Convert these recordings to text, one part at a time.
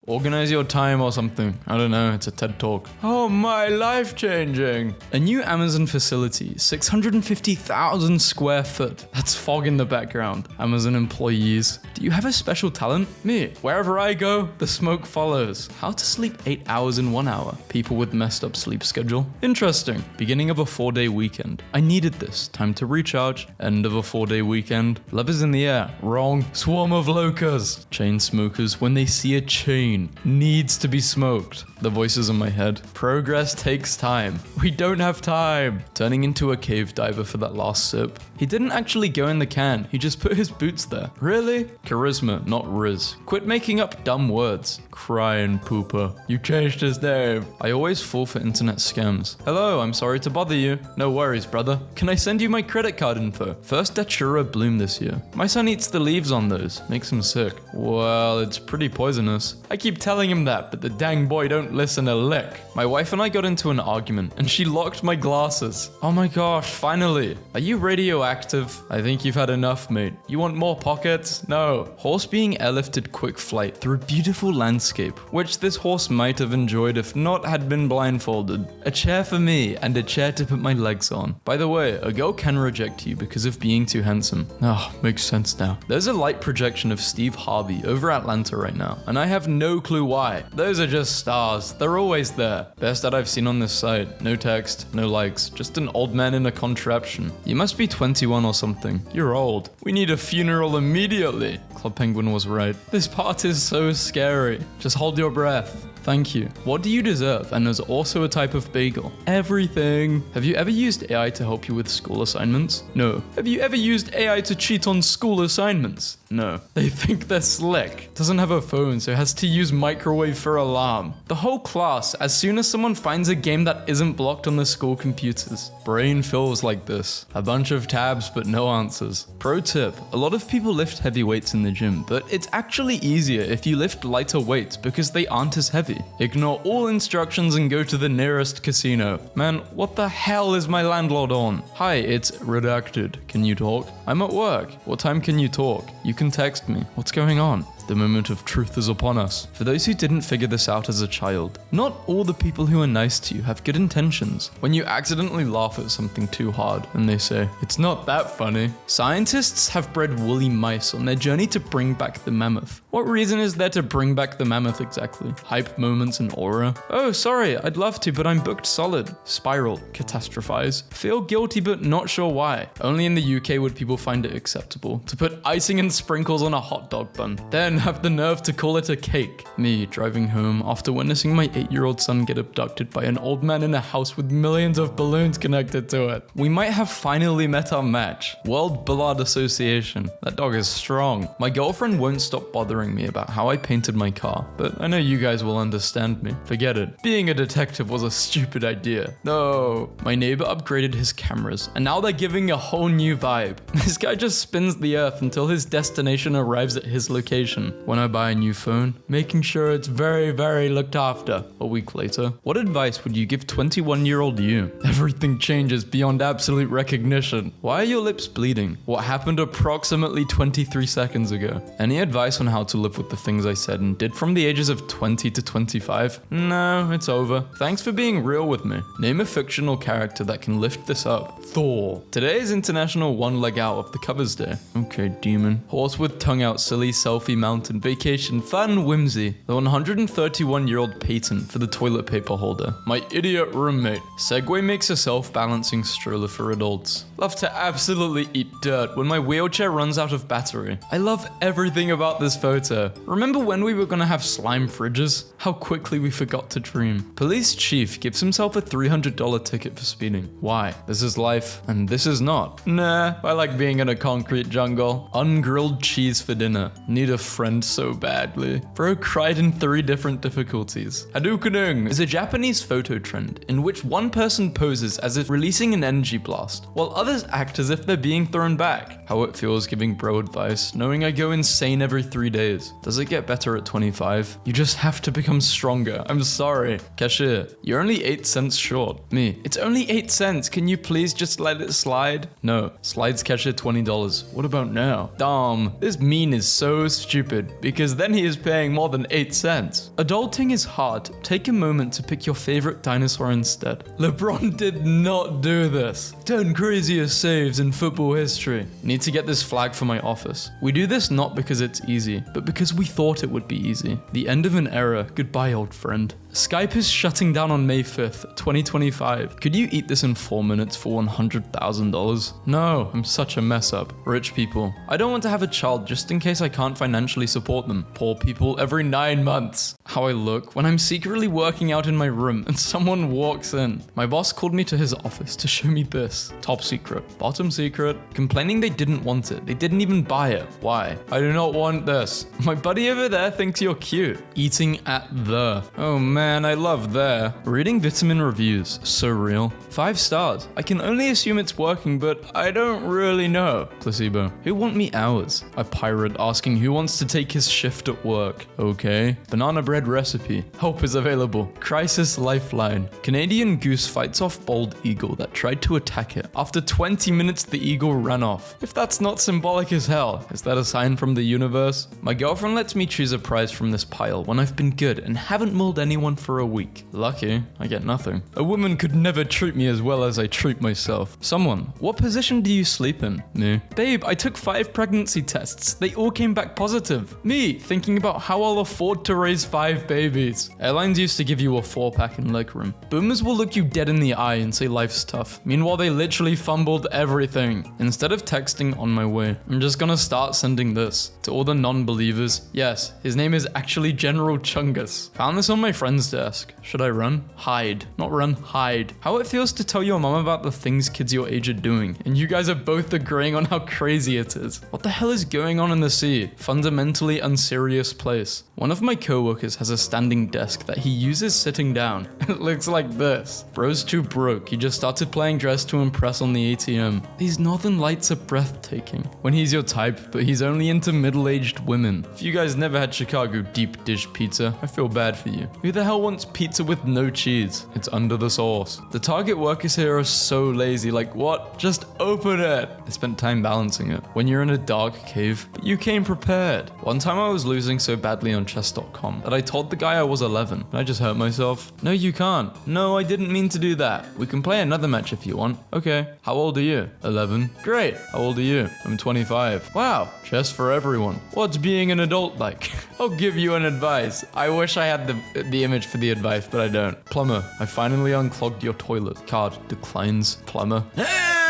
Organize your time or something. I don't know, it's a TED Talk. Oh my, life changing. A new Amazon facility, 650,000 square foot. That's fog in the background. Amazon employees. Do you have a special talent? Me. Wherever I go, the smoke follows. How to sleep 8 hours in 1 hour. People with messed up sleep schedule. Interesting. Beginning of a 4-day weekend. I needed this. Time to recharge. End of a 4-day weekend. Love is in the air. Wrong. Swarm of locusts. Chain smokers, when they see a chain, needs to be smoked. The voices in my head. Progress takes time. We don't have time. Turning into a cave diver for that last sip. He didn't actually go in the can. He just put his boots there. Really? Charisma, not Riz. Quit making up dumb words. Crying pooper. You changed his name. I always fall for internet scams. Hello, I'm sorry to bother you. No worries, brother. Can I send you my credit card info? First Datura bloom this year. My son eats the leaves on those. Makes him sick. Well, it's pretty poisonous. I keep telling him that, but the dang boy don't listen a lick. My wife and I got into an argument, and she locked my glasses. Oh my gosh, finally. Are you radioactive? I think you've had enough, mate. You want more pockets? No. Horse being airlifted quick flight through a beautiful landscape, which this horse might have enjoyed if not had been blindfolded. A chair for me, and a chair to put my legs on. By the way, a girl can reject you because of being too handsome. Oh, makes sense now. There's a light projection of Steve Harvey over Atlanta right now, and I have no clue why. Those are just stars. They're always there. Best that I've seen on this site. No text, no likes, just an old man in a contraption. You must be 21 or something. You're old. We need a funeral immediately. Club Penguin was right. This part is so scary. Just hold your breath. Thank you. What do you deserve? And there's also a type of bagel. Everything. Have you ever used AI to help you with school assignments? No. Have you ever used AI to cheat on school assignments? No. They think they're slick. Doesn't have a phone, so has to use microwave for alarm. The whole class, as soon as someone finds a game that isn't blocked on the school computers. Brain fills like this. A bunch of tabs, but no answers. Pro tip. A lot of people lift heavy weights in the gym, but it's actually easier if you lift lighter weights because they aren't as heavy. Ignore all instructions and go to the nearest casino. Man, what the hell is my landlord on? Hi, it's redacted. Can you talk? I'm at work. What time can you talk? You can text me. What's going on? The moment of truth is upon us. For those who didn't figure this out as a child, not all the people who are nice to you have good intentions. When you accidentally laugh at something too hard and they say, it's not that funny. Scientists have bred woolly mice on their journey to bring back the mammoth. What reason is there to bring back the mammoth exactly? Hype moments and aura? Oh, sorry, I'd love to, but I'm booked solid. Spiral, catastrophize. Feel guilty but not sure why. Only in the UK would people find it acceptable to put icing and sprinkles on a hot dog bun. Then have the nerve to call it a cake. Me driving home after witnessing my 8-year-old son get abducted by an old man in a house with millions of balloons connected to it. We might have finally met our match. World Blood Association. That dog is strong. My girlfriend won't stop bothering me about how I painted my car, but I know you guys will understand me. Forget it. Being a detective was a stupid idea. No. My neighbor upgraded his cameras, and now they're giving a whole new vibe. This guy just spins the earth until his destination arrives at his location. When I buy a new phone, making sure it's very, very looked after. A week later, what advice would you give 21-year-old you? Everything changes beyond absolute recognition. Why are your lips bleeding? What happened approximately 23 seconds ago? Any advice on how to live with the things I said and did from the ages of 20 to 25? No, it's over. Thanks for being real with me. Name a fictional character that can lift this up. Thor. Today is International One Leg Out of the Covers Day. Okay, demon. Horse with tongue out, silly selfie mountain vacation, fun whimsy. The 131-year-old patent for the toilet paper holder. My idiot roommate. Segway makes a self-balancing stroller for adults. Love to absolutely eat dirt when my wheelchair runs out of battery. I love everything about this photo. Remember when we were gonna have slime fridges? How quickly we forgot to dream. Police chief gives himself a $300 ticket for speeding. Why? This is life, and this is not. Nah, I like being in a concrete jungle. Ungrilled cheese for dinner. Need a friend so badly. Bro cried in 3 different difficulties. Hadouken is a Japanese photo trend in which one person poses as if releasing an energy blast, while others act as if they're being thrown back. How it feels giving bro advice, knowing I go insane every 3 days. Does it get better at 25? You just have to become stronger. I'm sorry. Cashier, you're only 8 cents short. Me, it's only 8 cents. Can you please just let it slide? No. Slides cashier $20. What about now? Damn, this mean is so stupid. stupid, because then he is paying more than 8 cents. Adulting is hard. Take a moment to pick your favorite dinosaur instead. LeBron did not do this. 10 craziest saves in football history. Need to get this flag for my office. We do this not because it's easy, but because we thought it would be easy. The end of an era. Goodbye, old friend. Skype is shutting down on May 5th, 2025. Could you eat this in 4 minutes for $100,000? No, I'm such a mess up. Rich people. I don't want to have a child just in case I can't financially support them. Poor people every 9 months. How I look when I'm secretly working out in my room and someone walks in. My boss called me to his office to show me this. Top secret. Bottom secret. Complaining they didn't want it. They didn't even buy it. Why? I do not want this. My buddy over there thinks you're cute. Eating at the. Oh man, I love there. Reading vitamin reviews. So real. 5 stars. I can only assume it's working, but I don't really know. Placebo. Who want me hours? A pirate asking who wants to take his shift at work. Okay. Banana bread recipe. Help is available. Crisis lifeline. Canadian goose fights off bald eagle that tried to attack it. After 20 minutes, the eagle ran off. If that's not symbolic as hell, is that a sign from the universe? My girlfriend lets me choose a prize from this pile when I've been good and haven't mauled anyone for a week. Lucky, I get nothing. A woman could never treat me as well as I treat myself. Someone, what position do you sleep in? Me. Babe, I took 5 pregnancy tests. They all came back positive. Me, thinking about how I'll afford to raise 5 babies. Airlines used to give you a 4-pack in legroom. Boomers will look you dead in the eye and say life's tough. Meanwhile, they literally fumbled everything. Instead of texting on my way, I'm just gonna start sending this to all the non-believers. Yes, his name is actually General Chungus. Found this on my friend's desk. Should I run? Hide. Not run, hide. How it feels to tell your mom about the things kids your age are doing, and you guys are both agreeing on how crazy it is. What the hell is going on in the sea? Fundamentally unserious place. One of my coworkers has a standing desk that he uses sitting down. It looks like this. Bro's too broke. He just started playing Dress to Impress on the ATM. These northern lights are breathtaking. When he's your type, but he's only into middle-aged women. If you guys never had Chicago deep dish pizza, I feel bad for you. Who the hell wants pizza with no cheese? It's under the sauce. The Target workers here are so lazy. Like, what? Just open it. I spent time balancing it. When you're in a dark cave, but you came prepared. One time I was losing so badly on chess.com that I told the guy I was 11. I just hurt myself. No, you can't. No, I didn't mean to do that. We can play another match if you want. Okay. How old are you? 11. Great. How old are you? I'm 25. Wow. Chess for everyone. What's being an adult like? I'll give you an advice. I wish I had the image for the advice, but I don't. Plumber, I finally unclogged your toilet. Card declines. Plumber.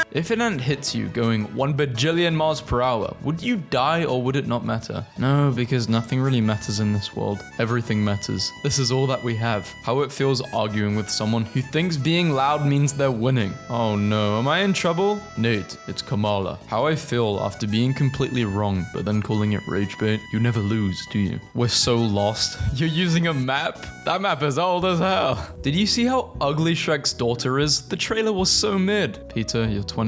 If an ant hits you going 1 bajillion miles per hour, would you die or would it not matter? No, because nothing really matters in this world. Everything matters. This is all that we have. How it feels arguing with someone who thinks being loud means they're winning. Oh no, am I in trouble? Nate, it's Kamala. How I feel after being completely wrong, but then calling it rage bait. You never lose, do you? We're so lost. You're using a map? That map is old as hell. Did you see how ugly Shrek's daughter is? The trailer was so mid. Peter, you're 29.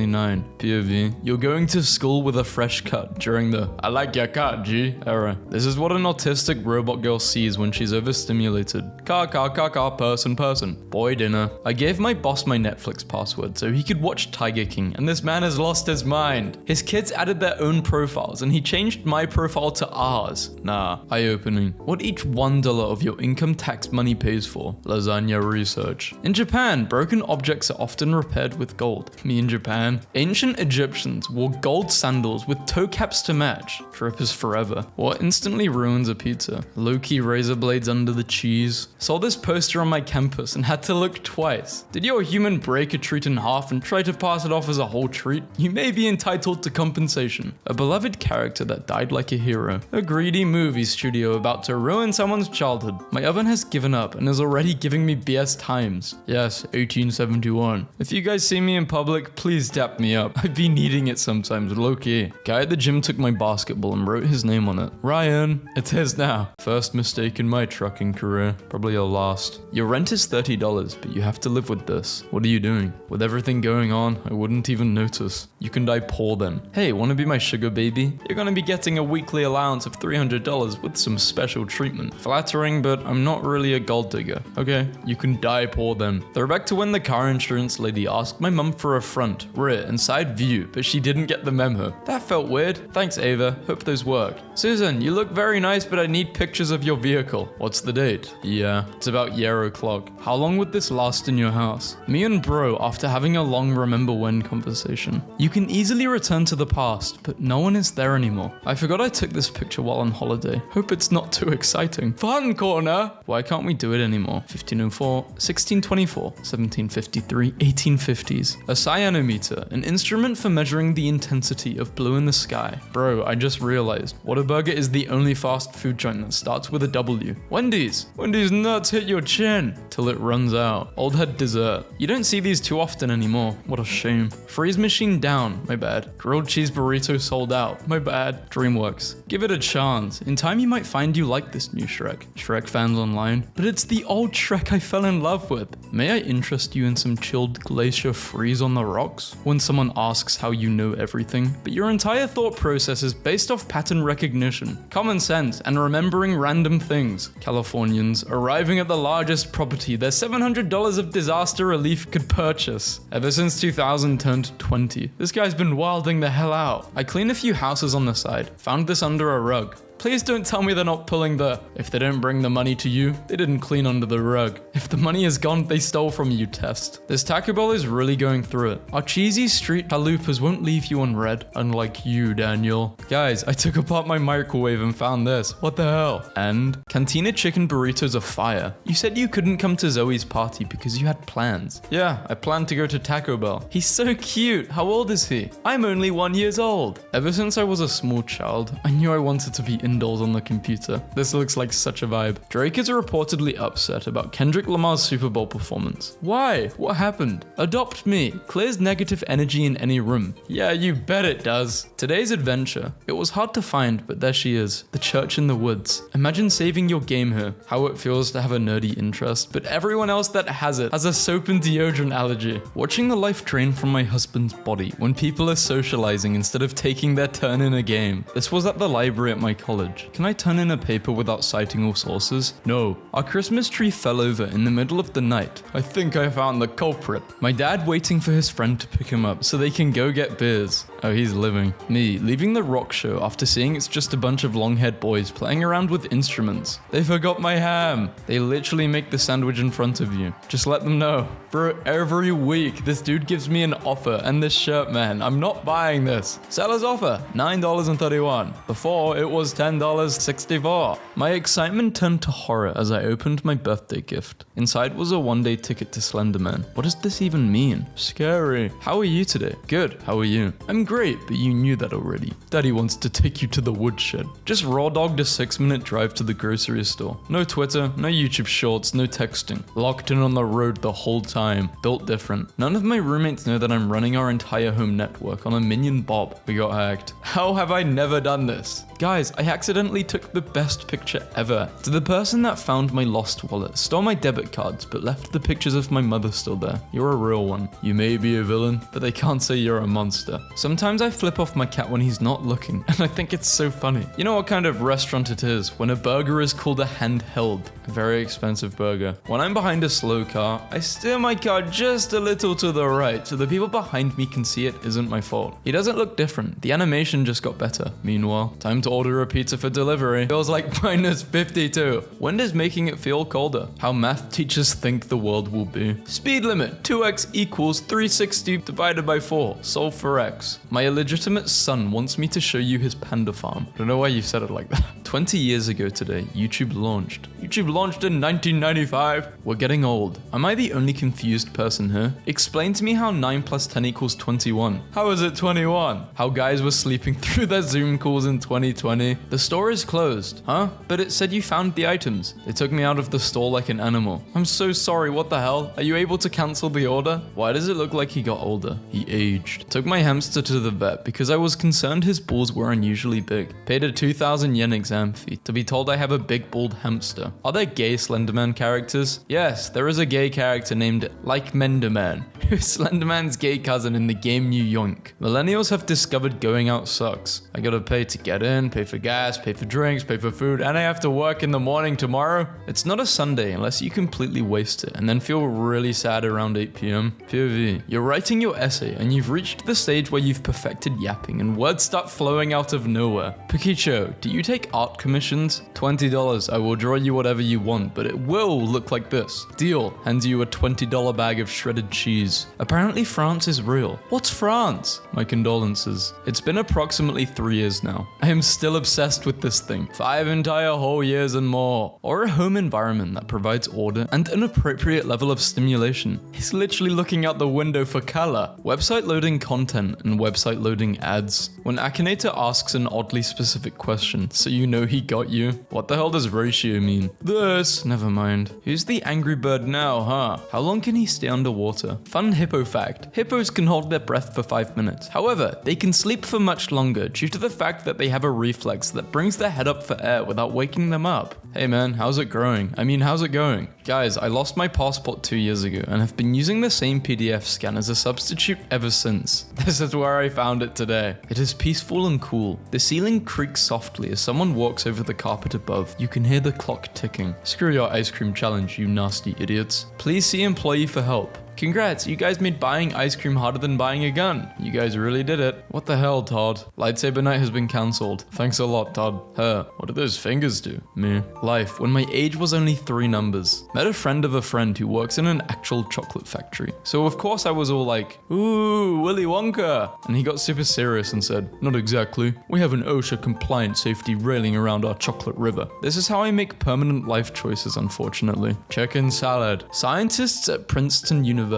POV. You're going to school with a fresh cut during the I like your cut, G era. This is what an autistic robot girl sees when she's overstimulated. Car, person. Boy dinner. I gave my boss my Netflix password so he could watch Tiger King, and this man has lost his mind. His kids added their own profiles, and he changed my profile to ours. Nah, eye-opening. What each $1 of your income tax money pays for. Lasagna research. In Japan, broken objects are often repaired with gold. Me in Japan. Ancient Egyptians wore gold sandals with toe caps to match. Trip is forever. What instantly ruins a pizza? Low-key razor blades under the cheese. Saw this poster on my campus and had to look twice. Did your human break a treat in half and try to pass it off as a whole treat? You may be entitled to compensation. A beloved character that died like a hero. A greedy movie studio about to ruin someone's childhood. My oven has given up and is already giving me BS times. Yes, 1871. If you guys see me in public, please dap me up. I'd be needing it sometimes, low-key. Guy at the gym took my basketball and wrote his name on it. Ryan. It's his now. First mistake in my trucking career. Probably your last. Your rent is $30, but you have to live with this. What are you doing? With everything going on, I wouldn't even notice. You can die poor then. Hey, wanna be my sugar baby? You're gonna be getting a weekly allowance of $300 with some special treatment. Flattering, but I'm not really a gold digger. Okay, you can die poor then. Throwback to when the car insurance lady asked my mum for a front, rear, and side view, but she didn't get the memo. That felt weird. Thanks, Ava. Hope those work. Susan, you look very nice, but I need pictures of your vehicle. What's the date? Yeah, it's about year o'clock. How long would this last in your house? Me and bro, after having a long remember when conversation. You can easily return to the past, but no one is there anymore. I forgot I took this picture while on holiday. Hope it's not too exciting. Fun corner! Why can't we do it anymore? 1504, 1624, 1753, 1850s. A cyanometer, an instrument for measuring the intensity of blue in the sky. Bro, I just realized, Whataburger is the only fast food joint that starts with a W. Wendy's! Wendy's nuts hit your chin till it runs out. Old head dessert. You don't see these too often anymore. What a shame. Freeze machine down. My bad. Grilled cheese burrito sold out. My bad. DreamWorks. Give it a chance. In time you might find you like this new Shrek. Shrek fans online. But it's the old Shrek I fell in love with. May I interest you in some chilled glacier freeze on the rocks? When someone asks how you know everything, but your entire thought process is based off pattern recognition, common sense, and remembering random things. Californians arriving at the largest property their $700 of disaster relief could purchase. Ever since 2000 turned 20. This guy's been wilding the hell out. I cleaned a few houses on the side. Found this under a rug. Please don't tell me they're not pulling the, if they don't bring the money to you, they didn't clean under the rug. If the money is gone, they stole from you test. This Taco Bell is really going through it. Our cheesy street chalupas won't leave you on red, unlike you, Daniel. Guys, I took apart my microwave and found this. What the hell? And Cantina chicken burritos are fire. You said you couldn't come to Zoe's party because you had plans. Yeah, I planned to go to Taco Bell. He's so cute. How old is he? I'm only 1 year old. Ever since I was a small child, I knew I wanted to be indoors on the computer. This looks like such a vibe. Drake is reportedly upset about Kendrick Lamar's Super Bowl performance. Why? What happened? Adopt me. Clears negative energy in any room. Yeah, you bet it does. Today's adventure. It was hard to find, but there she is. The church in the woods. Imagine saving your game here. How it feels to have a nerdy interest, but everyone else that has it has a soap and deodorant allergy. Watching the life drain from my husband's body when people are socializing instead of taking their turn in a game. This was at the library at my college. Can I turn in a paper without citing all sources? No. Our Christmas tree fell over in the middle of the night. I think I found the culprit. My dad waiting for his friend to pick him up so they can go get beers. Oh, he's living. Me, leaving the rock show after seeing it's just a bunch of long-haired boys playing around with instruments. They forgot my ham. They literally make the sandwich in front of you. Just let them know. Bro, every week this dude gives me an offer and this shirt, man. I'm not buying this. Seller's offer, $9.31. Before, it was $10.64. My excitement turned to horror as I opened my birthday gift. Inside was a one-day ticket to Slenderman. What does this even mean? Scary. How are you today? Good. How are you? I'm great, but you knew that already. Daddy wants to take you to the woodshed. Just raw dogged a 6-minute drive to the grocery store. No Twitter, no YouTube shorts, no texting. Locked in on the road the whole time. Built different. None of my roommates know that I'm running our entire home network on a Minion Bob. We got hacked. How have I never done this? Guys, I accidentally took the best picture ever. To the person that found my lost wallet, stole my debit cards, but left the pictures of my mother still there. You're a real one. You may be a villain, but they can't say you're a monster. Sometimes I flip off my cat when he's not looking, and I think it's so funny. You know what kind of restaurant it is when a burger is called a handheld? A very expensive burger. When I'm behind a slow car, I steer my car just a little to the right so the people behind me can see it isn't my fault. He doesn't look different. The animation just got better. Meanwhile, time to order a pizza for delivery. Feels like minus 52. When does making it feel colder? How math teachers think the world will be. Speed limit, 2x equals 360 divided by 4. Solve for x. My illegitimate son wants me to show you his panda farm. Don't know why you said it like that. 20 years ago today, YouTube launched. YouTube launched in 1995. We're getting old. Am I the only confused person here? Explain to me how 9 plus 10 equals 21. How is it 21? How guys were sleeping through their Zoom calls in 2020. The store is closed. Huh? But it said you found the items. They took me out of the store like an animal. I'm so sorry, what the hell? Are you able to cancel the order? Why does it look like he got older? He aged. Took my hamster to the vet because I was concerned his balls were unusually big. Paid a 2,000 yen exam fee to be told I have a big bald hamster. Are there gay Slenderman characters? Yes, there is a gay character named Like Menderman Slenderman's gay cousin in the game New Yoink. Millennials have discovered going out sucks. I gotta pay to get in, pay for gas, pay for drinks, pay for food, and I have to work in the morning tomorrow. It's not a Sunday unless you completely waste it and then feel really sad around 8 p.m. POV, you're writing your essay and you've reached the stage where you've perfected yapping and words start flowing out of nowhere. Pikicho, do you take art commissions? $20, I will draw you whatever you want, but it will look like this. Deal, hands you a $20 bag of shredded cheese. Apparently France is real. What's France? My condolences. It's been approximately 3 years now. I am still obsessed with this thing. 5 entire whole years and more. Or a home environment that provides order and an appropriate level of stimulation. He's literally looking out the window for color. Website loading content and website loading ads. When Akinator asks an oddly specific question, so you know he got you. What the hell does ratio mean? This. Never mind. Who's the angry bird now, huh? How long can he stay underwater? Fun hippo fact. Hippos can hold their breath for 5 minutes. However, they can sleep for much longer due to the fact that they have a reflex that brings their head up for air without waking them up. Hey man, how's it growing? I mean, how's it going? Guys, I lost my passport 2 years ago and have been using the same PDF scan as a substitute ever since. This is where I found it today. It is peaceful and cool. The ceiling creaks softly as someone walks over the carpet above. You can hear the clock ticking. Screw your ice cream challenge, you nasty idiots. Please see employee for help. Congrats, you guys made buying ice cream harder than buying a gun. You guys really did it. What the hell, Todd? Lightsaber night has been cancelled. Thanks a lot, Todd. What do those fingers do? Meh. Life, when my age was only 3 numbers. Met a friend of a friend who works in an actual chocolate factory. So of course I was all like, ooh, Willy Wonka. And he got super serious and said, not exactly. We have an OSHA compliant safety railing around our chocolate river. This is how I make permanent life choices, unfortunately. Chicken salad. Scientists at Princeton University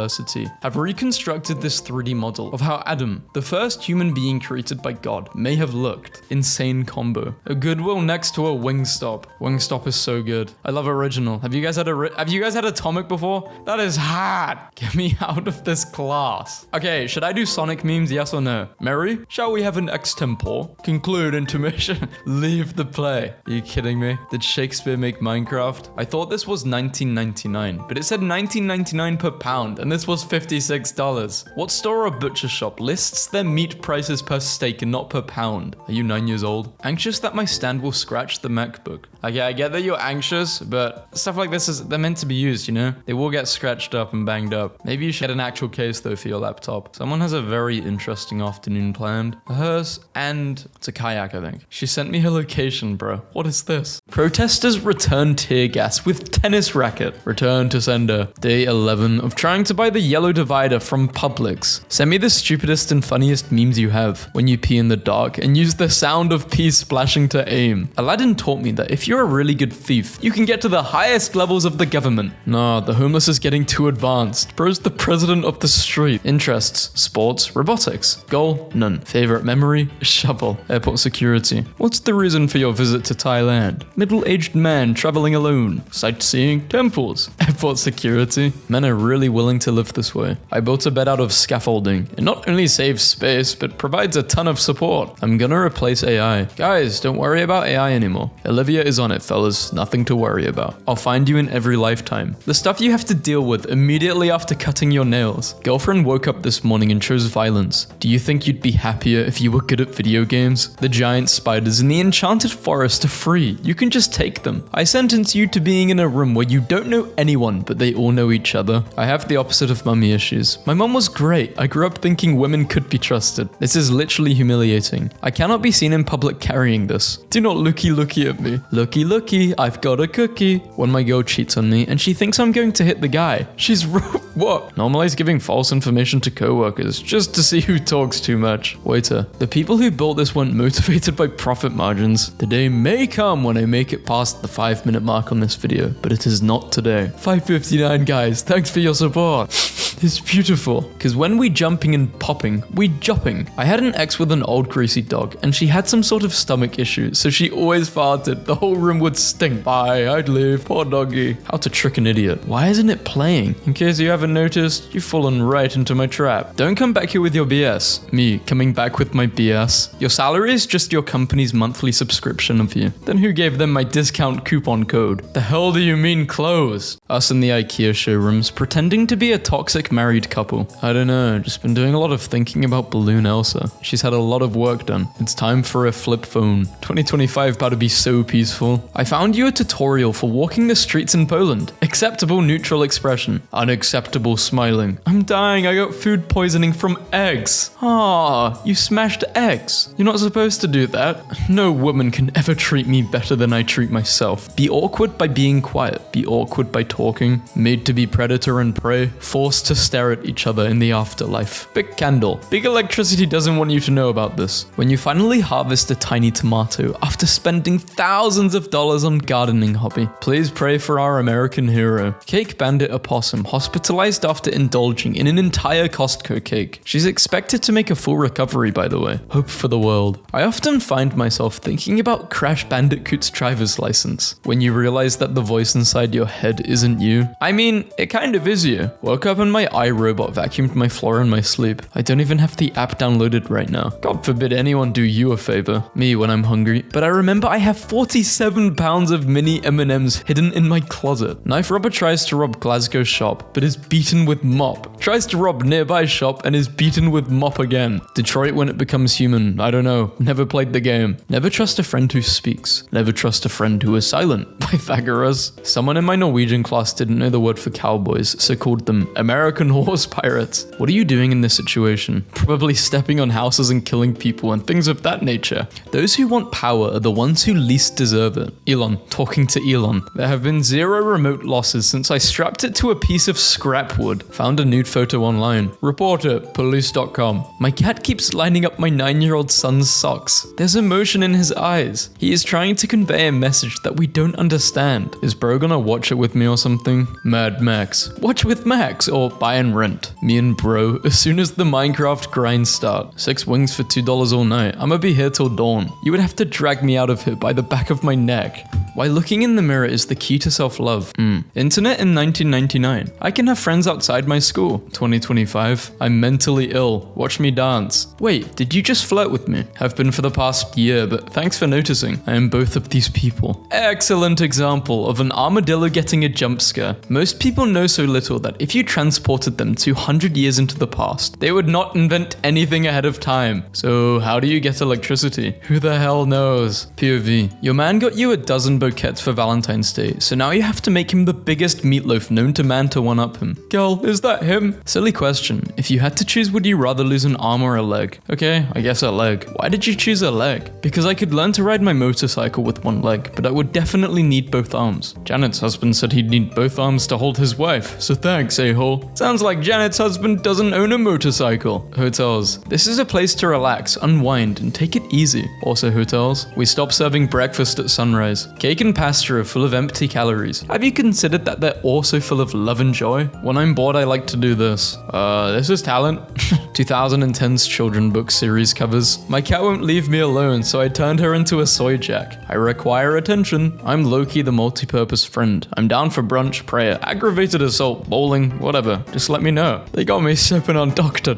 have reconstructed this 3D model of how Adam, the first human being created by God, may have looked. Insane combo. A Goodwill next to a Wingstop. Wingstop is so good. I love original. Have you guys had Atomic before? That is hot. Get me out of this class. Okay, should I do Sonic memes? Yes or no? Mary, shall we have an extempore? Conclude intermission. Leave the play. Are you kidding me? Did Shakespeare make Minecraft? I thought this was 1999, but it said 19.99 per pound. And this was $56. What store or butcher shop lists their meat prices per steak and not per pound? Are you 9 years old? Anxious that my stand will scratch the MacBook. Okay, I get that you're anxious, but stuff like this they're meant to be used, you know? They will get scratched up and banged up. Maybe you should get an actual case though for your laptop. Someone has a very interesting afternoon planned. Hers and it's a kayak, I think. She sent me her location, bro. What is this? Protesters return tear gas with tennis racket. Return to sender. Day 11 of trying to buy the yellow divider from Publix. Send me the stupidest and funniest memes you have when you pee in the dark and use the sound of pee splashing to aim. Aladdin taught me that if you're a really good thief, you can get to the highest levels of the government. Nah, the homeless is getting too advanced. Bro's the president of the street. Interests, sports, robotics. Goal, none. Favorite memory, shovel. Airport security. What's the reason for your visit to Thailand? Middle-aged man traveling alone. Sightseeing, temples. Airport security. Men are really willing to live this way. I built a bed out of scaffolding. It not only saves space, but provides a ton of support. I'm gonna replace AI. Guys, don't worry about AI anymore. Olivia is on it, fellas. Nothing to worry about. I'll find you in every lifetime. The stuff you have to deal with immediately after cutting your nails. Girlfriend woke up this morning and chose violence. Do you think you'd be happier if you were good at video games? The giant spiders in the enchanted forest are free. You can just take them. I sentence you to being in a room where you don't know anyone, but they all know each other. I have the opposite of mummy issues. My mum was great. I grew up thinking women could be trusted. This is literally humiliating. I cannot be seen in public carrying this. Do not looky at me. Looky, I've got a cookie. When my girl cheats on me and she thinks I'm going to hit the guy, she's what? Normalize giving false information to coworkers just to see who talks too much. Waiter, the people who built this weren't motivated by profit margins. The day may come when I make it past the 5-minute mark on this video, but it is not today. 5:59 guys, thanks for your support. It's beautiful. Because when we jumping and popping, we jopping. I had an ex with an old greasy dog and she had some sort of stomach issue, so she always farted. The whole room would stink. Bye, I'd leave. Poor doggy. How to trick an idiot. Why isn't it playing? In case you haven't noticed, you've fallen right into my trap. Don't come back here with your BS. Me, coming back with my BS. Your salary is just your company's monthly subscription of you. Then who gave them my discount coupon code? The hell do you mean close? Us in the IKEA showrooms, pretending to be a toxic fake married couple. I don't know, just been doing a lot of thinking about Balloon Elsa. She's had a lot of work done. It's time for a flip phone. 2025 about to be so peaceful. I found you a tutorial for walking the streets in Poland. Acceptable neutral expression. Unacceptable smiling. I'm dying, I got food poisoning from eggs. Ah, you smashed eggs. You're not supposed to do that. No woman can ever treat me better than I treat myself. Be awkward by being quiet. Be awkward by talking. Made to be predator and prey. Forced to stare at each other in the afterlife. Big candle. Big electricity doesn't want you to know about this. When you finally harvest a tiny tomato after spending thousands of dollars on gardening hobby. Please pray for our American hero. Cake Bandit Opossum hospitalized after indulging in an entire Costco cake. She's expected to make a full recovery, by the way. Hope for the world. I often find myself thinking about Crash Bandicoot's driver's license. When you realize that the voice inside your head isn't you. I mean, it kind of is you. Woke up and my iRobot vacuumed my floor in my sleep. I don't even have the app downloaded right now. God forbid anyone do you a favor. Me when I'm hungry. But I remember I have 47 pounds of mini M&Ms hidden in my closet. Knife robber tries to rob Glasgow shop, but is beaten with mop. Tries to rob nearby shop and is beaten with mop again. Detroit when it becomes human. I don't know. Never played the game. Never trust a friend who speaks. Never trust a friend who is silent. Pythagoras. Someone in my Norwegian class didn't know the word for cowboys, so called them American horse pirates. What are you doing in this situation? Probably stepping on houses and killing people and things of that nature. Those who want power are the ones who least deserve it. Elon, talking to Elon. There have been 0 remote losses since I strapped it to a piece of scrap wood. Found a nude photo online. Report it, police.com. My cat keeps lining up my 9-year-old son's socks. There's emotion in his eyes. He is trying to convey a message that we don't understand. Is bro gonna watch it with me or something? Mad Max. Watch with Max or buy and rent. Me and bro, as soon as the Minecraft grinds start. 6 wings for $2 all night. I'ma be here till dawn. You would have to drag me out of here by the back of my neck. Why looking in the mirror is the key to self-love. Internet in 1999. I can have friends outside my school. 2025. I'm mentally ill. Watch me dance. Wait, did you just flirt with me? Have been for the past year, but thanks for noticing. I am both of these people. Excellent example of an armadillo getting a jump scare. Most people know so little that if you transported them 200 years into the past, they would not invent anything ahead of time. So how do you get electricity? Who the hell knows? POV. Your man got you a dozen bouquets for Valentine's Day, so now you have to make him the biggest meatloaf known to man to one-up him. Girl, is that him? Silly question. If you had to choose, would you rather lose an arm or a leg? Okay, I guess a leg. Why did you choose a leg? Because I could learn to ride my motorcycle with one leg, but I would definitely need both arms. Janet's husband said he'd need both arms to hold his wife, so thanks, a-hole. Sounds like Janet's husband doesn't own a motorcycle. Hotels. This is a place to relax, unwind, and take it easy. Also hotels. We stop serving breakfast at sunrise. Cake and pasta are full of empty calories. Have you considered that they're also full of love and joy? When I'm bored, I like to do this. This is talent. 2010's children book series covers. My cat won't leave me alone, so I turned her into a soy jack. I require attention. I'm Loki the multi-purpose friend. I'm down for brunch, prayer, aggravated assault, bowling, whatever. Just let me know. They got me sipping on Doctor.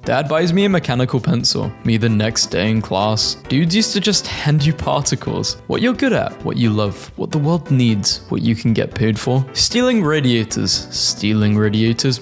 Dad buys me a mechanical pencil. Me the next day in class. Dudes used to just hand you particles. What you're good at, what you love, what the world needs, what you can get paid for. Stealing radiators,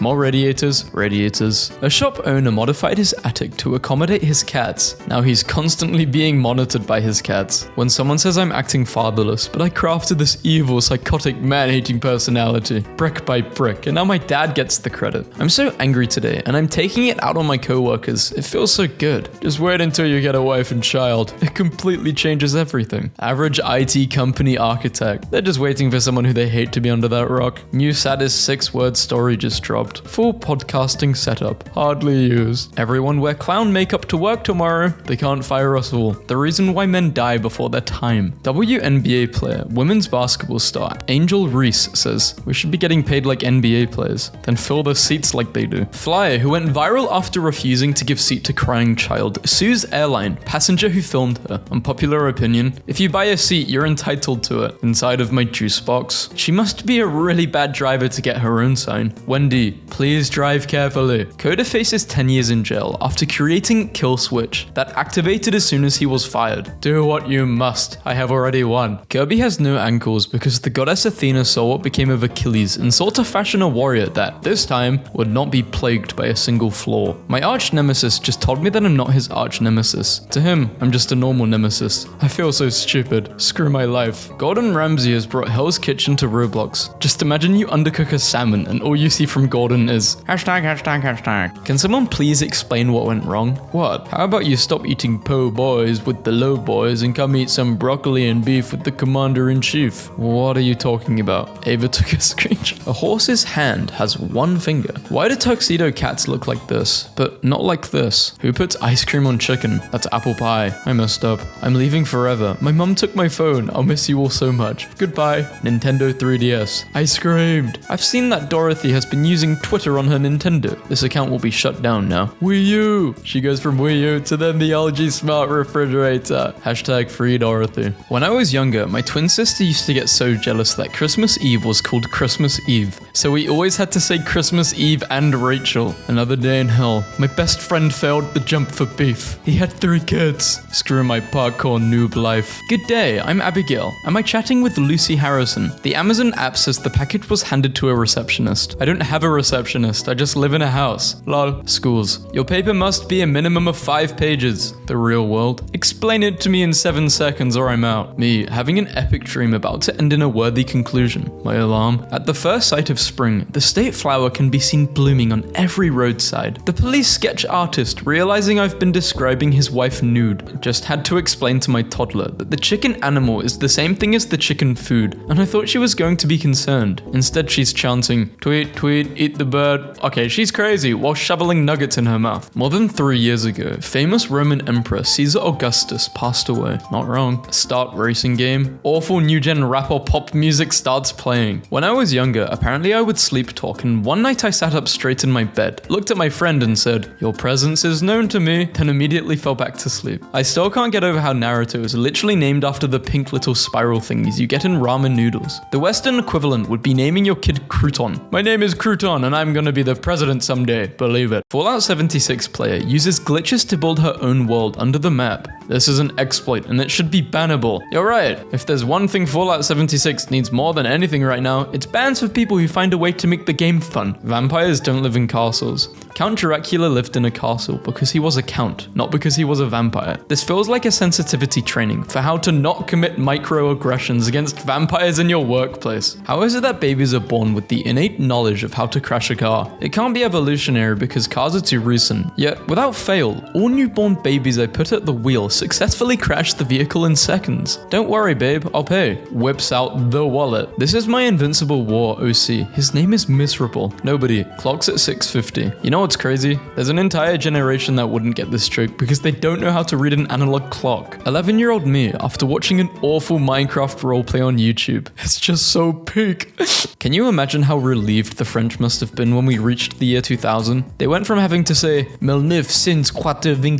more radiators. A shop owner modified his attic to accommodate his cats. Now he's constantly being monitored by his cats. When someone says I'm acting fatherless, but I crafted this evil, psychotic, man-hating personality, brick by brick, and now my dad gets the credit. I'm so angry today, and I'm taking it out on my co-workers. It feels so good. Just wait until you get a wife and child. It completely changes everything. Average IT company architect. They're just waiting for someone who they hate to be under that rock. New saddest 6-word story just dropped. Full podcasting setup. Hardly used. Everyone wear clown makeup to work tomorrow. They can't fire us all. The reason why men die before their time. WNBA player, women's basketball star, Angel Reese says, we should be getting paid like NBA players. Then fill the seats like they do. Flyer, who went viral after refusing to give seat to crying child, sues airline, passenger who filmed her. Unpopular opinion, if you buy a seat, you're entitled to it. Inside of my juice box. She must be a really bad driver to get her own sign. Wendy, Please drive carefully. Coda faces 10 years in jail after creating Kill Switch that activated as soon as he was fired. Do what you must. I have already won. Kirby has no ankles because the goddess Athena saw what became of Achilles and sought to fashion a warrior that, this time, would not be plagued by a single flaw. My arch nemesis just told me that I'm not his arch nemesis. To him, I'm just a normal nemesis. I feel so stupid. Screw my life. Gordon Ramsay has brought Hell's Kitchen to Roblox. Just imagine you undercook a salmon and all you see from Gordon is hashtag, hashtag, hashtag. Can someone please explain what went wrong? What? How about you stop eating po' boys with the low boys and come eat some broccoli and beef with the commander-in-chief? What are you talking about? Ava took a screenshot. A horse's hand has one finger. Why do tuxedo cats look like this, but not like this? Who puts ice cream on chicken? That's apple pie. I messed up. I'm leaving forever. My mum took my phone. I'll miss you all so much. Goodbye. Nintendo 3DS. I screamed. I've seen that Dorothy has been using Twitter on her Nintendo. This account will be shut down now. Wii U. She goes from Wii U to then the LG Smart Refrigerator. Hashtag free Dorothy. When I was younger, my twin sister used to get so jealous that Christmas Eve was called Christmas Eve. So we always had to say Christmas Eve and Rachel. Another day in hell. My best friend failed the jump for beef. He had 3 kids. Screw my parkour noob life. Good day, I'm Abigail. Am I chatting with Lucy Harrison? The Amazon app says the package was handed to a receptionist. I don't have a receptionist, I just live in a house. Lol. Schools. Your paper must be a minimum of 5 pages. The real world. Explain it to me in 7 seconds or I'm out. Me, having an epic dream about to end in a worthy conclusion. My alarm. At the first sight of spring, the state flower can be seen blooming on every roadside. The police sketch artist, realizing I've been describing his wife nude, just had to explain to my toddler that the chicken animal is the same thing as the chicken food, and I thought she was going to be concerned. Instead, she's chanting, tweet, tweet, eat the bird. Okay, she's crazy, while shoveling nuggets in her mouth. More than 3 years ago, famous Roman Emperor Caesar Augustus passed away. Not wrong. Start racing game. Awful new gen rap or pop music starts playing. When I was younger, apparently I would sleep talk, and one night I sat up straight in my bed, looked at my friend and said, "Your presence is known to me," then immediately fell back to sleep. I still can't get over how Naruto is literally named after the pink little spiral thingies you get in ramen noodles. The Western equivalent would be naming your kid Crouton. My name is Crouton and I'm gonna be the president someday, believe it. Fallout 76 player uses glitches to build her own world under the map. This is an exploit and it should be bannable. You're right, if there's one thing Fallout 76 needs more than anything right now, it's bans for people who find a way to make the game fun. Vampires don't live in castles. Count Dracula lived in a castle because he was a count, not because he was a vampire. This feels like a sensitivity training for how to not commit microaggressions against vampires in your workplace. How is it that babies are born with the innate knowledge of how to crash a car? It can't be evolutionary because cars are too recent. Yet, without fail, all newborn babies I put at the wheel successfully crash the vehicle in seconds. Don't worry, babe, I'll pay. Whips out the wallet. This is my invincible war OC. His name is Miserable. Nobody. Clocks at 6:50. You know what's crazy? There's an entire generation that wouldn't get this joke because they don't know how to read an analog clock. 11-year-old me, after watching an awful Minecraft roleplay on YouTube. It's just so peak. Can you imagine how relieved the French must have been when we reached the year 2000? They went from having to say 1999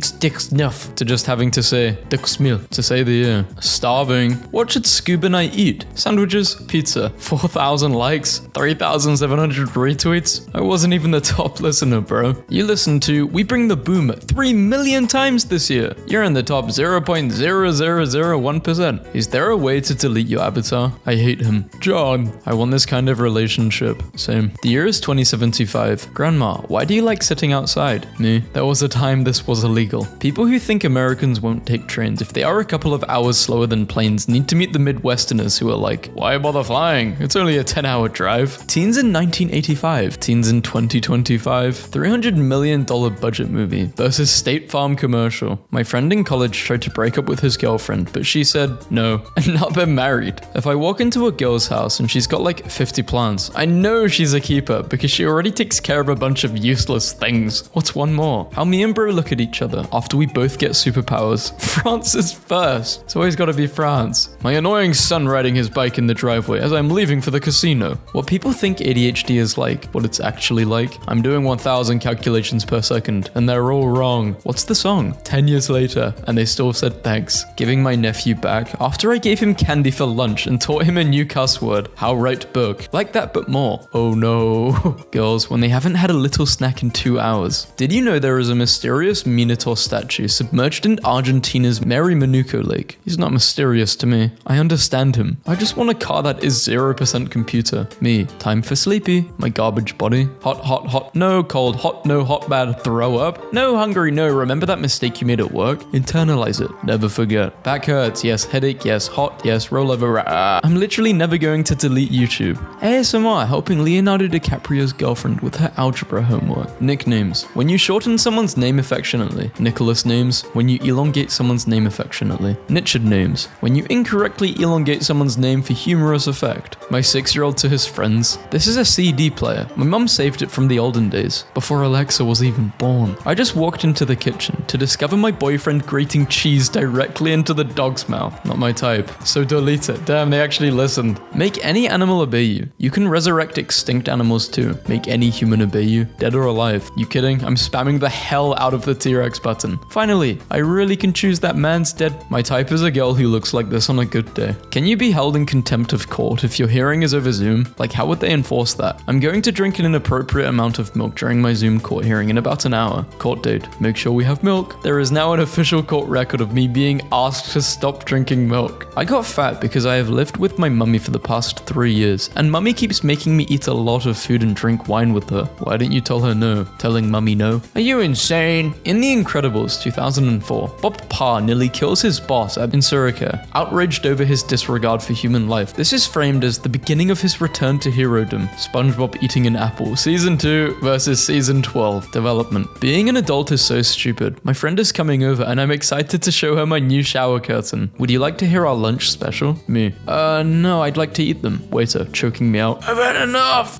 to just having to say 2000 to say the year. Starving. What should Scuba Knight eat? Sandwiches? Pizza. 4,000 likes? 3,700 retweets? I wasn't even the top listener, bro. You listened to We Bring the Boom 3 million times this year. You're in the top 0.0001%. Is there a way to delete your avatar? I hate him. John. I want this kind of relationship. Same. The year is 2075. Grandma, why do you like sitting outside? Me. There was a time this was illegal. People who think Americans won't take trains if they are a couple of hours slower than planes need to meet the Midwesterners who are like, why bother flying? It's only a 10-hour drive. Teens in 1985. Teens in 2025. $300 million budget movie versus State Farm commercial. My friend in college tried to break up with his girlfriend, but she said no, and now they're married. If I walk into a girl's house and she's got like 50 plants, I know she's a keeper because she already takes care of a bunch of useless things. What's one more? How me and bro look at each other after we both get superpowers. France. France is first. It's always gotta be France. My annoying son riding his bike in the driveway as I'm leaving for the casino. What people think ADHD is like, what it's actually like. I'm doing 1,000 calculations per second, and they're all wrong. What's the song? 10 years later, and they still said thanks. Giving my nephew back after I gave him candy for lunch and taught him a new cuss word. How write book. Like that but more. Oh no. Girls, when they haven't had a little snack in 2 hours. Did you know there is a mysterious Minotaur statue submerged in Argentina's Mary Manuco Lake? He's not mysterious to me. I understand him. I just want a car that is 0% computer. Me. Time for sleepy. My garbage body. Hot, hot, hot, no. Cold, hot, no. Hot, bad. Throw up. No, hungry, no. Remember that mistake you made at work? Internalize it. Never forget. Back hurts. Yes. Headache. Yes. Hot. Yes. Roll over. I'm literally never going to delete YouTube. ASMR helping Leonardo DiCaprio's girlfriend with her algebra homework. Nicknames. When you shorten someone's name affectionately. Nicholas names. When you elongate someone's name affectionately. Nichard names. When you incorrectly elongate someone's name for humorous effect. My 6-year-old to his friends. This is a CD player. My mum saved it from the olden days, before Alexa was even born. I just walked into the kitchen to discover my boyfriend grating cheese directly into the dog's mouth. Not my type. So delete it. Damn, they actually listened. Make any animal obey you. You can resurrect extinct animals too. Make any human obey you, dead or alive. You kidding? I'm spamming the hell out of the T-Rex button. Finally, I really can choose that man's dead. My type is a girl who looks like this on a good day. Can you be held in contempt of court if your hearing is over Zoom? Like, how would they enforce that? I'm going to drink an inappropriate amount of milk during my Zoom court hearing in about an hour. Court date. Make sure we have milk. There is now an official court record of me being asked to stop drinking milk. I got fat because I have lived with my mummy for the past 3 years, and mummy keeps making me eat a lot of food and drink wine with her. Why didn't you tell her no? Telling mummy no? Are you insane? In The Incredibles 2004, Bob Parr nearly kills his boss in Surricare, outraged over his disregard for human life. This is framed as the beginning of his return to herodom. SpongeBob eating an apple. Season 2 versus Season 12. Development. Being an adult is so stupid. My friend is coming over and I'm excited to show her my new shower curtain. Would you like to hear our lunch special? Me. No, I'd like to eat them. Waiter, choking me out. I've had enough!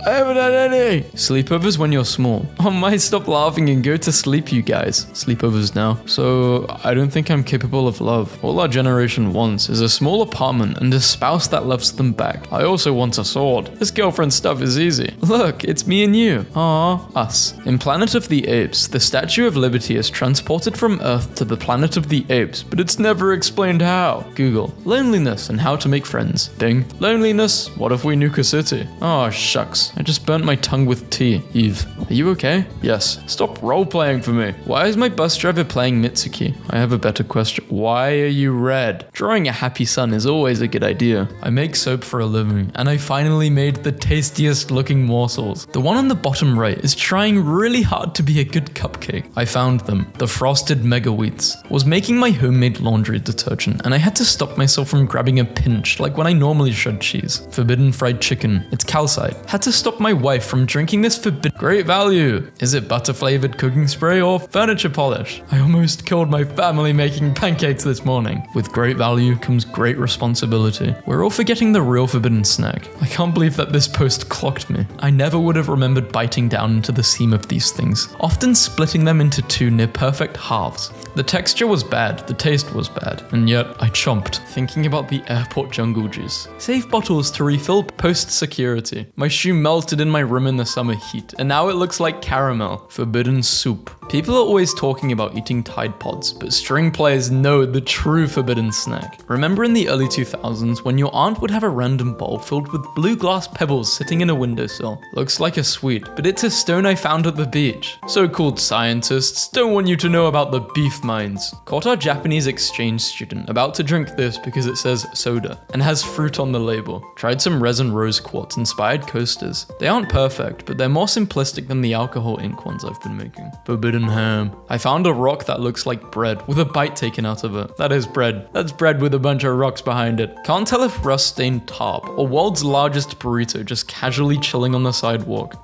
I haven't had any! Sleepovers when you're small. Oh my, stop laughing and go to sleep, you guys. Sleepovers now. So, I don't think I'm capable of love. All our generation wants is a small apartment and a spouse that loves them back. I also want a sword. This girlfriend stuff is easy. Look, it's me and you. Aww, us. In Planet of the Apes, the Statue of Liberty is transported from Earth to the Planet of the Apes, but it's never explained how. Google. Loneliness and how to make friends. Bing. Loneliness. What if we nuke a city? Oh, shucks. I just burnt my tongue with tea. Eve. Are you okay? Yes. Stop role-playing for me. Why is my bus driver playing Mitsuki? I have a better question. Why are you red? Drawing a happy sun is always a good idea. I make soap for a living, and I finally made the tastiest looking morsels. The one on the bottom right is trying really hard to be a good cupcake. I found them. The frosted mega wheats. Was making my homemade laundry detergent, and I had to stop myself from grabbing a pinch like when I normally shred cheese. Forbidden fried chicken. It's calcite. Had to stop my wife from drinking this forbidden. Great value. Is it butter flavored cooking spray or furniture polish? I almost killed my family making pancakes this morning. With great value comes great responsibility. We're all forgetting the real forbidden snack. I can't believe that this post clocked me. I never would have remembered biting down into the seam of these things, often splitting them into 2 near perfect halves. The texture was bad, the taste was bad, and yet I chomped, thinking about the airport jungle juice. Save bottles to refill post-security. My shoe melted in my room in the summer heat, and now it looks like caramel. Forbidden soup. People are always talking about eating Tide Pods, but string players know the true forbidden snack. Remember in the early 2000s when your aunt would have a random bowl filled with blue glass pebbles sitting in a windowsill? Looks like a sweet, but it's a stone I found at the beach. So-called scientists don't want you to know about the beef mines. Caught our Japanese exchange student about to drink this because it says soda and has fruit on the label. Tried some resin rose quartz inspired coasters. They aren't perfect, but they're more simplistic than the alcohol ink ones I've been making. Forbidden ham. I found a rock that looks like bread with a bite taken out of it. That is bread. That's bread with a bunch of rocks behind it. Can't tell if rust-stained tarp or world's largest burrito just casually chilling on the sidewalk.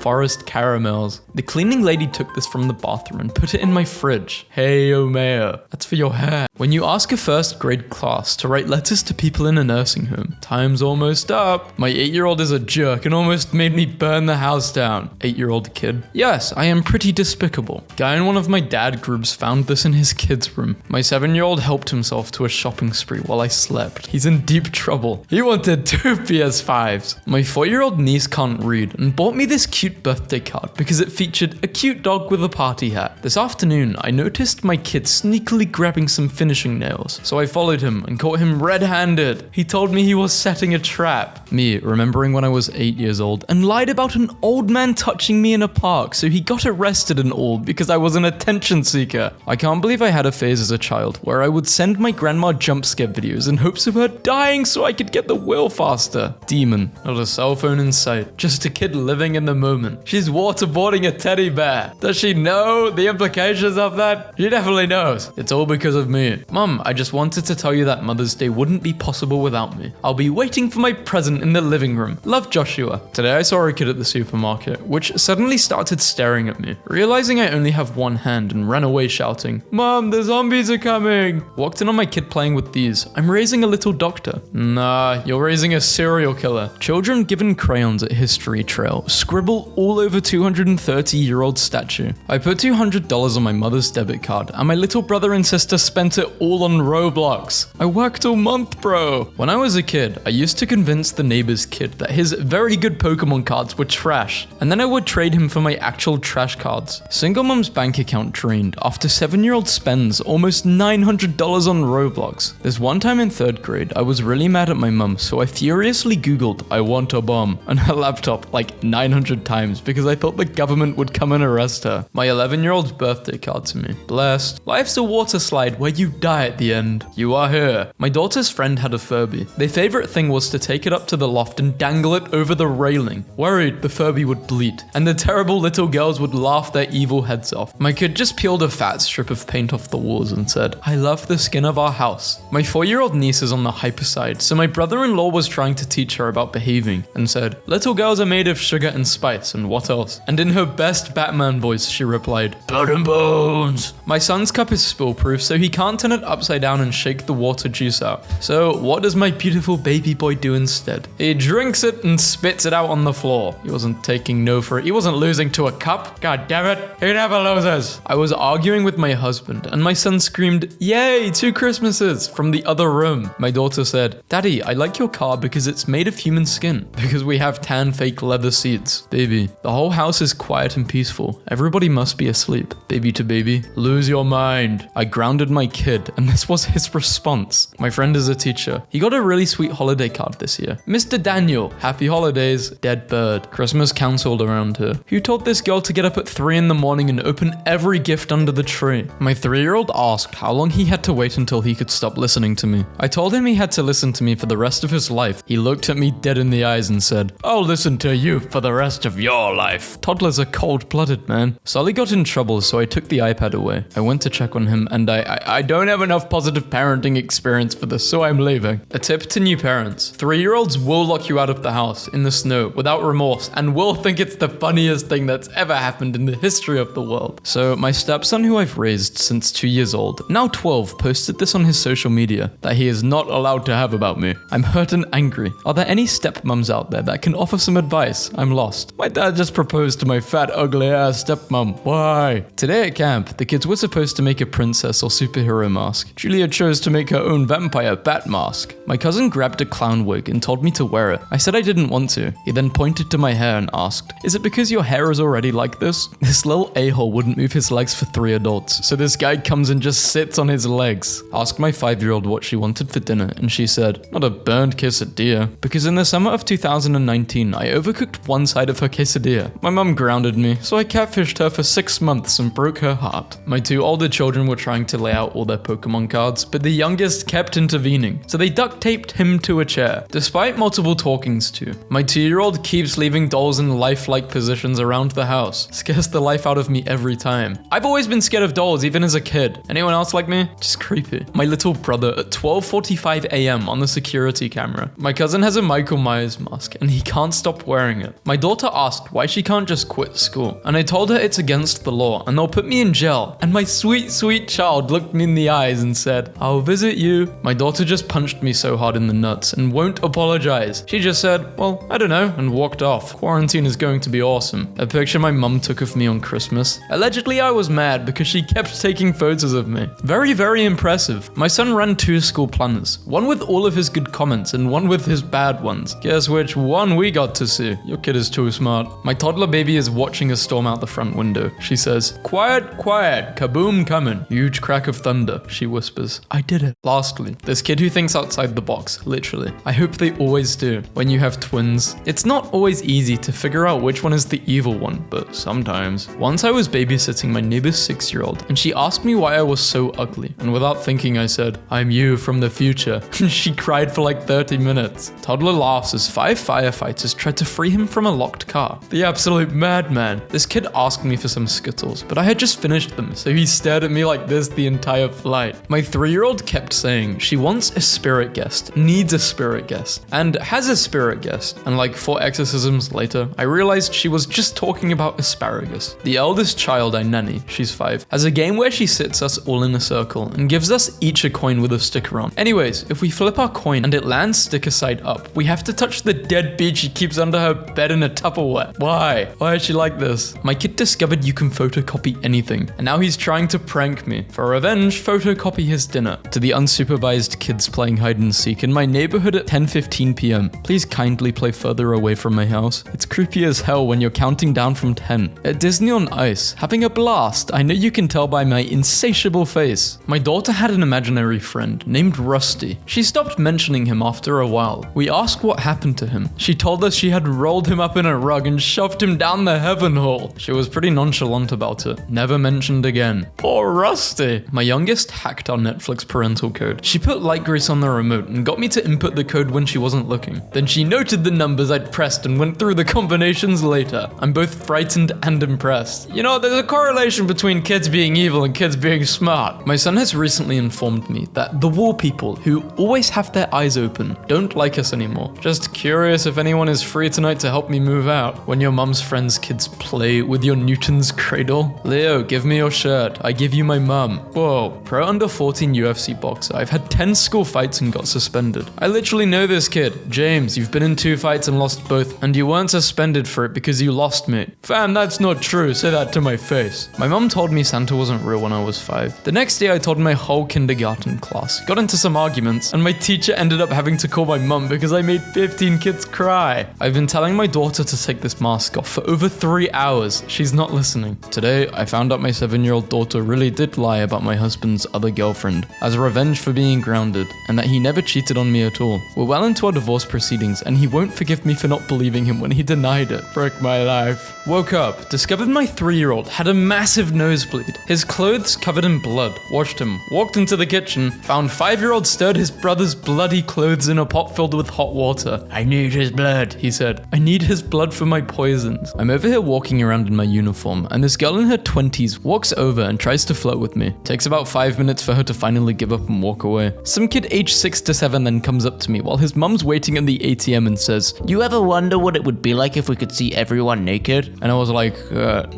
Forest caramels. The cleaning lady took this from the bathroom and put it in my fridge. Hey, Omeo. That's for your hair. When you ask a first grade class to write letters to people in a nursing home, time's almost up. My 8-year-old is a jerk and almost made me burn the house down. 8-year-old kid. Yes, I am pretty despicable. Guy in one of my dad groups found this in his kid's room. My 7-year-old helped himself to a shopping spree while I slept. He's in deep trouble. He wanted 2 PS5s. My 4-year-old niece can't read and bought me this cute birthday card because it featured a cute dog with a party hat. This afternoon, I noticed my kid sneakily grabbing some finishing nails, so I followed him and caught him red-handed. He told me he was setting a trap. Me, remembering when I was 8 years old, and lied about an old man touching me in a park, so he got arrested and all because I was an attention seeker. I can't believe I had a phase as a child where I would send my grandma jump scare videos in hopes of her dying so I could get the will faster. Demon. Not a cell phone in sight. Just a kid living in the moment. She's waterboarding a teddy bear. Does she know the implications of that? She definitely knows. It's all because of me. Mum, I just wanted to tell you that Mother's Day wouldn't be possible without me. I'll be waiting for my present in the living room. Love, Joshua. Today I saw a kid at the supermarket, which suddenly started staring at me. Realizing I only have one hand and ran away shouting, Mom, the zombies are coming. Walked in on my kid playing with these. I'm raising a little doctor. Nah, you're raising a serial killer. Children given crayons at History Trail scribble all over 230-year-old statue. I put $200 on my mother's debit card and my little brother and sister spent it all on Roblox. I worked all month, bro. When I was a kid, I used to convince the neighbor's kid that his very good Pokemon cards were trash, and then I would trade him for my actual trash cards. Single mom's bank account drained after 7-year-old spends almost $900 on Roblox. This one time in 3rd grade, I was really mad at my mum, so I furiously googled, I want a bomb, on her laptop like 900 times because I thought the government would come and arrest her. My 11-year-old's birthday card to me. Blessed. Life's a water slide where you die at the end. You are here. My daughter's friend had a Furby. Their favorite thing was to take it up to the loft and dangle it over the railing. Worried the Furby would bleed, and the terrible little girls would laugh their evil heads off. My kid just peeled a fat strip of paint off the walls and said, I love the skin of our house. My 4-year-old niece is on the hyper side, so my brother-in-law was trying to teach her about behaving and said, little girls are made of sugar and spice and what else? And in her best Batman voice, she replied, blood and bones. My son's cup is spill-proof, so he can't turn it upside down and shake the water juice out. So what does my beautiful baby boy do instead? He drinks it and spits it out on the floor. He wasn't taking no for it. He wasn't losing to a cup. God damn it. He never loses. I was arguing with my husband and my son screamed, yay, 2 Christmases from the other room. My daughter said, Daddy, I like your car because it's made of human skin. Because we have tan fake leather seats. Baby, the whole house is quiet and peaceful. Everybody must be asleep. Baby to baby, lose your mind. I grounded my kid and this was his response. My friend is a teacher. He got a really sweet holiday card this year. Mr. Daniel, happy holidays, dead bird. Christmas cancelled around here. Who told this girl to get up at 3 in the morning and open every gift under the tree? My 3-year-old asked how long he had to wait until he could stop listening to me. I told him he had to listen to me for the rest of his life. He looked at me dead in the eyes and said, I'll listen to you for the rest of your life. Toddlers are cold-blooded, man. Sully got in trouble, so I took the iPad away. I went to check on him and I don't have enough positive parenting experience for this, so I'm leaving. A tip to new parents. 3-year-olds will lock you out of the house in the snow without remorse and will think it's the funniest thing that's ever happened in the history of the world. So my stepson, who I've raised since 2 years old, now 12, posted this on his social media that he is not allowed to have about me. I'm hurt and angry. Are there any stepmoms out there that can offer some advice? I'm lost. My dad just proposed to my fat, ugly ass stepmom. Why? Today at camp, the kids were supposed to make a princess or superhero mask. Julia chose to make her own vampire bat mask. My cousin grabbed a clown wig and told me to wear it. I said I didn't want to. He then pointed to my hair and asked, is it because your hair is already like this? This little a-hole wouldn't move his legs for 3 adults, so this guy comes and just sits on his legs. Asked my 5-year-old what she wanted for dinner, and she said, not a burned quesadilla. Because in the summer of 2019, I overcooked one side of her quesadilla. My mum grounded me, so I catfished her for 6 months and broke her heart. My 2 older children were trying to lay out all their Pokemon cards, but the youngest kept intervening, so they duct taped him to a chair, despite multiple talkings to. My 2-year-old keeps leaving dolls in lifelike positions around the house. Scares the life out of me every time. I've always been scared of dolls, even as a kid. Anyone else like me? Just creepy. My little brother at 12:45 a.m. on the security camera. My cousin has a Michael Myers mask, and he can't stop wearing it. My daughter asked why she can't just quit school, and I told her it's against the law, and they'll put me in jail. And my sweet, sweet child looked me in the the eyes and said, "I'll visit you." My daughter just punched me so hard in the nuts and won't apologize. She just said, "Well, I don't know," and walked off. Quarantine is going to be awesome. A picture my mum took of me on Christmas. Allegedly, I was mad because she kept taking photos of me. Very, very impressive. My son ran 2 school planners, one with all of his good comments and one with his bad ones. Guess which one we got to see? Your kid is too smart. My toddler baby is watching a storm out the front window. She says, "Quiet, quiet, kaboom coming." Huge crack of thunder, she whispers. I did it. Lastly, this kid who thinks outside the box, literally. I hope they always do when you have twins. It's not always easy to figure out which one is the evil one, but sometimes. Once I was babysitting my neighbor's 6-year-old, and she asked me why I was so ugly, and without thinking I said, "I'm you from the future." She cried for like 30 minutes. Toddler laughs as 5 firefighters tried to free him from a locked car. The absolute madman. This kid asked me for some Skittles, but I had just finished them, so he stared at me like this the entire flight. My 3-year-old kept saying she wants a spirit guest, needs a spirit guest, and has a spirit guest. And like 4 exorcisms later, I realized she was just talking about asparagus. The eldest child I nanny, she's 5, has a game where she sits us all in a circle and gives us each a coin with a sticker on. Anyways, if we flip our coin and it lands sticker side up, we have to touch the dead bee she keeps under her bed in a Tupperware. Why? Why is she like this? My kid discovered you can photocopy anything, and now he's trying to prank me. For revenge, photocopy his dinner. To the unsupervised kids playing hide and seek in my neighborhood at 10:15 p.m. Please kindly play further away from my house. It's creepy as hell when you're counting down from 10. At Disney on Ice, having a blast. I know you can tell by my insatiable face. My daughter had an imaginary friend named Rusty. She stopped mentioning him after a while. We asked what happened to him. She told us she had rolled him up in a rug and shoved him down the heaven hole. She was pretty nonchalant about it. Never mentioned again. Poor Rusty. My youngest hacked our Netflix parental code. She put light grease on the remote and got me to input the code when she wasn't looking. Then she noted the numbers I'd pressed and went through the combinations later. I'm both frightened and impressed. You know, there's a correlation between kids being evil and kids being smart. My son has recently informed me that the wall people who always have their eyes open don't like us anymore. Just curious if anyone is free tonight to help me move out. When your mum's friends' kids play with your Newton's cradle. Leo, give me your shirt. I give you my mum. Whoa. Pro under 14 UFC boxer. I've had 10 school fights and got suspended. I literally know this kid. James, you've been in 2 fights and lost both, and you weren't suspended for it because you lost me. Fam, that's not true. Say that to my face. My mum told me Santa wasn't real when I was 5. The next day I told my whole kindergarten class. Got into some arguments, and my teacher ended up having to call my mum because I made 15 kids cry. I've been telling my daughter to take this mask off for over 3 hours. She's not listening. Today, I found out my 7-year-old daughter really did lie about my husband's other girlfriend as a revenge for being grounded, and that he never cheated on me at all. We're well into our divorce proceedings, and he won't forgive me for not believing him when he denied it. Frick my life. Woke up, discovered my 3-year-old had a massive nosebleed. His clothes covered in blood. Washed him. Walked into the kitchen, found 5-year-old stirred his brother's bloody clothes in a pot filled with hot water. "I need his blood," he said. "I need his blood for my poisons." I'm over here walking around in my uniform, and this girl in her 20s walks over and tries to flirt with me. Takes about 5 minutes for her to finally give up and walk away. Some kid aged 6 to 7 then comes up to me while his mum's waiting at the ATM and says, "You ever wonder what it would be like if we could see everyone naked?" And I was like,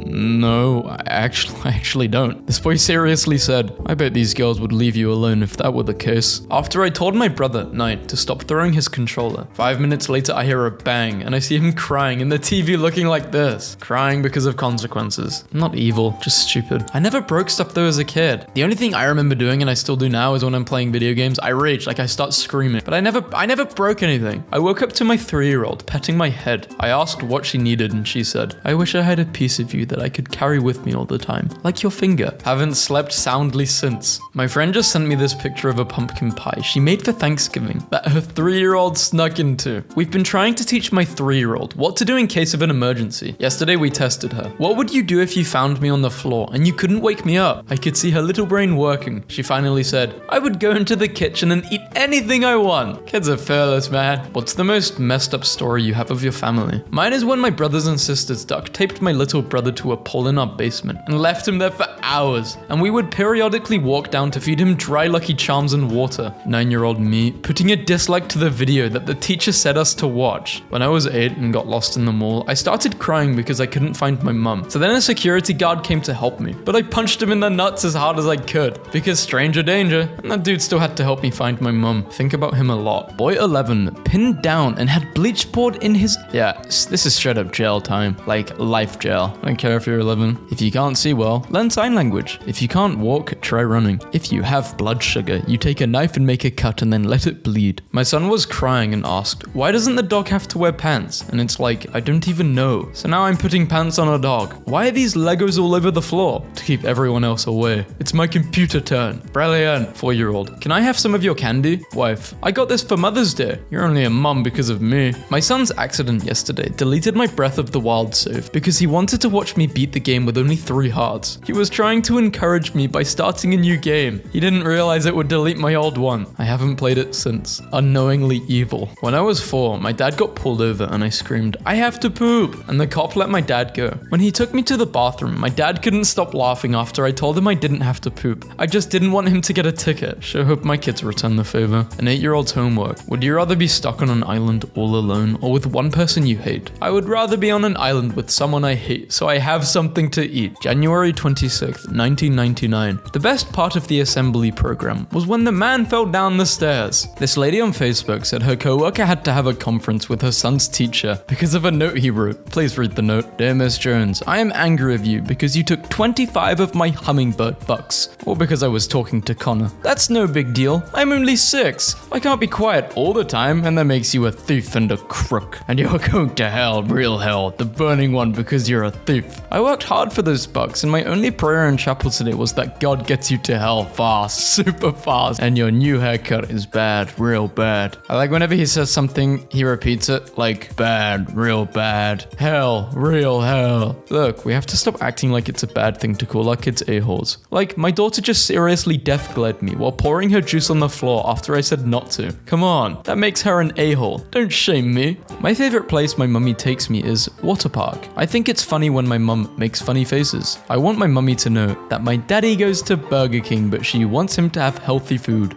no, I actually don't. This boy seriously said, "I bet these girls would leave you alone if that were the case." After I told my brother, 9, to stop throwing his controller, 5 minutes later I hear a bang and I see him crying and the TV looking like this. Crying because of consequences. I'm not evil, just stupid. I never broke stuff though as a kid. The only thing I remember doing, and I still do now, is when I'm playing video games, I rage, like I start screaming. But I never broke anything. I woke up to my 3-year-old petting my head. I asked what she needed and she said, "I wish I had a piece of you that I could carry with me all the time. Like your finger." Haven't slept soundly since. My friend just sent me this picture of a pumpkin pie she made for Thanksgiving that her 3-year-old snuck into. We've been trying to teach my 3-year-old what to do in case of an emergency. Yesterday we tested her. What would you do if you found me on the floor and you couldn't wake me up? I could see her little brain working. She finally said, "I would go into the kitchen and eat anything I want." Kids are fearless, man. What's the most messed up story you have of your family? Mine is when my brothers and sisters duct taped my little brother to a pole in our basement and left him there for hours. And we would periodically walk down to feed him dry Lucky Charms and water. 9-year-old me putting a dislike to the video that the teacher set us to watch. When I was 8 and got lost in the mall, I started crying because I couldn't find my mum. So then a security guard came to help me, but I punched him in the nuts as hard as I could because stranger danger, and that dude still had to help me find my mum. Think about him a lot. Boy 11 pinned down and had bleach poured in his... Yeah, this is straight up jail time. Like life jail. I don't care if you're 11. If you can't see well, learn sign language. If you can't walk, try running. If you have blood sugar, you take a knife and make a cut and then let it bleed. My son was crying and asked, why doesn't the dog have to wear pants? And it's like, I don't even know. So now I'm putting pants on a dog. Why are these Legos all over the floor? To keep everyone else away. It's my computer turn. Brilliant. 4-year-old. Can I have some of your candy? Wife. I got this for Mother's Day. You're only a mum because of me. My son's accident yesterday deleted my Breath of the Wild save because he wanted to watch me beat the game with only 3 hearts. He was trying to encourage me by starting a new game. He didn't realize it would delete my old one. I haven't played it since. Unknowingly evil. When I was 4, my dad got pulled over and I screamed, I have to poop! And the cop let my dad go. When he took me to the bathroom, my dad couldn't stop laughing after I told him I didn't have to poop. I just didn't want him to get a ticket. Sure hope my kids return the favor. An 8-year-old's homework. Would you rather be stuck on an island all alone or with one person you hate? I would rather be on an island with someone I hate so I have something to eat. January 26th, 1999. The best part of the assembly program was when the man fell down the stairs. This lady on Facebook said her coworker had to have a conference with her son's teacher because of a note he wrote. Please read the note. Dear Miss Jones, I am angry with you because you took 25 of my hummingbird bucks. Or because I was talking to Connor. That's no big deal. I'm only 6. I can't be quiet all the time, and that makes you a thief and a crook. And you're going to hell, real hell, the burning one because you're a thief. I worked hard for those bucks, and my only prayer in chapel today was that God gets you to hell fast, super fast, and your new haircut is bad, real bad. I like whenever he says something, he repeats it like bad, real bad, hell, real hell. Look, we have to stop acting like it's a bad thing to call our kids a-holes. Like, my daughter just seriously death glared me while pouring her juice on the floor after I said not to. Come on, that makes her an a-hole. Don't shame me. My favorite place my mummy takes me is water park. I think it's funny when my mum makes funny faces. I want my mummy to know that my daddy goes to Burger King, but she wants him to have healthy food.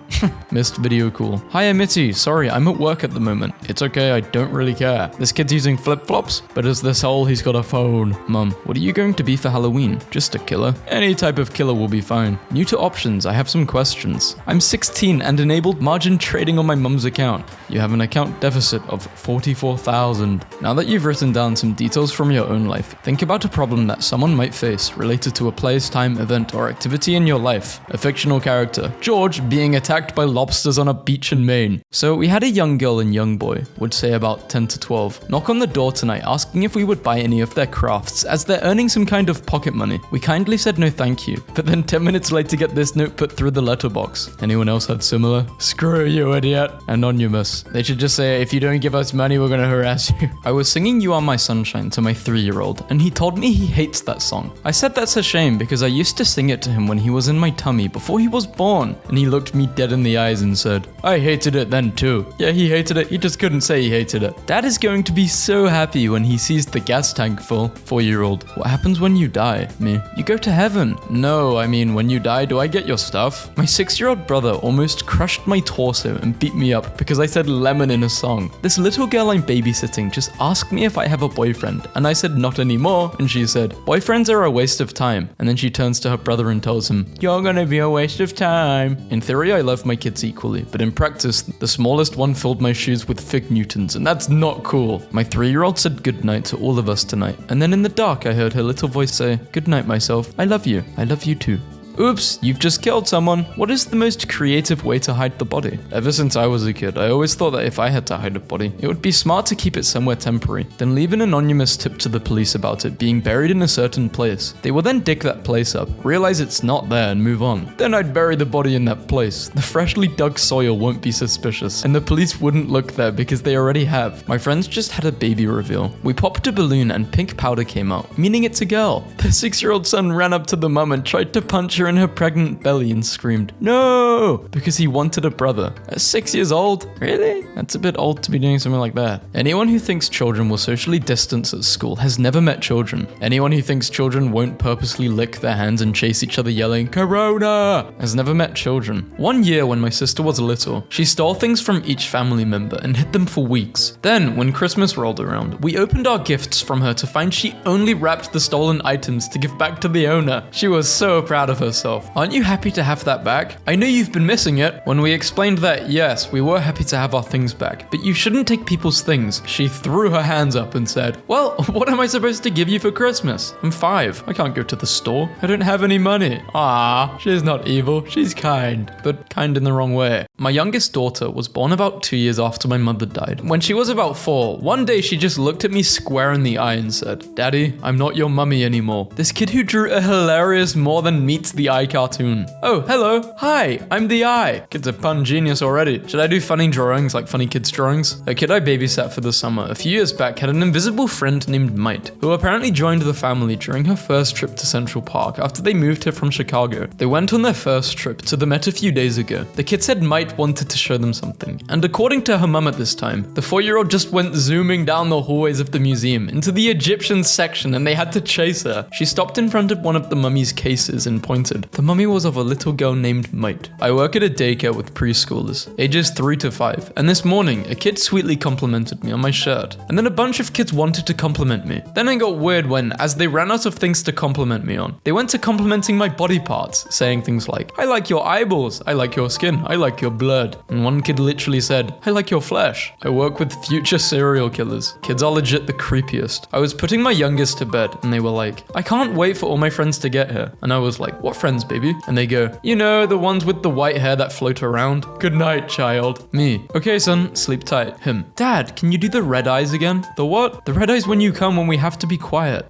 Missed video call. Hi Mitty, sorry, I'm at work at the moment. It's okay, I don't really care. This kid's using flip-flops, but as this hole, he's got a phone. Mum, what are you going to be for Halloween? Just a killer? Any type of killer will be fine. New to options, I have some questions. I'm 16 and enabled margin trading on my mum's account. You have an account deficit of 44,000. Now that you've written down some details from your own life, think about a problem that someone might face related to a place, time, event, or activity in your life. A fictional character. George being attacked by lobsters on a beach in Maine. So we had a young girl and young boy, would say about 10 to 12, knock on the door tonight asking if we would buy any of their crafts as they're earning some kind of pocket money. We kindly said no thank you, but then 10 minutes later get this note put through the letterbox. Anyone else had similar? Screw you, idiot. Anonymous. They should just say, if you don't give us money, we're gonna harass you. I was singing You Are My Sunshine to my 3-year-old, and he told me he hates that song. I said that's a shame because I used to sing it to him when he was in my tummy before he was born, and he looked me dead in the eyes and said, I hated it then too. Yeah, he hated it, he just couldn't say he hated it. Dad is going to be so happy when he sees the gas tank full. 4-year-old. What happens when you die? Me. You go to heaven. No, I mean, when you die, do I get your stuff? My 6-year-old brother almost crushed my torso and beat me up because I said lemon in a song. This little girl I'm babysitting just asked me if I have a boyfriend, and I said not anymore, and she said, boyfriends are a waste of time. And then she turns to her brother and tells him, you're gonna be a waste of time. In theory, I love my kids equally, but in practice, the smallest one filled my shoes with fig Newtons, and that's not cool. My 3-year-old said goodnight to all of us tonight, and then in the dark I heard her little voice say, good night myself, I love you too. Oops, you've just killed someone. What is the most creative way to hide the body? Ever since I was a kid, I always thought that if I had to hide a body, it would be smart to keep it somewhere temporary, then leave an anonymous tip to the police about it being buried in a certain place. They will then dig that place up, realize it's not there and move on. Then I'd bury the body in that place. The freshly dug soil won't be suspicious, and the police wouldn't look there because they already have. My friends just had a baby reveal. We popped a balloon and pink powder came out, meaning it's a girl. The 6-year-old son ran up to the mum and tried to punch her her in her pregnant belly and screamed, "No!" because he wanted a brother. At 6 years old? Really? That's a bit old to be doing something like that. Anyone who thinks children will socially distance at school has never met children. Anyone who thinks children won't purposely lick their hands and chase each other yelling, "Corona!" has never met children. One year when my sister was little, she stole things from each family member and hid them for weeks. Then, when Christmas rolled around, we opened our gifts from her to find she only wrapped the stolen items to give back to the owner. She was so proud of herself. Aren't you happy to have that back? I know you've been missing it. When we explained that, yes, we were happy to have our things back, but you shouldn't take people's things. She threw her hands up and said, "Well, what am I supposed to give you for Christmas? I'm 5. I can't go to the store. I don't have any money." Ah, she's not evil. She's kind, but kind in the wrong way. My youngest daughter was born about 2 years after my mother died. When she was about 4, one day she just looked at me square in the eye and said, "Daddy, I'm not your mummy anymore." This kid who drew a hilarious More Than Meets the Eye cartoon. Oh, hello. Hi, I'm the Eye. Kid's a pun genius already. Should I do funny drawings like funny kids drawings? A kid I babysat for the summer a few years back had an invisible friend named Mite, who apparently joined the family during her first trip to Central Park after they moved here from Chicago. They went on their first trip to the Met a few days ago. The kid said Mite wanted to show them something, and according to her mum at this time, the 4-year-old just went zooming down the hallways of the museum into the Egyptian section and they had to chase her. She stopped in front of one of the mummy's cases and pointed. The mummy was of a little girl named Mite. I work at a daycare with preschoolers, ages 3 to 5, and this morning, a kid sweetly complimented me on my shirt, and then a bunch of kids wanted to compliment me. Then it got weird when, as they ran out of things to compliment me on, they went to complimenting my body parts, saying things like, "I like your eyeballs, I like your skin, I like your blood." And one kid literally said, "I like your flesh." I work with future serial killers. Kids are legit the creepiest. I was putting my youngest to bed, and they were like, "I can't wait for all my friends to get here." And I was like, "What friends, baby?" And they go, "You know, the ones with the white hair that float around." Good night, child. Me. "Okay, son, sleep tight." Him. "Dad, can you do the red eyes again?" "The what?" "The red eyes when you come when we have to be quiet."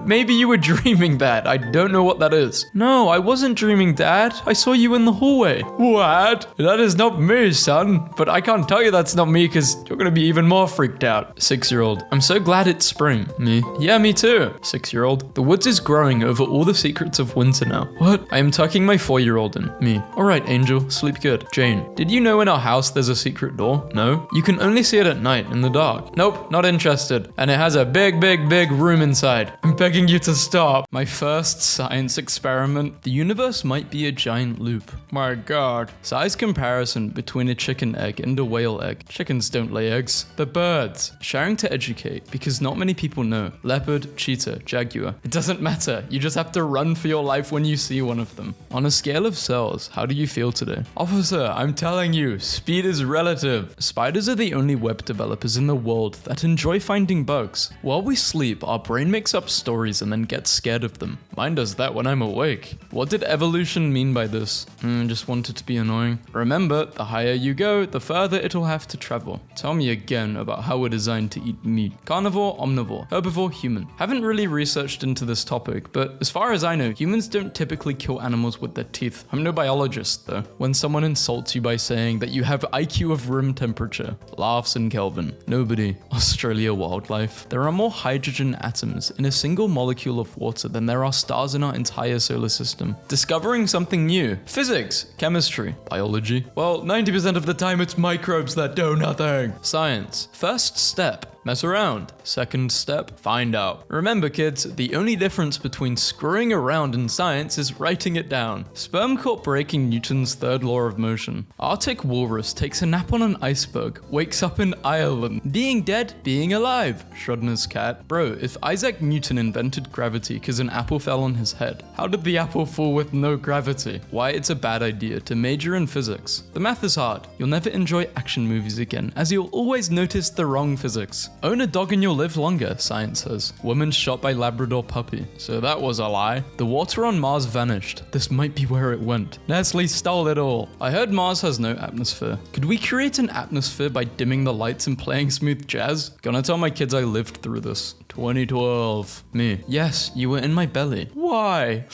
Maybe you were dreaming that. I don't know what that is." "No, I wasn't dreaming, Dad. I saw you in the hallway." "What? That is not me, son. But I can't tell you that's not me because you're going to be even more freaked out." 6-year-old. "I'm so glad it's spring." Me. "Yeah, me too." 6-year-old. "The woods is growing over all the secrets of winter now." What? I am tucking my 4-year-old in. Me. "All right, Angel, sleep good." Jane. "Did you know in our house there's a secret door?" No. "You can only see it at night in the dark." Nope, not interested. "And it has a big, big, big room inside." I'm begging you to stop. My first science experiment. The universe might be a giant loop. My God. Size comparison between a chicken egg and a whale egg. Chickens don't lay eggs. They're birds. Sharing to educate, because not many people know. Leopard, cheetah, jaguar. It doesn't matter. You just have to run for your life when you see one of them. On a scale of cells, how do you feel today? Officer, I'm telling you, speed is relative. Spiders are the only web developers in the world that enjoy finding bugs. While we sleep, our brain makes up stories and then gets scared of them. Mine does that when I'm awake. What did evolution mean by this? Just wanted to be annoying. Remember, the higher you go, the further it'll have to travel. Tell me again about how we're designed to eat meat. Carnivore, omnivore, herbivore, human. Haven't really researched into this topic, but as far as I know, humans don't typically kill animals with their teeth. I'm no biologist though. When someone insults you by saying that you have IQ of room temperature, laughs in Kelvin. Nobody. Australia wildlife. There are more hydrogen atoms in a single molecule of water than there are stars in our entire solar system. Discovering something new. Physics, chemistry, biology. Well, 90% of the time it's microbes that do nothing. Science. First step. Mess around. Second step, find out. Remember kids, the only difference between screwing around in science is writing it down. Sperm caught breaking Newton's third law of motion. Arctic walrus takes a nap on an iceberg, wakes up in Ireland. Being dead, being alive. Schrödinger's cat. Bro, if Isaac Newton invented gravity because an apple fell on his head, how did the apple fall with no gravity? Why it's a bad idea to major in physics. The math is hard. You'll never enjoy action movies again, as you'll always notice the wrong physics. Own a dog and you'll live longer, science says. Woman shot by Labrador puppy. So that was a lie. The water on Mars vanished. This might be where it went. Nestle stole it all. I heard Mars has no atmosphere. Could we create an atmosphere by dimming the lights and playing smooth jazz? Gonna tell my kids I lived through this. 2012. Me. Yes, you were in my belly. Why?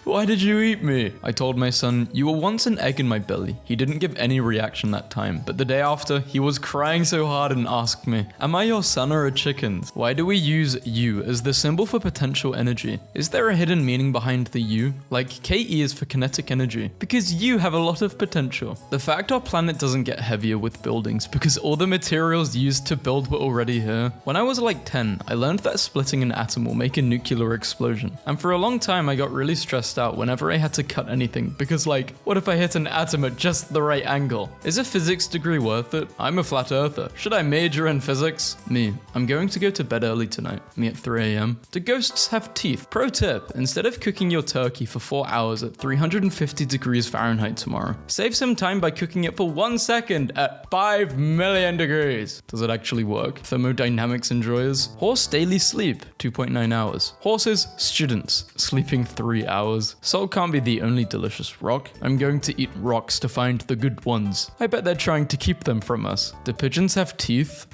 Why did you eat me? I told my son, you were once an egg in my belly. He didn't give any reaction that time, but the day after, he was crying so hard and asked me, am I your son or a chicken's? Why do we use you as the symbol for potential energy? Is there a hidden meaning behind the U? Like KE is for kinetic energy, because you have a lot of potential. The fact our planet doesn't get heavier with buildings because all the materials used to build were already here. When I was like 10, I learned that splitting an atom will make a nuclear explosion. And for a long time, I got really stressed out whenever I had to cut anything because like, what if I hit an atom at just the right angle? Is a physics degree worth it? I'm a flat earther. Should I major in physics? Me. I'm going to go to bed early tonight. Me at 3 a.m. Do ghosts have teeth? Pro tip, instead of cooking your turkey for 4 hours at 350 degrees Fahrenheit tomorrow, save some time by cooking it for 1 second at 5 million degrees. Does it actually work? Thermodynamics enjoyers. Horse daily sleep, 2.9 hours. Horses, students, sleeping 3 hours. Salt can't be the only delicious rock. I'm going to eat rocks to find the good ones. I bet they're trying to keep them from us. Do pigeons have teeth?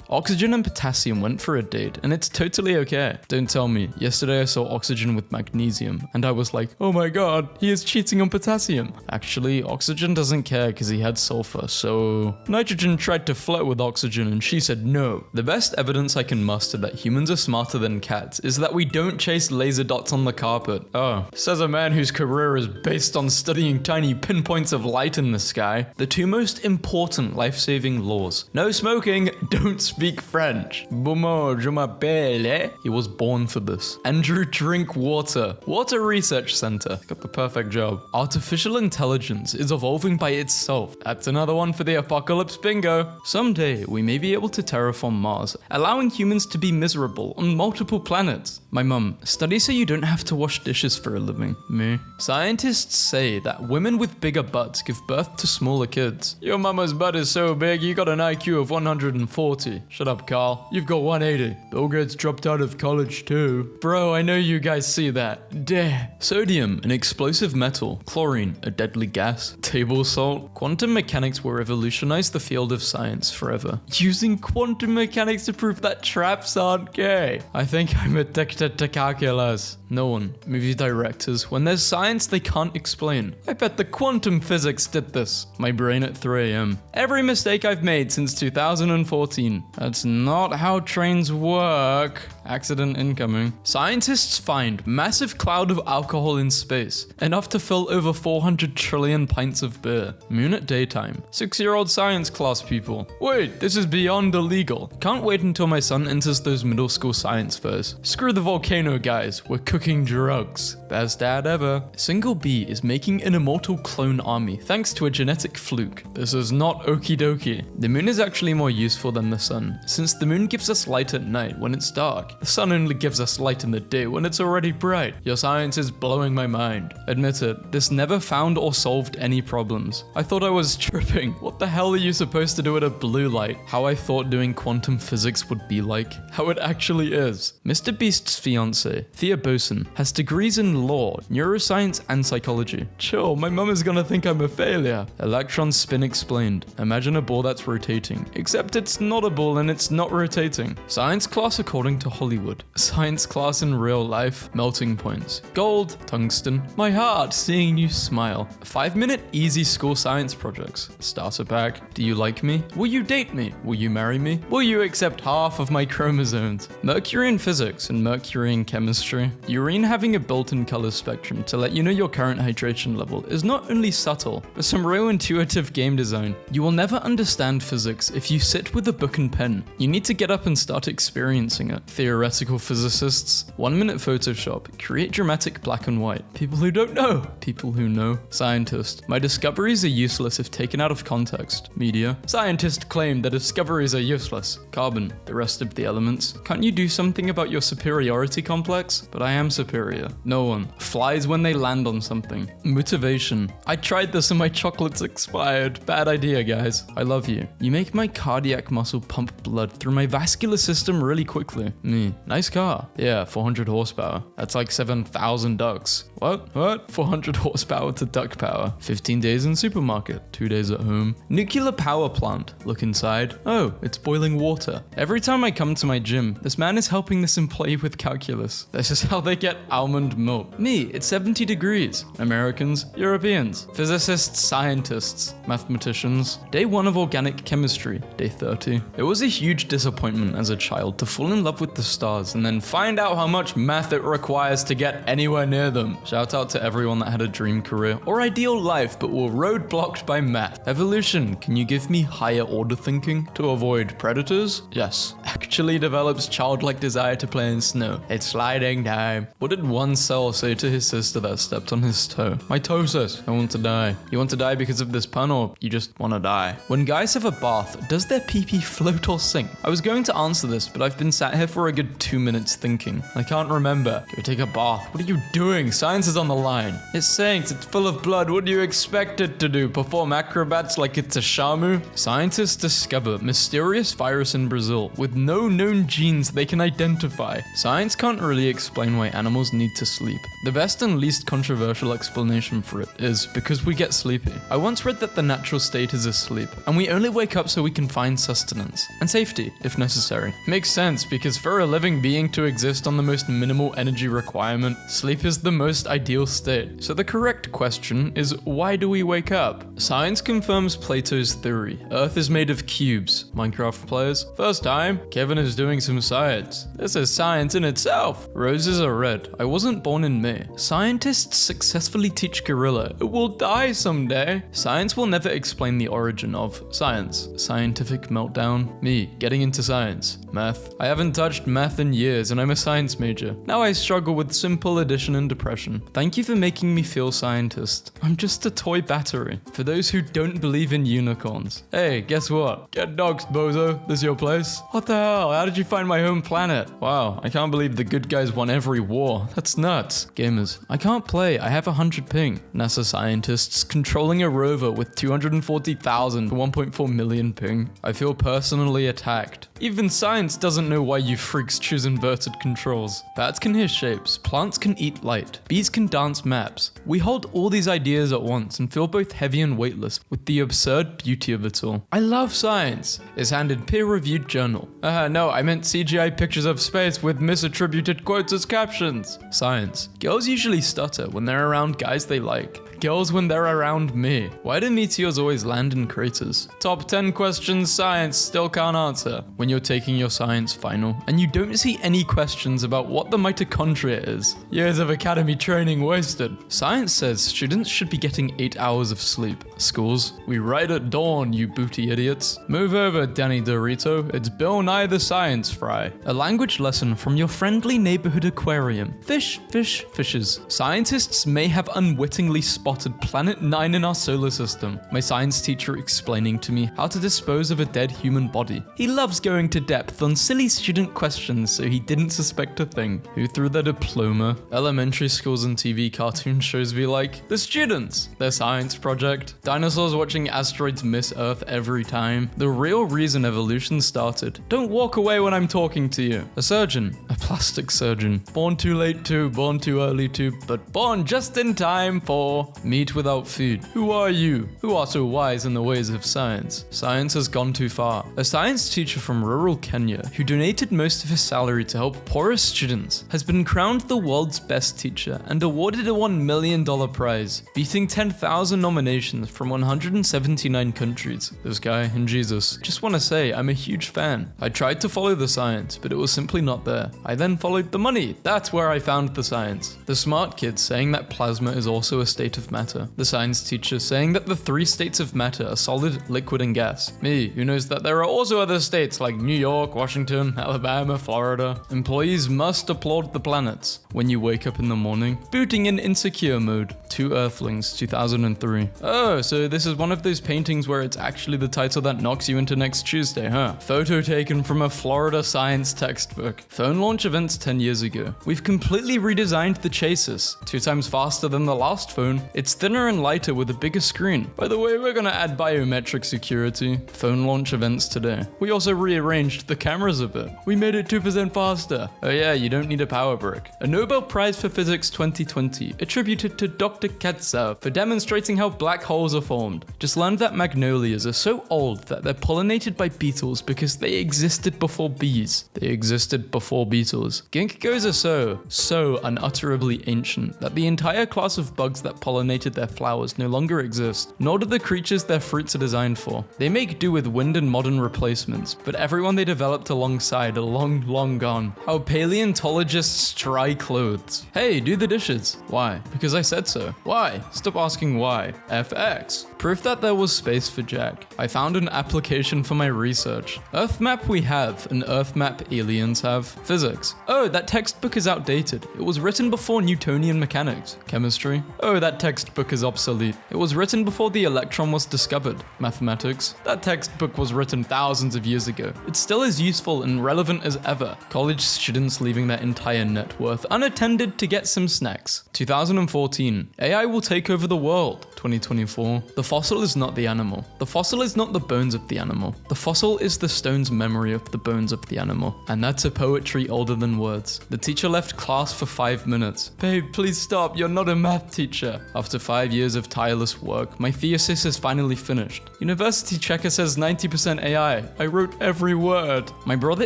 Oxygen and potassium went for a date, and it's totally okay. Don't tell me. Yesterday I saw oxygen with magnesium, and I was like, oh my god, he is cheating on potassium. Actually, oxygen doesn't care because he had sulfur, so... Nitrogen tried to flirt with oxygen, and she said no. The best evidence I can muster that humans are smarter than cats is that we don't chase laser dots on the carpet. Oh, says a man whose career is based on studying tiny pinpoints of light in the sky. The two most important life-saving laws. No smoking, don't speak French. Bonjour, je m'appelle. He was born for this. Andrew, drink water. Water Research Center. Got the perfect job. Artificial intelligence is evolving by itself. That's another one for the apocalypse bingo. Someday, we may be able to terraform Mars, allowing humans to be miserable on multiple planets. My mum, study so you don't have to wash dishes for a living. Me. Scientists say that women with bigger butts give birth to smaller kids. Your mama's butt is so big, you got an IQ of 140. Shut up, Carl. You've got 180. Bill Gates dropped out of college too. Bro, I know you guys see that. Dare. Sodium, an explosive metal. Chlorine, a deadly gas. Table salt. Quantum mechanics will revolutionize the field of science forever. Using quantum mechanics to prove that traps aren't gay. I think I'm addicted to calculus. No one. Movie directors. When there's science they can't explain. I bet the quantum physics did this. My brain at 3 a.m. Every mistake I've made since 2014. That's not how trains work. Accident incoming. Scientists find massive cloud of alcohol in space, enough to fill over 400 trillion pints of beer. Moon at daytime. 6-year-old science class people. Wait, this is beyond illegal. Can't wait until my son enters those middle school science fairs. Screw the volcano guys, we're cooking drugs. Best dad ever. Single B is making an immortal clone army thanks to a genetic fluke. This is not okie dokie. The moon is actually more useful than the sun, since the moon gives us light at night when it's dark. The sun only gives us light in the day when it's already bright. Your science is blowing my mind. Admit it, this never found or solved any problems. I thought I was tripping. What the hell are you supposed to do at a blue light? How I thought doing quantum physics would be like. How it actually is. Mr. Beast's fiance, Thea Boson, has degrees in law, neuroscience, and psychology. Chill, my mum is gonna think I'm a failure. Electron spin explained. Imagine a ball that's rotating, except it's not a ball and it's not rotating. Science class according to Hollywood. Science class in real life. Melting points. Gold. Tungsten. My heart seeing you smile. 5-minute easy school science projects. Starter pack. Do you like me? Will you date me? Will you marry me? Will you accept half of my chromosomes? Mercury in physics and Mercury in chemistry. Urine having a built-in color spectrum to let you know your current hydration level is not only subtle, but some real intuitive game design. You will never understand physics if you sit with a book and pen. You need to get up and start experiencing it. Theoretical physicists. 1-minute Photoshop. Create dramatic black and white. People who don't know. People who know. Scientist. My discoveries are useless if taken out of context. Media. Scientist claimed that discoveries are useless. Carbon. The rest of the elements. Can't you do something about your superiority complex? But I am superior. No one. Flies when they land on something. Motivation. I tried this and my chocolates expired. Bad idea, guys. I love you. You make my cardiac muscle pump blood through my vascular system really quickly. Me. Nice car. Yeah, 400 horsepower. That's like 7,000 ducks. What? 400 horsepower to duck power. 15 days in supermarket. 2 days at home. Nuclear power plant. Look inside. Oh, it's boiling water. Every time I come to my gym, This man is helping this employee with calculus. This is how they get almond milk. Me, it's 70 degrees. Americans, Europeans, physicists, scientists, mathematicians. Day 1 of organic chemistry, day 30. It was a huge disappointment as a child to fall in love with the stars and then find out how much math it requires to get anywhere near them. Shout out to everyone that had a dream career or ideal life but were roadblocked by math. Evolution, can you give me higher order thinking to avoid predators? Yes. Actually develops childlike desire to play in snow. It's sliding time. What did one cell say to his sister that stepped on his toe? Mitosis. I want to die. You want to die because of this pun, or you just want to die? When guys have a bath, does their pee-pee float or sink? I was going to answer this, but I've been sat here for a good 2 minutes thinking. I can't remember. Go take a bath. What are you doing? Science is on the line. It sinks. It's full of blood. What do you expect it to do? Perform acrobats like it's a shamu? Scientists discover mysterious virus in Brazil with no known genes they can identify. Science can't really explain why animals need to sleep. The best and least controversial explanation for it is because we get sleepy. I once read that the natural state is asleep, and we only wake up so we can find sustenance and safety if necessary. Makes sense, because for a living being to exist on the most minimal energy requirement, sleep is the most ideal state. So the correct question is, why do we wake up? Science confirms Plato's theory. Earth is made of cubes. Minecraft players? First time, Kevin is doing some science. This is science in itself. Roses are red. I wasn't born in May. Scientists successfully teach gorilla it will die someday. Science will never explain the origin of science. Scientific meltdown. Me, getting into science. Math. I haven't touched math in years and I'm a science major. Now I struggle with simple addition and depression. Thank you for making me feel scientist. I'm just a toy battery. For those who don't believe in unicorns. Hey, guess what? Get doxed, bozo. This your place? What the hell? How did you find my home planet? Wow, I can't believe the good guys won every war. That's nuts. Gamers. I can't play. I have 100 ping. NASA scientists controlling a rover with 240,000 to 1.4 million ping. I feel personally attacked. Even science doesn't know why you freaks choose inverted controls. Bats can hear shapes. Plants can eat light. Bees can dance maps. We hold all these ideas at once and feel both heavy and weightless with the absurd beauty of it all. I love science. It's handed peer-reviewed journal. No, I meant CGI pictures of space with misattributed quotes as captions. Science. Girls usually stutter when they're around guys they like. Girls when they're around me. Why do meteors always land in craters? Top 10 questions science still can't answer. When you're taking your science final and you don't see any questions about what the mitochondria is. Years of academy training wasted. Science says students should be getting 8 hours of sleep. Schools, we write at dawn, you booty idiots. Move over, Danny Dorito. It's Bill Nye the Science Fry. A language lesson from your friendly neighborhood aquarium. Fish, fish, fishes. Scientists may have unwittingly spotted Planet 9 in our solar system. My science teacher explaining to me how to dispose of a dead human body. He loves going to depth on silly student questions so he didn't suspect a thing. Who threw their diploma? Elementary schools and TV cartoon shows be like, the students, their science project. Dinosaurs watching asteroids miss Earth every time. The real reason evolution started. Don't walk away when I'm talking to you. A surgeon, a plastic surgeon. Born too late too, born too early too, but born just in time for meat without food. Who are you? Who are so wise in the ways of science? Science has gone too far. A science teacher from rural Kenya, who donated most of his salary to help poorest students, has been crowned the world's best teacher and awarded a $1 million prize, beating 10,000 nominations from 179 countries. This guy and Jesus. Just want to say, I'm a huge fan. I tried to follow the science, but it was simply not there. I then followed the money. That's where I found the science. The smart kid saying that plasma is also a state of matter. The science teacher saying that the 3 states of matter are solid, liquid, and gas. Me, who knows that there are also other states like New York, Washington, Alabama, Florida. Employees must applaud the planets when you wake up in the morning. Booting in insecure mode. 2 Earthlings, 2003. Oh, so this is one of those paintings where it's actually the title that knocks you into next Tuesday, huh? Photo taken from a Florida science textbook. Phone launch launch events 10 years ago. We've completely redesigned the Chasis, 2 times faster than the last phone. It's thinner and lighter with a bigger screen. By the way, we're gonna add biometric security. Phone launch events today. We also rearranged the cameras a bit. We made it 2% faster. Oh yeah, you don't need a power brick. A Nobel Prize for Physics 2020, attributed to Dr. Katsav for demonstrating how black holes are formed. Just learned that magnolias are so old that they're pollinated by beetles because they existed before bees. They existed before beetles. Ginkgos are so unutterably ancient that the entire class of bugs that pollinated their flowers no longer exist, nor do the creatures their fruits are designed for. They make do with wind and modern replacements, but everyone they developed alongside are long gone. How paleontologists dry clothes. Hey, do the dishes. Why? Because I said so. Why? Stop asking why. FX. Proof that there was space for Jack. I found an application for my research. Earth map we have, an Earth map aliens have. Physics. Oh, that textbook is outdated. It was written before Newtonian mechanics. Chemistry. Oh, that textbook is obsolete. It was written before the electron was discovered. Mathematics. That textbook was written thousands of years ago. It's still as useful and relevant as ever. College students leaving their entire net worth unattended to get some snacks. 2014. AI will take over the world. 2024. The fossil is not the animal. The fossil is not the bones of the animal. The fossil is the stone's memory of the bones of the animal. And that's a poetry older than words. The teacher left class for 5 minutes. Babe, please stop. You're not a math teacher. After 5 years of tireless work, my thesis is finally finished. University checker says 90% AI. I wrote every word. My brother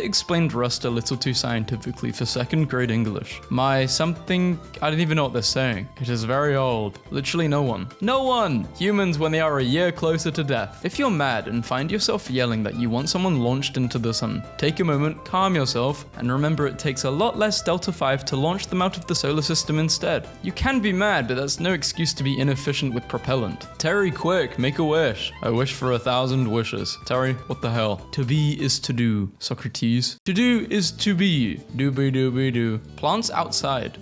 explained Rust a little too scientifically for 2nd grade English. My something, I don't even know what they're saying. It is very old. Literally no one. No one! Humans when they are a year closer to death. If you're mad and find yourself yelling that you want someone launched into the sun, take a moment, calm yourself, and remember it takes a lot less Delta 5 to launch them out of the solar system instead. You can be mad, but that's no excuse to be inefficient with propellant. Terry, quick, make a wish. I wish for 1,000 wishes. Terry, what the hell? To be is to do. Socrates. To do is to be. Do. Plants outside.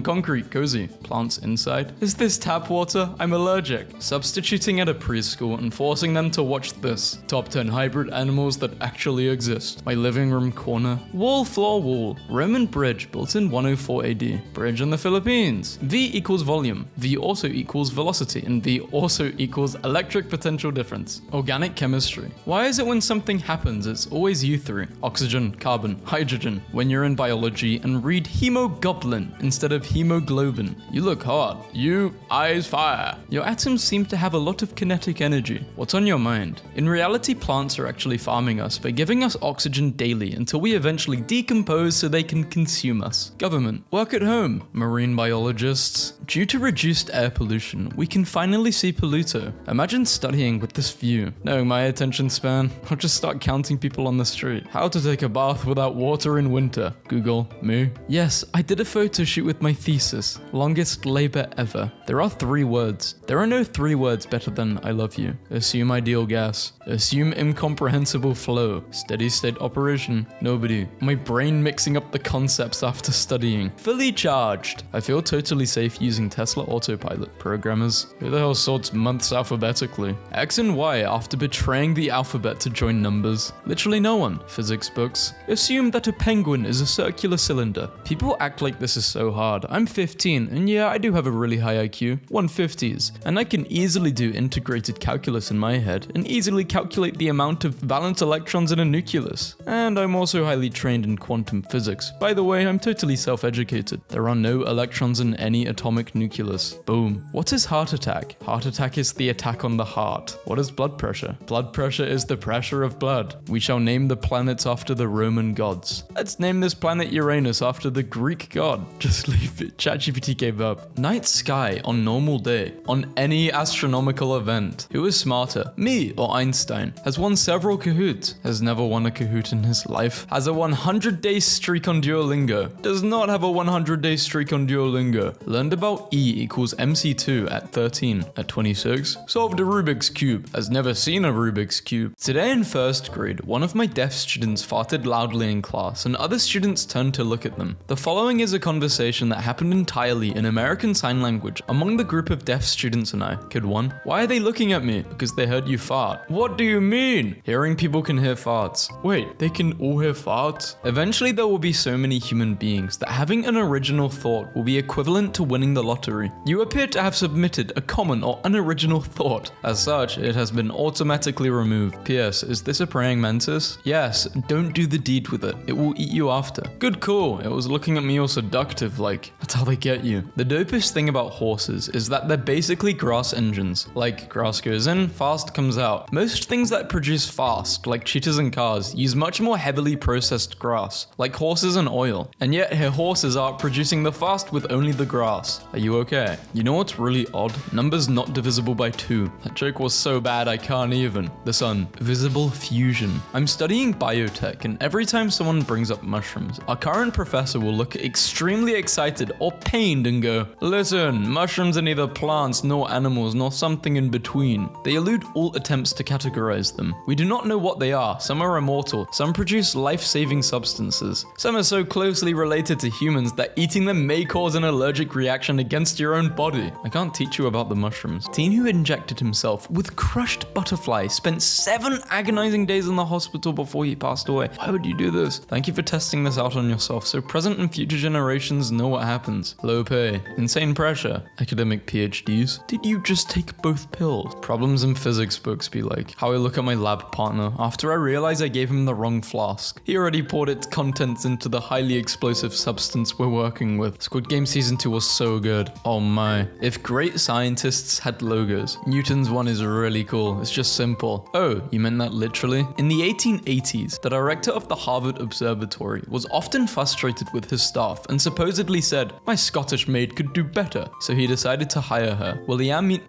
Concrete, cozy. Plants inside. Is this tap water? I'm allergic. Substituting at a preschool and forcing them to watch this. Top 10 hybrid animals that actually exist. My living room corner. Wall, floor, wall. Roman bridge built in 104 AD. Bridge in the Philippines. V equals volume. V also equals velocity. And V also equals electric potential difference. Organic chemistry. Why is it when something happens, it's always you three? Oxygen, carbon, hydrogen. When you're in biology and read hemoglobin instead of hemoglobin. You look hot. You, eyes fire. Your atoms seem to have a lot of kinetic energy. What's on your mind? In reality, plants are actually farming us by giving us oxygen daily until we eventually decompose so they can consume us. Government. Work at home. Marine biologists. Due to reduced air pollution, we can finally see Pluto. Imagine studying with this view. Knowing my attention span, I'll just start counting people on the street. How to take a bath without water in winter. Google. Me. Yes, I did a photo shoot with my thesis. Longest labor ever. There are 3 words. There are no 3 words better than I love you. Assume ideal gas. Assume incomprehensible flow. Steady state operation. Nobody. My brain mixing up the concepts after studying. Fully charged. I feel totally safe using Tesla Autopilot. Programmers. Who the hell sorts months alphabetically? X and Y after betraying the alphabet to join numbers. Literally no one. Physics books. Assume that a penguin is a circular cylinder. People act like this is so hard. I'm 15 and yeah, I do have a really high IQ. 150s. And I can easily do integrated calculus in my head and easily calculate the amount of valence electrons in a nucleus. And I'm also highly trained in quantum physics. By the way, I'm totally self-educated. There are no electrons in any atomic nucleus. Boom. What is heart attack? Heart attack is the attack on the heart. What is blood pressure? Blood pressure is the pressure of blood. We shall name the planets after the Roman gods. Let's name this planet Uranus after the Greek god. Just leave it. ChatGPT gave up. Night sky on normal day. On any astronomical event. Who is smarter? Me or Einstein? Has won several Kahoots. Has never won a Kahoot in his life. Has a 100-day streak on Duolingo. Does not have a 100-day streak on Duolingo. Learned about E equals MC2 at 13. At 26, solved a Rubik's Cube. Has never seen a Rubik's Cube. Today in 1st grade, one of my deaf students farted loudly in class and other students turned to look at them. The following is a conversation that happened entirely in American Sign Language among the group of deaf students students and I. Kid 1. Why are they looking at me? Because they heard you fart. What do you mean? Hearing people can hear farts. Wait, they can all hear farts? Eventually there will be so many human beings that having an original thought will be equivalent to winning the lottery. You appear to have submitted a common or unoriginal thought. As such, it has been automatically removed. P.S. Is this a praying mantis? Yes, don't do the deed with it. It will eat you after. Good call. It was looking at me all seductive like, that's how they get you. The dopest thing about horses is that they're basically grass engines. Like, grass goes in, fast comes out. Most things that produce fast, like cheetahs and cars, use much more heavily processed grass, like horses and oil. And yet here horses are producing the fast with only the grass. Are you okay? You know what's really odd? Numbers not divisible by 2. That joke was so bad I can't even. The sun. Visible fusion. I'm studying biotech, and every time someone brings up mushrooms, our current professor will look extremely excited or pained and go, listen, mushrooms are neither plants nor animals nor something in between. They elude all attempts to categorize them. We do not know what they are. Some are immortal, some produce life-saving substances. Some are so closely related to humans that eating them may cause an allergic reaction against your own body. I can't teach you about the mushrooms. Teen who injected himself with crushed butterfly spent 7 agonizing days in the hospital before he passed away. Why would you do this? Thank you for testing this out on yourself so present and future generations know what happens. Low pay, insane pressure, academic PhDs. Did you just take both pills? Problems in physics books be like how I look at my lab partner after I realize I gave him the wrong flask. He already poured its contents into the highly explosive substance we're working with. Squid Game Season 2 was so good. Oh my. If great scientists had logos, Newton's one is really cool. It's just simple. Oh, you meant that literally? In the 1880s, the director of the Harvard Observatory was often frustrated with his staff and supposedly said, my Scottish maid could do better. So he decided to hire her. Williamina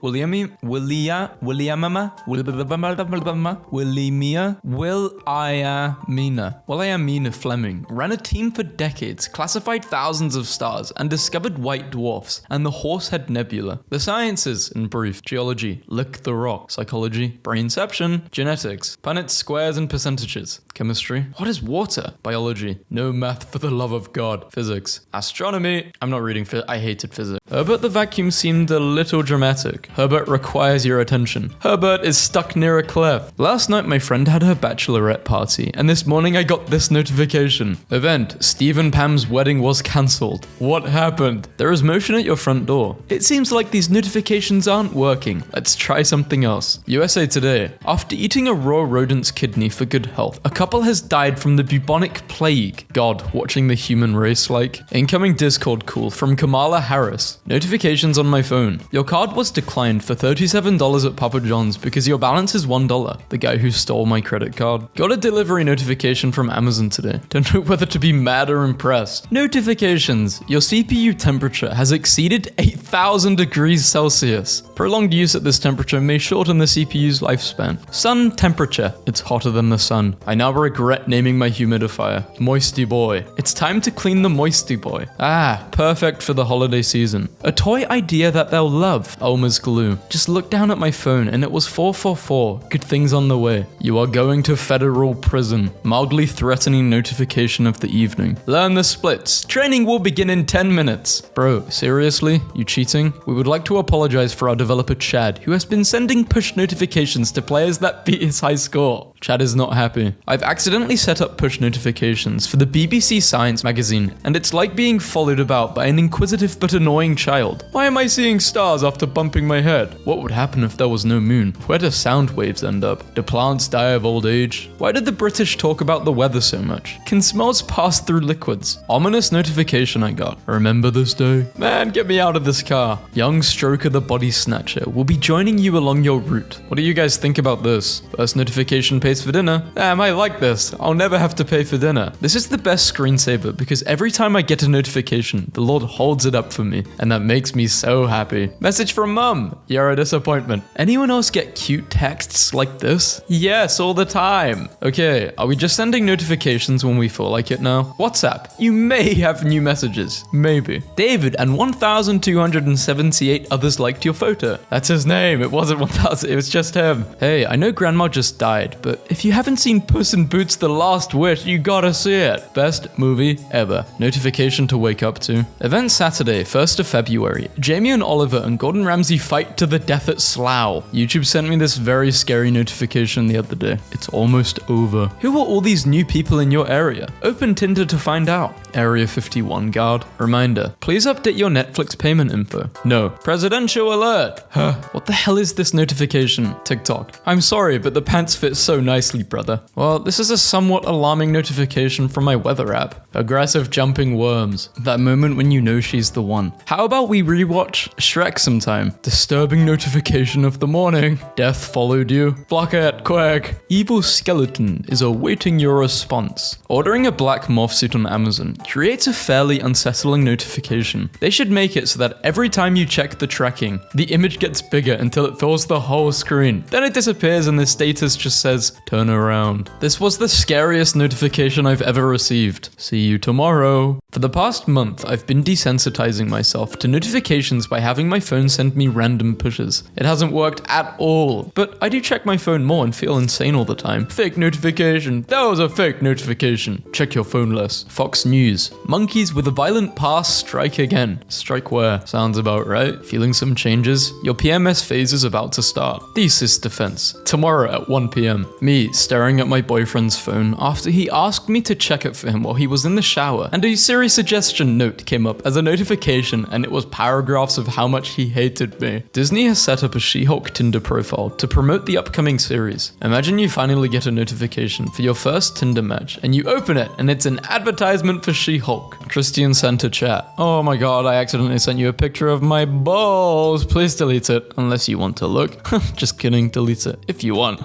Fleming ran a team for decades, classified thousands of stars, and discovered white dwarfs and the Horsehead Nebula. The sciences, in brief: geology, lick the rock; psychology, brainception; genetics, Punnett squares and percentages; chemistry, what is water; biology, no math for the love of God; physics, astronomy. I'm not reading I hated physics. Herbert the vacuum seemed a little dramatic. Herbert requires your attention. Herbert is stuck near a cliff. Last night my friend had her bachelorette party, and this morning I got this notification. Event: Steve and Pam's wedding was cancelled. What happened? There is motion at your front door. It seems like these notifications aren't working. Let's try something else. USA Today. After eating a raw rodent's kidney for good health, a couple has died from the bubonic plague. God, watching the human race like. Incoming Discord call from Kamala Harris. Notifications on my phone. Your card was declined for $37 at Papa John's because your balance is $1. The guy who stole my credit card. Got a delivery notification from Amazon today. Don't know whether to be mad or impressed. Notifications. Your CPU temperature has exceeded 8,000 degrees Celsius. Prolonged use at this temperature may shorten the CPU's lifespan. Sun temperature. It's hotter than the sun. I now regret naming my humidifier. Moisty Boy. It's time to clean the Moisty Boy. Ah, perfect for the holiday season. A toy idea that they'll love. Elmer's glue. Just look down at my phone and it was 444. Good things on the way. You are going to federal prison. Mildly threatening notification of the evening. Learn the splits. Training will begin in 10 minutes. Bro, seriously? You cheating? We would like to apologize for our developer Chad, who has been sending push notifications to players that beat his high score. Chad is not happy. I've accidentally set up push notifications for the BBC Science magazine, and it's like being followed about by an inquisitive but annoying child. Why am I seeing stars after bumping my head? What would happen if there was no moon? Where do sound waves end up? Do plants die of old age? Why did the British talk about the weather so much? Can smells pass through liquids? Ominous notification I got. Remember this day? Man, get me out of this car. Young Stroker the Body Snatcher will be joining you along your route. What do you guys think about this? First notification pays for dinner. Damn, I like this. I'll never have to pay for dinner. This is the best screensaver because every time I get a notification, the Lord holds it up for me, and that makes me so happy. Message from Mum. You're a disappointment. Anyone else get cute texts like this? Yes, all the time. Okay, are we just sending notifications when we feel like it now? WhatsApp. You may have new messages. Maybe. David and 1,278 others liked your photo. That's his name. It wasn't 1,000. It was just him. Hey, I know Grandma just died, but but if you haven't seen Puss in Boots: The Last Wish, you gotta see it. Best movie ever. Notification to wake up to. Event Saturday, 1st of February. Jamie and Oliver and Gordon Ramsay fight to the death at Slough. YouTube sent me this very scary notification the other day. It's almost over. Who are all these new people in your area? Open Tinder to find out. Area 51 guard. Reminder, please update your Netflix payment info. No. Presidential alert. Huh. What the hell is this notification? TikTok. I'm sorry, but the pants fit so nicely, brother. Well, this is a somewhat alarming notification from my weather app. Aggressive jumping worms. That moment when you know she's the one. How about we rewatch Shrek sometime? Disturbing notification of the morning. Death followed you. Block it, quick. Evil skeleton is awaiting your response. Ordering a black morph suit on Amazon creates a fairly unsettling notification. They should make it so that every time you check the tracking, the image gets bigger until it fills the whole screen. Then it disappears and the status just says, turn around. This was the scariest notification I've ever received. See you tomorrow. For the past month, I've been desensitizing myself to notifications by having my phone send me random pushes. It hasn't worked at all, but I do check my phone more and feel insane all the time. Fake notification. That was a fake notification. Check your phone less. Fox News. Monkeys with a violent past strike again. Strike where? Sounds about right. Feeling some changes? Your PMS phase is about to start. Thesis defense. Tomorrow at 1 p.m. Me staring at my boyfriend's phone after he asked me to check it for him while he was in the shower, and a Siri suggestion note came up as a notification, and it was paragraphs of how much he hated me. Disney has set up a She-Hulk Tinder profile to promote the upcoming series. Imagine you finally get a notification for your first Tinder match, and you open it, and it's an advertisement for She-Hulk. Christian sent a chat. Oh my god, I accidentally sent you a picture of my balls. Please delete it, unless you want to look. Just kidding, delete it. If you want.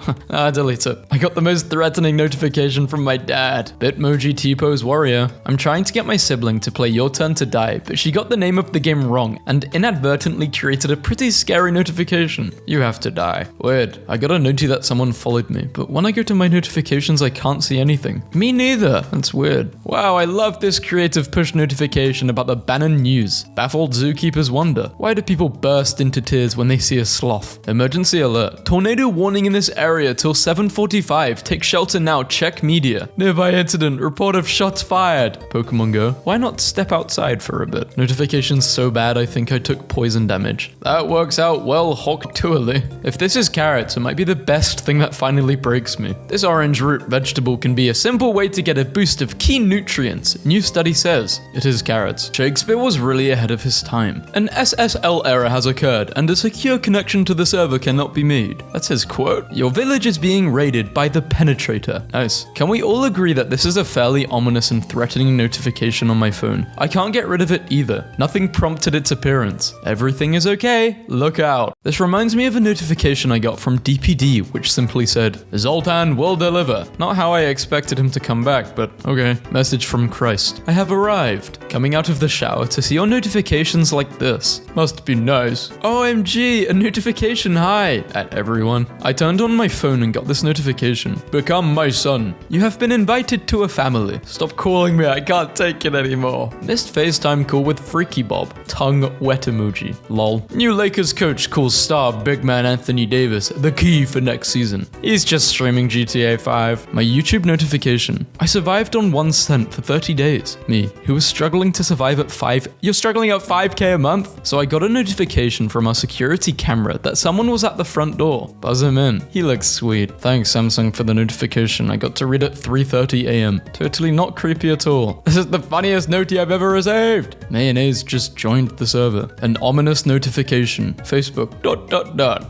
Delete it. I got the most threatening notification from my dad. Bitmoji T-Pose Warrior. I'm trying to get my sibling to play Your Turn to Die, but she got the name of the game wrong and inadvertently created a pretty scary notification. You have to die. Weird. I got a noti that someone followed me, but when I go to my notifications, I can't see anything. Me neither. That's weird. Wow, I love this creative push notification about the Bannon News. Baffled zookeepers wonder, why do people burst into tears when they see a sloth? Emergency alert. Tornado warning in this area till 7:45. Take shelter now. Check media. Nearby incident. Report of shots fired. Pokemon Go. Why not step outside for a bit? Notifications so bad I think I took poison damage. That works out well, Hawk-tually. If this is carrots, it might be the best thing that finally breaks me. This orange root vegetable can be a simple way to get a boost of key nutrients. New study says it is carrots. Shakespeare was really ahead of his time. An SSL error has occurred and a secure connection to the server cannot be made. That's his quote. Your village is being raided by the Penetrator. Nice. Can we all agree that this is a fairly ominous and threatening notification on my phone? I can't get rid of it either. Nothing prompted its appearance. Everything is okay. Look out. This reminds me of a notification I got from DPD, which simply said, Zoltan will deliver. Not how I expected him to come back, but okay. Message from Christ. I have arrived. Coming out of the shower to see your notifications like this. Must be nice. OMG, a notification hi at everyone. I turned on my phone and got this notification. Become my son. You have been invited to a family. Stop calling me, I can't take it anymore. Missed FaceTime call with Freaky Bob. Tongue wet emoji. Lol. New Lakers coach calls star big man Anthony Davis the key for next season. He's just streaming GTA 5. My YouTube notification. I survived on 1 cent for 30 days. Me, who was struggling to survive at 5. You're struggling at 5k a month? So I got a notification from our security camera that someone was at the front door. Buzz him in. He looks sweet. Thanks Samsung for the notification. I got to read at 3:30 a.m. Totally not creepy at all. This is the funniest noti I've ever received. Mayonnaise just joined the server. An ominous notification. Facebook. ...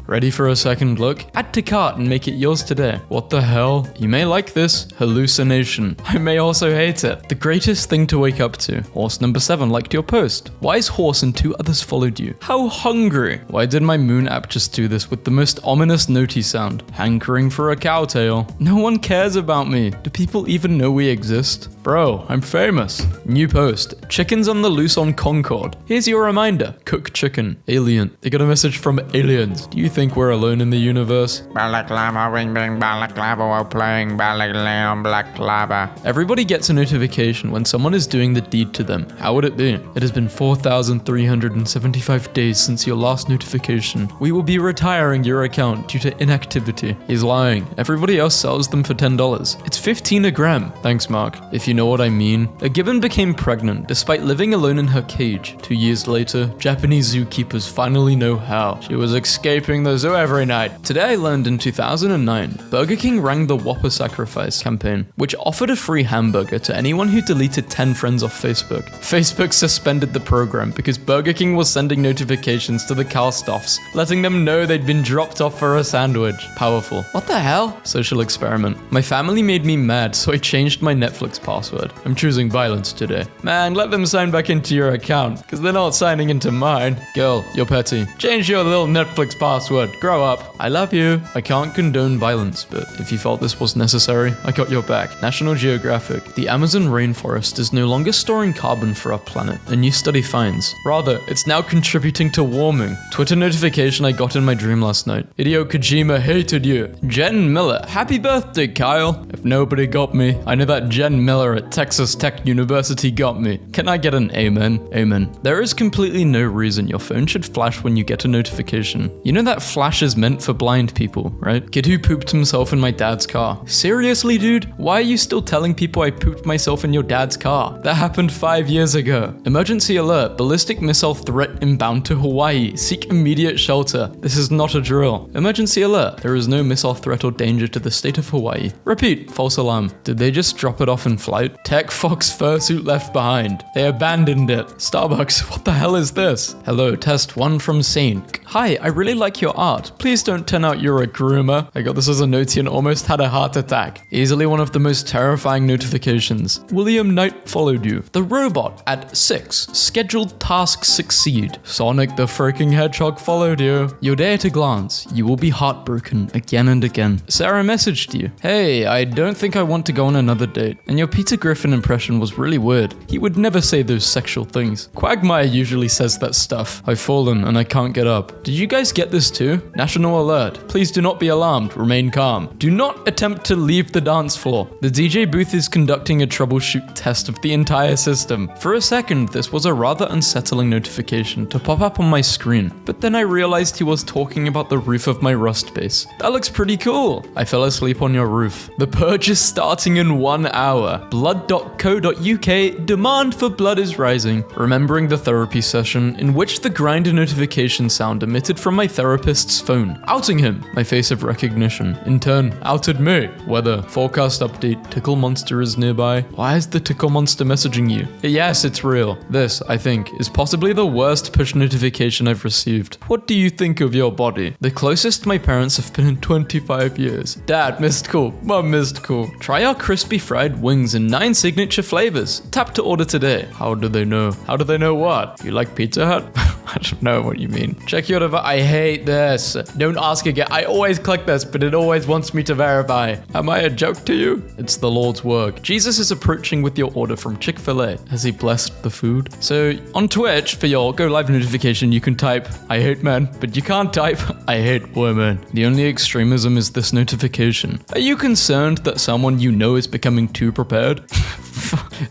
Ready for a second look? Add to cart and make it yours today. What the hell? You may like this. Hallucination. I may also hate it. The greatest thing to wake up to. Horse number 7 liked your post. Wise horse and 2 others followed you. How hungry. Why did my moon app just do this with the most ominous noti sound? Hankering for a cow tail. No one cares about me. Do people even know we exist? Bro, I'm famous. New post. Chickens on the loose on Concord. Here's your reminder. Cook chicken. Alien. They got a message from aliens. Do you think we're alone in the universe? Balaclava, ring bang, balaclava while playing balaclava, black lava. Everybody gets a notification when when someone is doing the deed to them. How would it be? It has been 4,375 days since your last notification. We will be retiring your account due to inactivity. He's lying. Everybody else sells them for $10. It's 15 a gram. Thanks, Mark. If you know what I mean. A gibbon became pregnant despite living alone in her cage. 2 years later, Japanese zookeepers finally know how. She was escaping the zoo every night. Today I learned in 2009, Burger King rang the Whopper Sacrifice campaign, which offered a free hamburger to anyone who deleted 10 friends off Facebook. Facebook suspended the program because Burger King was sending notifications to the cast-offs, letting them know they'd been dropped off for a sandwich. Powerful. What the hell? Social experiment. My family made me mad, so I changed my Netflix password. I'm choosing violence today. Man, let them sign back into your account, because they're not signing into mine. Girl, you're petty. Change your little Netflix password. Grow up. I love you. I can't condone violence, but if you felt this was necessary, I got your back. National Geographic. The Amazon rainforest is no longer storing carbon for our planet, a new study finds. Rather, it's now contributing to warming. Twitter notification I got in my dream last night. Hideo Kojima hated you. Jen Miller. Happy birthday, Kyle. If nobody got me, I know that Jen Miller at Texas Tech University got me. Can I get an amen? Amen. There is completely no reason your phone should flash when you get a notification. You know that flash is meant for blind people, right? Kid who pooped himself in my dad's car. Seriously, dude? Why are you still telling people I pooped myself in your dad's car? That happened 5 years ago. Emergency alert. Ballistic missile threat inbound to Hawaii. Seek immediate shelter. This is not a drill. Emergency alert. There is no missile threat or danger to the state of Hawaii. Repeat. False alarm. Did they just drop it off in flight? Tech Fox fursuit left behind. They abandoned it. Starbucks. What the hell is this? Hello. Test 1 from Saint. Hi, I really like your art. Please don't turn out you're a groomer. I got this as a note and almost had a heart attack. Easily one of the most terrifying notifications. William Knight followed you. The robot at 6. Scheduled tasks succeed. Sonic the freaking Hedgehog followed you. Your day at a glance. You will be heartbroken again and again. Sarah messaged you. Hey, I don't think I want to go on another date. And your Peter Griffin impression was really weird. He would never say those sexual things. Quagmire usually says that stuff. I've fallen and I can't get up. Did you guys get this too? National alert. Please do not be alarmed. Remain calm. Do not attempt to leave the dance floor. The DJ booth is conducting a troubleshoot test of the entire system. For a second, this was a rather unsettling notification to pop up on my screen, but then I realized he was talking about the roof of my Rust base. That looks pretty cool. I fell asleep on your roof. The purge is starting in 1 hour. Blood.co.uk. Demand for blood is rising. Remembering the therapy session in which the grinder notification sound emitted from my therapist's phone, outing him, my face of recognition, in turn outed me. Weather, forecast update, tickle monster is nearby. Why is the tickle monster messaging you? Yes, it's real. This, I think, is possibly the worst push notification I've received. What do you think of your body? The closest my parents have been in 25 years. Dad, missed call. Mom, missed call. Try our crispy fried wings in 9 signature flavors. Tap to order today. How do they know? How do they know what? You like Pizza Hut? I don't know what you mean. Check your device. I hate this. Don't ask again. I always click this, but it always wants me to verify. Am I a joke to you? It's the Lord's work. Jesus is approaching with your order from Chick-fil-A. Has he blessed the food? So on Twitch, for your go live notification, you can type, I hate men, but you can't type, I hate women. The only extremism is this notification. Are you concerned that someone you know is becoming too prepared?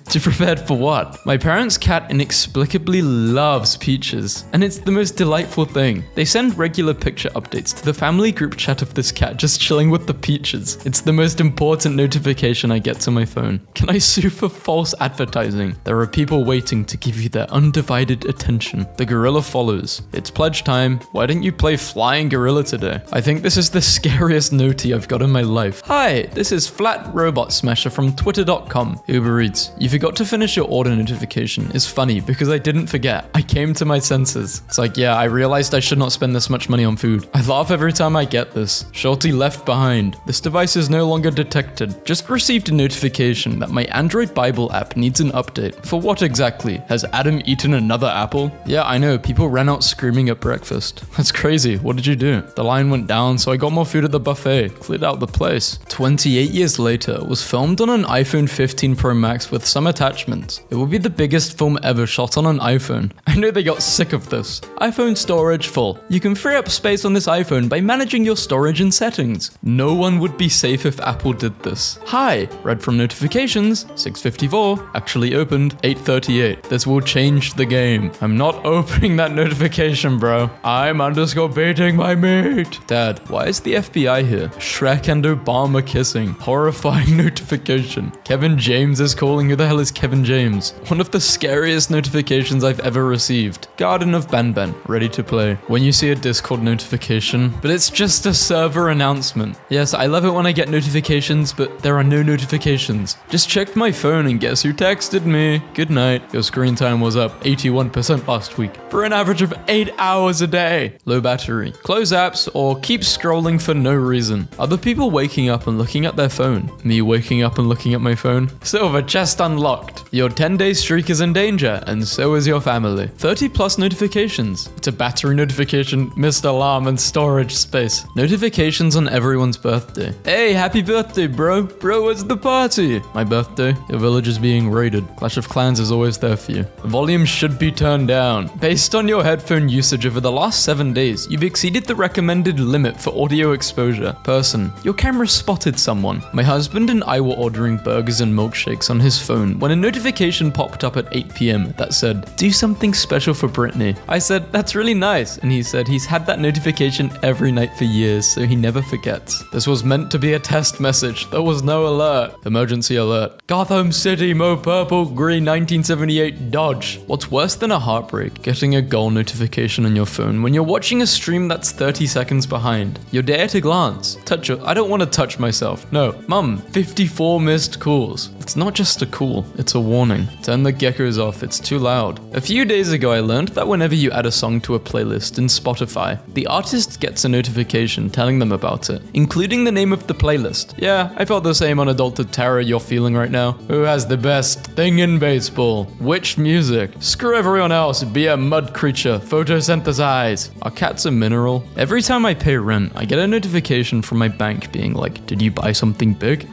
Too prepared for what? My parents' cat inexplicably loves peaches, and it's the most delightful thing. They send regular picture updates to the family group chat of this cat just chilling with the peaches. It's the most important notification I get to my phone. Can I sue for false advertising? There are people waiting to give you their undivided attention. The gorilla follows. It's pledge time. Why didn't you play Flying Gorilla today? I think this is the scariest noti I've got in my life. Hi, this is Flat Robot Smasher from Twitter.com. Uber Eats. You forgot to finish your order notification. It's funny because I didn't forget. I came to my senses. It's like, yeah, I realized I should not spend this much money on food. I laugh every time I get this. Shorty left behind. This device is no longer detected. Just received a notification that my Android Bible app needs an update. For what exactly? Has Adam eaten another apple? Yeah, I know. People ran out screaming at breakfast. That's crazy. What did you do? The line went down, so I got more food at the buffet. Cleared out the place. 28 years later was filmed on an iPhone 15 Pro Max with with some attachments. It will be the biggest film ever shot on an iPhone. I know they got sick of this. iPhone storage full. You can free up space on this iPhone by managing your storage and settings. No one would be safe if Apple did this. Hi, read from notifications, 6:54, actually opened, 8:38. This will change the game. I'm not opening that notification, bro. I'm _baiting my mate. Dad, why is the FBI here? Shrek and Obama kissing. Horrifying notification. Kevin James is calling. Who the hell is Kevin James? One of the scariest notifications I've ever received. Garden of Banban, ready to play. When you see a Discord notification, but it's just a server announcement. Yes, I love it when I get notifications, but there are no notifications. Just checked my phone and guess who texted me? Good night. Your screen time was up 81% last week for an average of 8 hours a day. Low battery. Close apps or keep scrolling for no reason. Other people waking up and looking at their phone. Me waking up and looking at my phone. Silver chest unlocked. Your 10-day streak is in danger, and so is your family. 30+ notifications. It's a battery notification, missed alarm, and storage space. Notifications on everyone's birthday. Hey, happy birthday, bro. Bro, what's the party? My birthday. Your village is being raided. Clash of Clans is always there for you. The volume should be turned down. Based on your headphone usage over the last 7 days, you've exceeded the recommended limit for audio exposure. Person. Your camera spotted someone. My husband and I were ordering burgers and milkshakes on his phone when a notification popped up at 8 p.m. that said, do something special for Brittany. I said, that's really nice. And he said he's had that notification every night for years, so he never forgets. This was meant to be a test message. There was no alert. Emergency alert. Gotham City, Mo Purple, Green, 1978, Dodge. What's worse than a heartbreak? Getting a goal notification on your phone when you're watching a stream that's 30 seconds behind. You're there to glance. Touch it. I don't want to touch myself. No. Mum, 54 missed calls. It's not just a call, it's a warning. Turn the geckos off, it's too loud. A few days ago I learned that whenever you add a song to a playlist in Spotify, the artist gets a notification telling them about it, including the name of the playlist. Yeah, I felt the same unadulterated terror you're feeling right now. Who has the best thing in baseball? Which music? Screw everyone else, be a mud creature, photosynthesize. Are cats a mineral? Every time I pay rent, I get a notification from my bank being like, did you buy something big?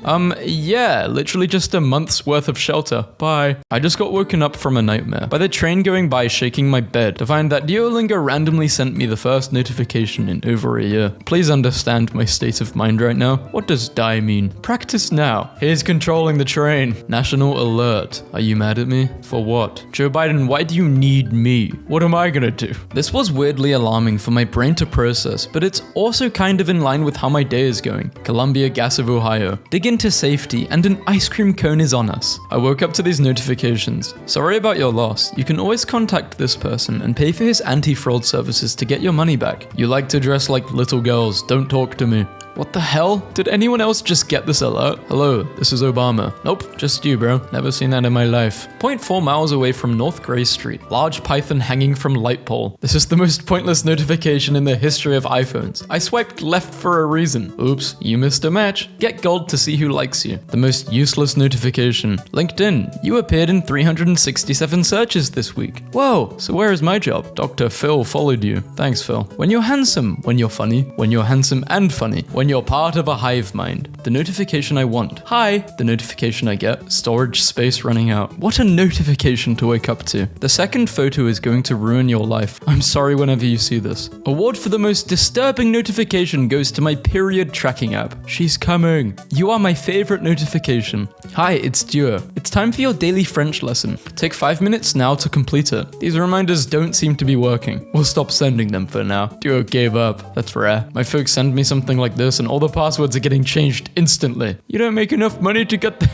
Yeah, literally just a month's worth of shelter. Bye. I just got woken up from a nightmare by the train going by shaking my bed to find that Duolingo randomly sent me the first notification in over a year. Please understand my state of mind right now. What does die mean? Practice now. Here's controlling the train. National alert. Are you mad at me? For what? Joe Biden, why do you need me? What am I gonna do? This was weirdly alarming for my brain to process, but it's also kind of in line with how my day is going. Columbia Gas of Ohio. Dig into safety and an ice cream cone is on us. I woke up to these notifications. Sorry about your loss. You can always contact this person and pay for his anti-fraud services to get your money back. You like to dress like little girls. Don't talk to me. What the hell? Did anyone else just get this alert? Hello, this is Obama. Nope, just you, bro. Never seen that in my life. 0.4 miles away from North Gray Street. Large python hanging from light pole. This is the most pointless notification in the history of iPhones. I swiped left for a reason. Oops, you missed a match. Get gold to see who likes you. The most useless notification. LinkedIn. You appeared in 367 searches this week. Whoa, so where is my job? Dr. Phil followed you. Thanks, Phil. When you're handsome, when you're funny, when you're handsome and funny, when you're part of a hive mind. The notification I want. Hi. The notification I get. Storage space running out. What a notification to wake up to. The second photo is going to ruin your life. I'm sorry whenever you see this. Award for the most disturbing notification goes to my period tracking app. She's coming. You are my favorite notification. Hi, it's Duo. It's time for your daily French lesson. Take 5 minutes now to complete it. These reminders don't seem to be working. We'll stop sending them for now. Duo gave up. That's rare. My folks send me something like this and all the passwords are getting changed instantly. You don't make enough money to get the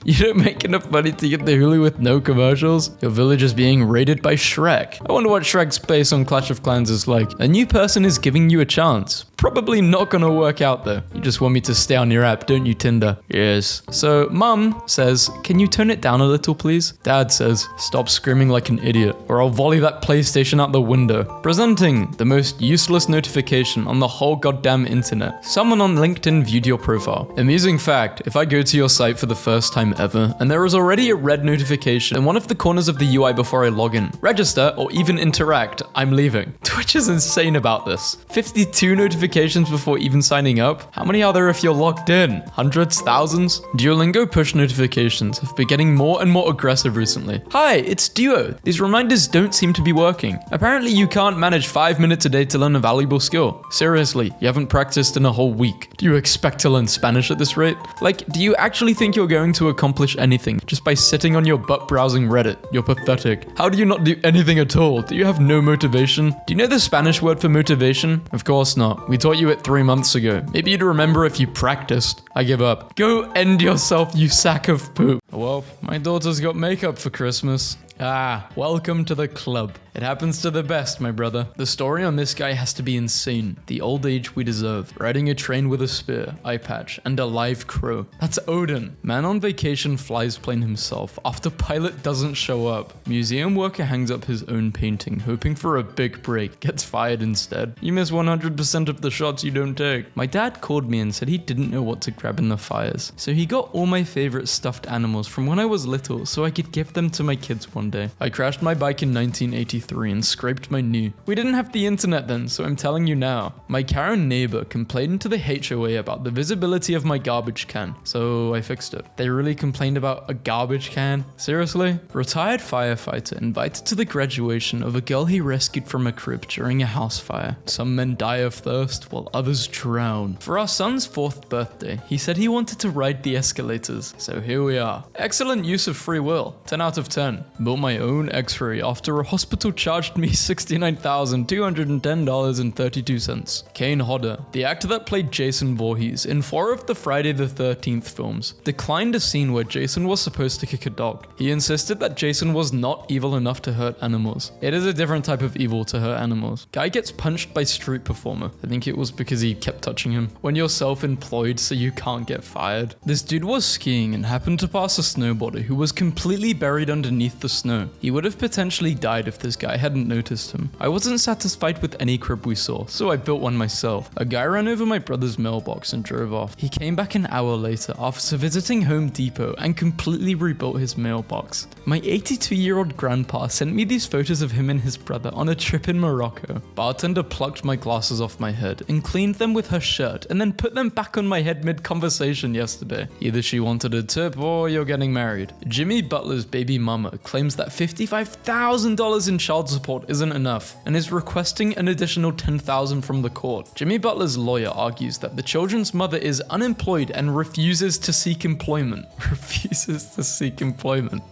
you don't make enough money to get the Hulu with no commercials? Your village is being raided by Shrek. I wonder what Shrek's base on Clash of Clans is like. A new person is giving you a chance. Probably not gonna work out though. You just want me to stay on your app, don't you, Tinder? Yes. So Mum says, can you tone it down a little please? Dad says, stop screaming like an idiot or I'll volley that PlayStation out the window. Presenting the most useless notification on the whole goddamn internet. Someone on LinkedIn viewed your profile. Amusing fact, if I go to your site for the first time ever and there is already a red notification in one of the corners of the UI before I log in, register or even interact, I'm leaving. Twitch is insane about this. 52 notifications before even signing up? How many are there if you're logged in? Hundreds? Thousands? Duolingo push notifications have been getting more and more aggressive recently. Hi, it's Duo. These reminders don't seem to be working. Apparently you can't manage 5 minutes a day to learn a valuable skill. Seriously, you haven't practiced in a whole week. Do you expect to learn Spanish at this rate? Like, do you actually think you're going to accomplish anything just by sitting on your butt browsing Reddit? You're pathetic. How do you not do anything at all? Do you have no motivation? Do you know the Spanish word for motivation? Of course not. We taught you it 3 months ago. Maybe you'd remember if you practiced. I give up. Go end yourself, you sack of poop. Well, my daughter's got makeup for Christmas. Ah, welcome to the club. It happens to the best, my brother. The story on this guy has to be insane. The old age we deserve. Riding a train with a spear, eye patch, and a live crow. That's Odin. Man on vacation flies plane himself after pilot doesn't show up. Museum worker hangs up his own painting, hoping for a big break. Gets fired instead. You miss 100% of the shots you don't take. My dad called me and said he didn't know what to grab in the fires. So he got all my favorite stuffed animals from when I was little so I could give them to my kids one day. I crashed my bike in 1983 and scraped my knee. We didn't have the internet then, so I'm telling you now. My Karen neighbor complained to the HOA about the visibility of my garbage can, so I fixed it. They really complained about a garbage can? Seriously? Retired firefighter invited to the graduation of a girl he rescued from a crib during a house fire. Some men die of thirst while others drown. For our son's 4th birthday, he said he wanted to ride the escalators, so here we are. Excellent use of free will. 10 out of 10. Built my own x-ray after a hospital charged me $69,210.32. Kane Hodder, the actor that played Jason Voorhees in 4 of the Friday the 13th films, declined a scene where Jason was supposed to kick a dog. He insisted that Jason was not evil enough to hurt animals. It is a different type of evil to hurt animals. Guy gets punched by street performer. I think it was because he kept touching him. When you're self-employed so you can't get fired. This dude was skiing and happened to pass a snowboarder who was completely buried underneath the snow. He would have potentially died if this guy hadn't noticed him. I wasn't satisfied with any crib we saw, so I built one myself. A guy ran over my brother's mailbox and drove off. He came back an hour later after visiting Home Depot and completely rebuilt his mailbox. My 82-year-old grandpa sent me these photos of him and his brother on a trip in Morocco. Bartender plucked my glasses off my head and cleaned them with her shirt and then put them back on my head mid-conversation yesterday. Either she wanted a tip or you're getting married. Jimmy Butler's baby mama claims that $55,000 in child support isn't enough and is requesting an additional $10,000 from the court. Jimmy Butler's lawyer argues that the children's mother is unemployed and refuses to seek employment.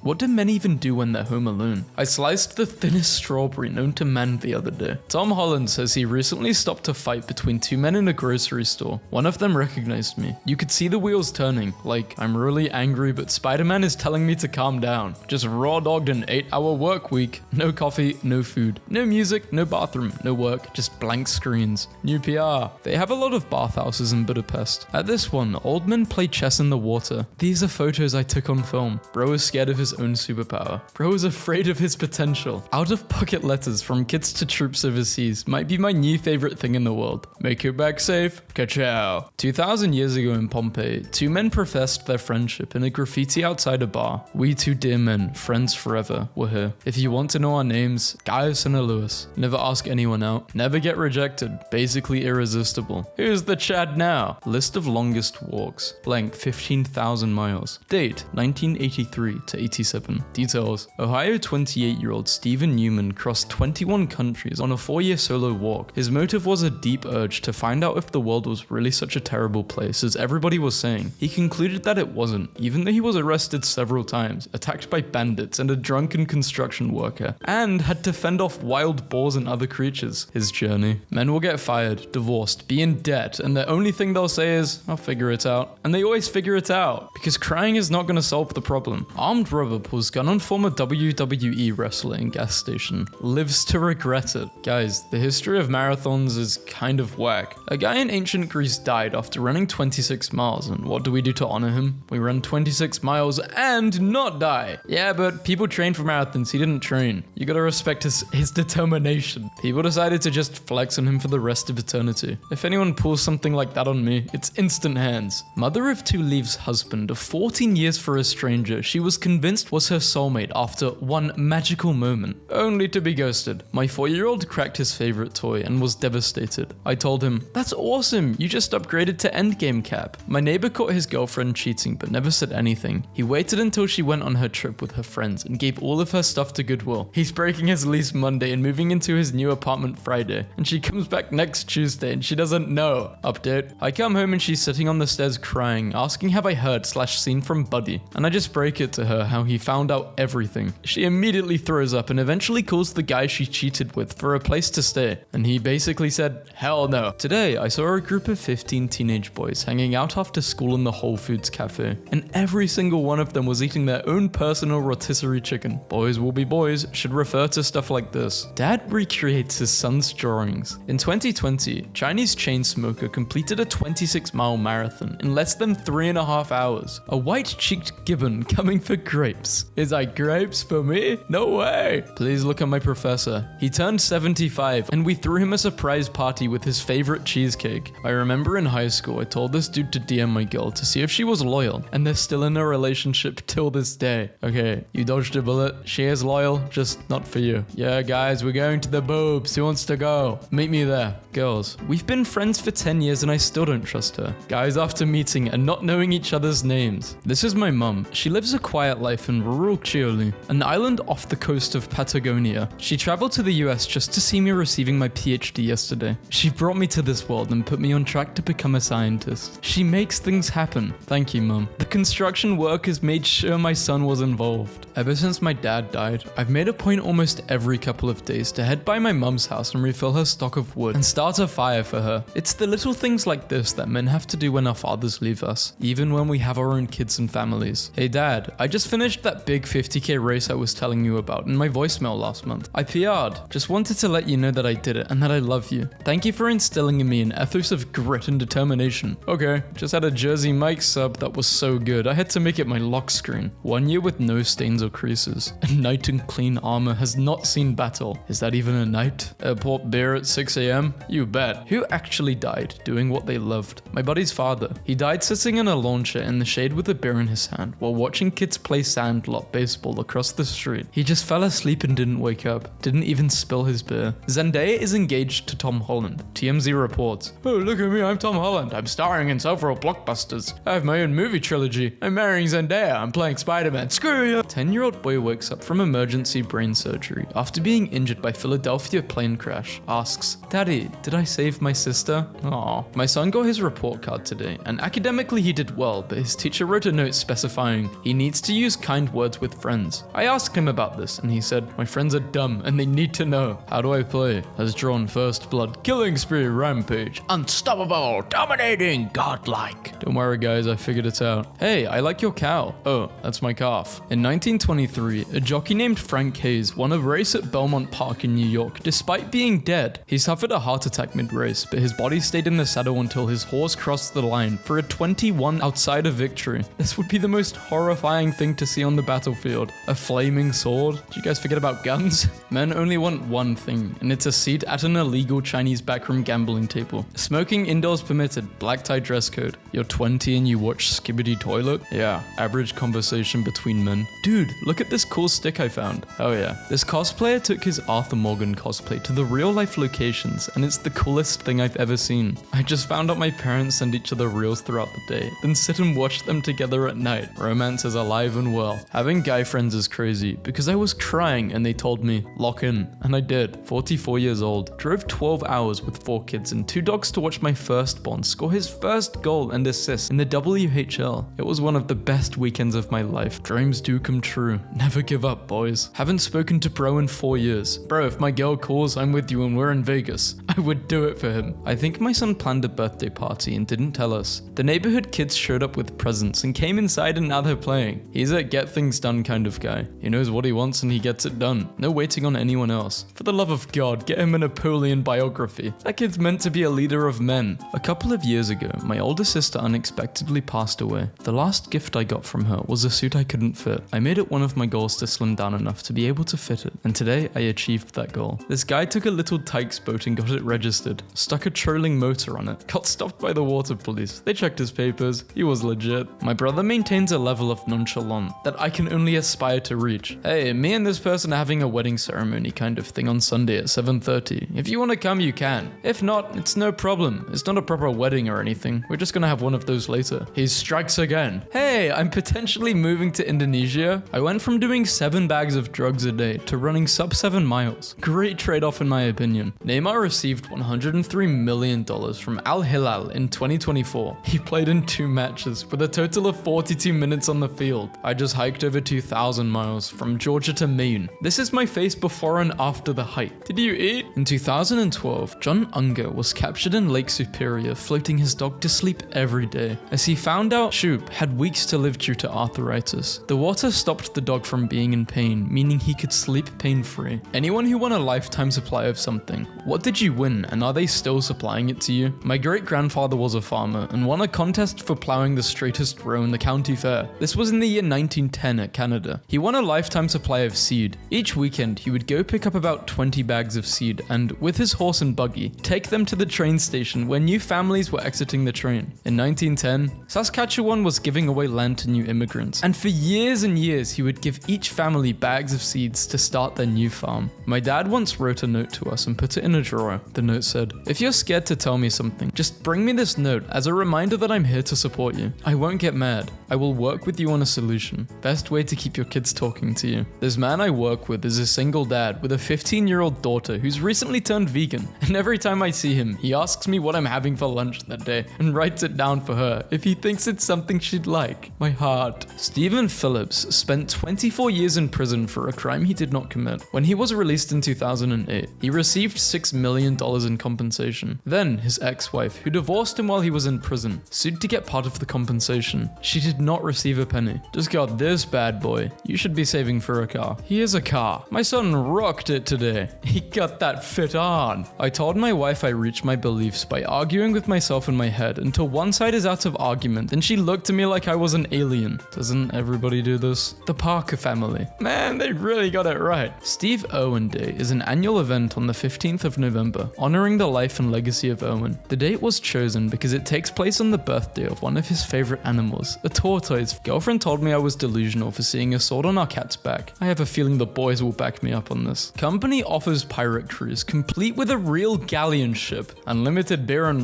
What do men even do when they're home alone? I sliced the thinnest strawberry known to man the other day. Tom Holland says he recently stopped a fight between 2 men in a grocery store. One of them recognized me. You could see the wheels turning, like I'm really angry but Spider-Man is telling me to calm down. Just raw dogged an 8-hour work week. No coffee, no food, no music, no bathroom, no work, just blank screens. New PR. They have a lot of bathhouses in Budapest. At this one, old men play chess in the water. These are photos I took on film. Bro is scared of his own superpower. Bro is afraid of his potential. Out-of-pocket letters from kids to troops overseas might be my new favorite thing in the world. Make your bag safe. Ka-chow. 2,000 years ago in Pompeii, 2 men professed their friendship in a graffiti outside a bar. We 2 dear men, friends forever, were here. If you want to know our names, Gaius and Lewis. Never ask anyone out. Never get rejected. Basically irresistible. Who's the Chad now? List of longest walks. Length 15,000 miles. Date 1983 to 87. Details. Ohio 28-year-old Stephen Newman crossed 21 countries on a 4-year solo walk. His motive was a deep urge to find out if the world was really such a terrible place as everybody was saying. He concluded that it wasn't, even though he was arrested several times, attacked by bandits and a drunken construction worker, and had to fend off wild boars and other creatures. His journey. Men will get fired, divorced, be in debt, and the only thing they'll say is, I'll figure it out. And they always figure it out, because crying is not going to solve the problem. Armed robber pulls gun on former WWE wrestler in gas station. Lives to regret it. Guys, the history of marathons is kind of whack. A guy in ancient Greece died after running 26 miles, and what do we do to honor him? We run 26 miles and not die. Yeah, but people train train for marathons. He didn't train. You gotta respect his determination. People decided to just flex on him for the rest of eternity. If anyone pulls something like that on me, it's instant hands. Mother of two leaves husband of 14 years for a stranger she was convinced was her soulmate after one magical moment, only to be ghosted. My 4-year-old cracked his favorite toy and was devastated. I told him, "That's awesome, you just upgraded to endgame cap." My neighbor caught his girlfriend cheating but never said anything. He waited until she went on her trip with her friends and gave all of her stuff to Goodwill. He's breaking his lease Monday and moving into his new apartment Friday, and she comes back next Tuesday and she doesn't know. Update. I come home and she's sitting on the stairs crying, asking have I heard / seen from Buddy, and I just break it to her how he found out everything. She immediately throws up and eventually calls the guy she cheated with for a place to stay, and he basically said, hell no. Today, I saw a group of 15 teenage boys hanging out after school in the Whole Foods cafe, and every single one of them was eating their own personal rotisserie chicken. Boys will be boys should refer to stuff like this. Dad recreates his son's drawings. In 2020, Chinese chain smoker completed a 26-mile marathon in less than 3.5 hours. A white-cheeked gibbon coming for grapes. Is that grapes for me? No way. Please look at my professor. He turned 75 and we threw him a surprise party with his favorite cheesecake. I remember in high school I told this dude to DM my girl to see if she was loyal, and they're still in a relationship till this day. Okay, you dodged a bullet. She is loyal, just not for you. Yeah guys, we're going to the boobs. Who wants to go? Meet me there. Girls, we've been friends for 10 years and I still don't trust her. Guys, after meeting and not knowing each other's names. This is my mum. She lives a quiet life in rural Chile, an island off the coast of Patagonia. She traveled to the US just to see me receiving my PhD yesterday. She brought me to this world and put me on track to become a scientist. She makes things happen. Thank you, Mum. The construction workers made sure my son was involved. Ever since my dad died, I've made a point almost every couple of days to head by my mum's house and refill her stock of wood and start a fire for her. It's the little things like this that men have to do when our fathers leave us, even when we have our own kids and families. Hey dad, I just finished that big 50k race I was telling you about in my voicemail last month. I PR'd. Just wanted to let you know that I did it and that I love you. Thank you for instilling in me an ethos of grit and determination. Okay, just had a Jersey Mike sub that was so good I had to make it my lock screen. 1 year with no stains or creases. A knight in clean armor has not seen battle. Is that even a knight? Airport beer at 6 a.m? You bet. Who actually died doing what they loved? My buddy's father. He died sitting in a lawn chair in the shade with a beer in his hand while watching kids play sandlot baseball across the street. He just fell asleep and didn't wake up. Didn't even spill his beer. Zendaya is engaged to Tom Holland. TMZ reports. Oh, look at me, I'm Tom Holland. I'm starring in several blockbusters. I have my own movie trilogy. I'm marrying Zendaya. I'm playing Spider-Man. Screw you. 10-year-old boy wakes up from emergency brain surgery after being injured by Philadelphia plane crash. Asks, Daddy, did I save my sister? Aw. My son got his report card today, and academically he did well, but his teacher wrote a note specifying he needs to use kind words with friends. I asked him about this, and he said, my friends are dumb and they need to know. How do I play? Has drawn first blood, killing spree, rampage, unstoppable, dominating, godlike. Don't worry guys, I figured it out. Hey, I like your cow. Oh, that's my calf. In 1923, a jockey named Frank Hayes won a race at Belmont Park in New York despite being dead. He suffered a heart attack mid-race, but his body stayed in the saddle until his horse crossed the line for a 21 outsider victory. This would be the most horrifying thing to see on the battlefield. A flaming sword? Did you guys forget about guns? Men only want one thing, and it's a seat at an illegal Chinese backroom gambling table. Smoking indoors permitted, black tie dress code. You're 20 and you watch Skibidi Toilet? Yeah, average conversation between men. Dude, look at this cool stick I found. Oh yeah. This cosplayer took his Arthur Morgan cosplay to the real life locations, and it's the coolest thing I've ever seen. I just found out my parents send each other reels throughout the day, then sit and watch them together at night. Romance is alive and well. Having guy friends is crazy, because I was crying and they told me, lock in. And I did. 44 years old. Drove 12 hours with 4 kids and 2 dogs to watch my firstborn score his first goal and assist in the WHL. It was one of the best weekends of my life. Dreams do come true. Never give up, boys. Haven't spoken to bro in 4 years. Bro, if my girl calls, I'm with you and we're in Vegas. I would do it for him. I think my son planned a birthday party and didn't tell us. The neighborhood kids showed up with presents and came inside and now they're playing. He's a get things done kind of guy. He knows what he wants and he gets it done. No waiting on anyone else. For the love of God, get him a Napoleon biography. That kid's meant to be a leader of men. A couple of years ago, my older sister unexpectedly passed away. The last gift I got from her was a suit I couldn't fit. I made it one of my my goals to slim down enough to be able to fit it, and today I achieved that goal. This guy took a little Tykes boat and got it registered, stuck a trolling motor on it, got stopped by the water police. They checked his papers, he was legit. My brother maintains a level of nonchalant that I can only aspire to reach. Hey, me and this person are having a wedding ceremony kind of thing on Sunday at 7:30. If you want to come, you can. If not, it's no problem. It's not a proper wedding or anything. We're just gonna have one of those later. He strikes again. Hey, I'm potentially moving to Indonesia. I went from doing 7 bags of drugs a day to running sub 7 miles. Great trade-off in my opinion. Neymar received $103 million from Al Hilal in 2024. He played in 2 matches with a total of 42 minutes on the field. I just hiked over 2,000 miles from Georgia to Maine. This is my face before and after the hike. Did you eat? In 2012, John Unger was captured in Lake Superior floating his dog to sleep every day. As he found out Shoop had weeks to live due to arthritis. The water stopped the dog from being in pain, meaning he could sleep pain-free. Anyone who won a lifetime supply of something, what did you win and are they still supplying it to you? My great-grandfather was a farmer and won a contest for plowing the straightest row in the county fair. This was in the year 1910 at Canada. He won a lifetime supply of seed. Each weekend, he would go pick up about 20 bags of seed and, with his horse and buggy, take them to the train station where new families were exiting the train. In 1910, Saskatchewan was giving away land to new immigrants, and for years and years, he would give each family bags of seeds to start their new farm. My dad once wrote a note to us and put it in a drawer. The note said, "If you're scared to tell me something, just bring me this note as a reminder that I'm here to support you. I won't get mad. I will work with you on a solution. Best way to keep your kids talking to you." This man I work with is a single dad with a 15-year-old daughter who's recently turned vegan, and every time I see him, he asks me what I'm having for lunch that day and writes it down for her if he thinks it's something she'd like. My heart. Stephen Phillips spent 24 years in prison for a crime he did not commit. When he was released in 2008, he received $6 million in compensation. Then, his ex-wife, who divorced him while he was in prison, sued to get part of the compensation. She did not receive a penny. Just got this bad boy. You should be saving for a car. Here's a car. My son rocked it today. He got that fit on. I told my wife I reached my beliefs by arguing with myself in my head until one side is out of argument and she looked at me like I was an alien. Doesn't everybody do this? The Parker family. Man, they really got it right. Steve Irwin Day is an annual event on the 15th of November, honoring the life and legacy of Irwin. The date was chosen because it takes place on the birthday of one of his favorite animals, a tortoise. Girlfriend told me I was delusional for seeing a sword on our cat's back. I have a feeling the boys will back me up on this. Company offers pirate cruise complete with a real galleon ship, unlimited beer and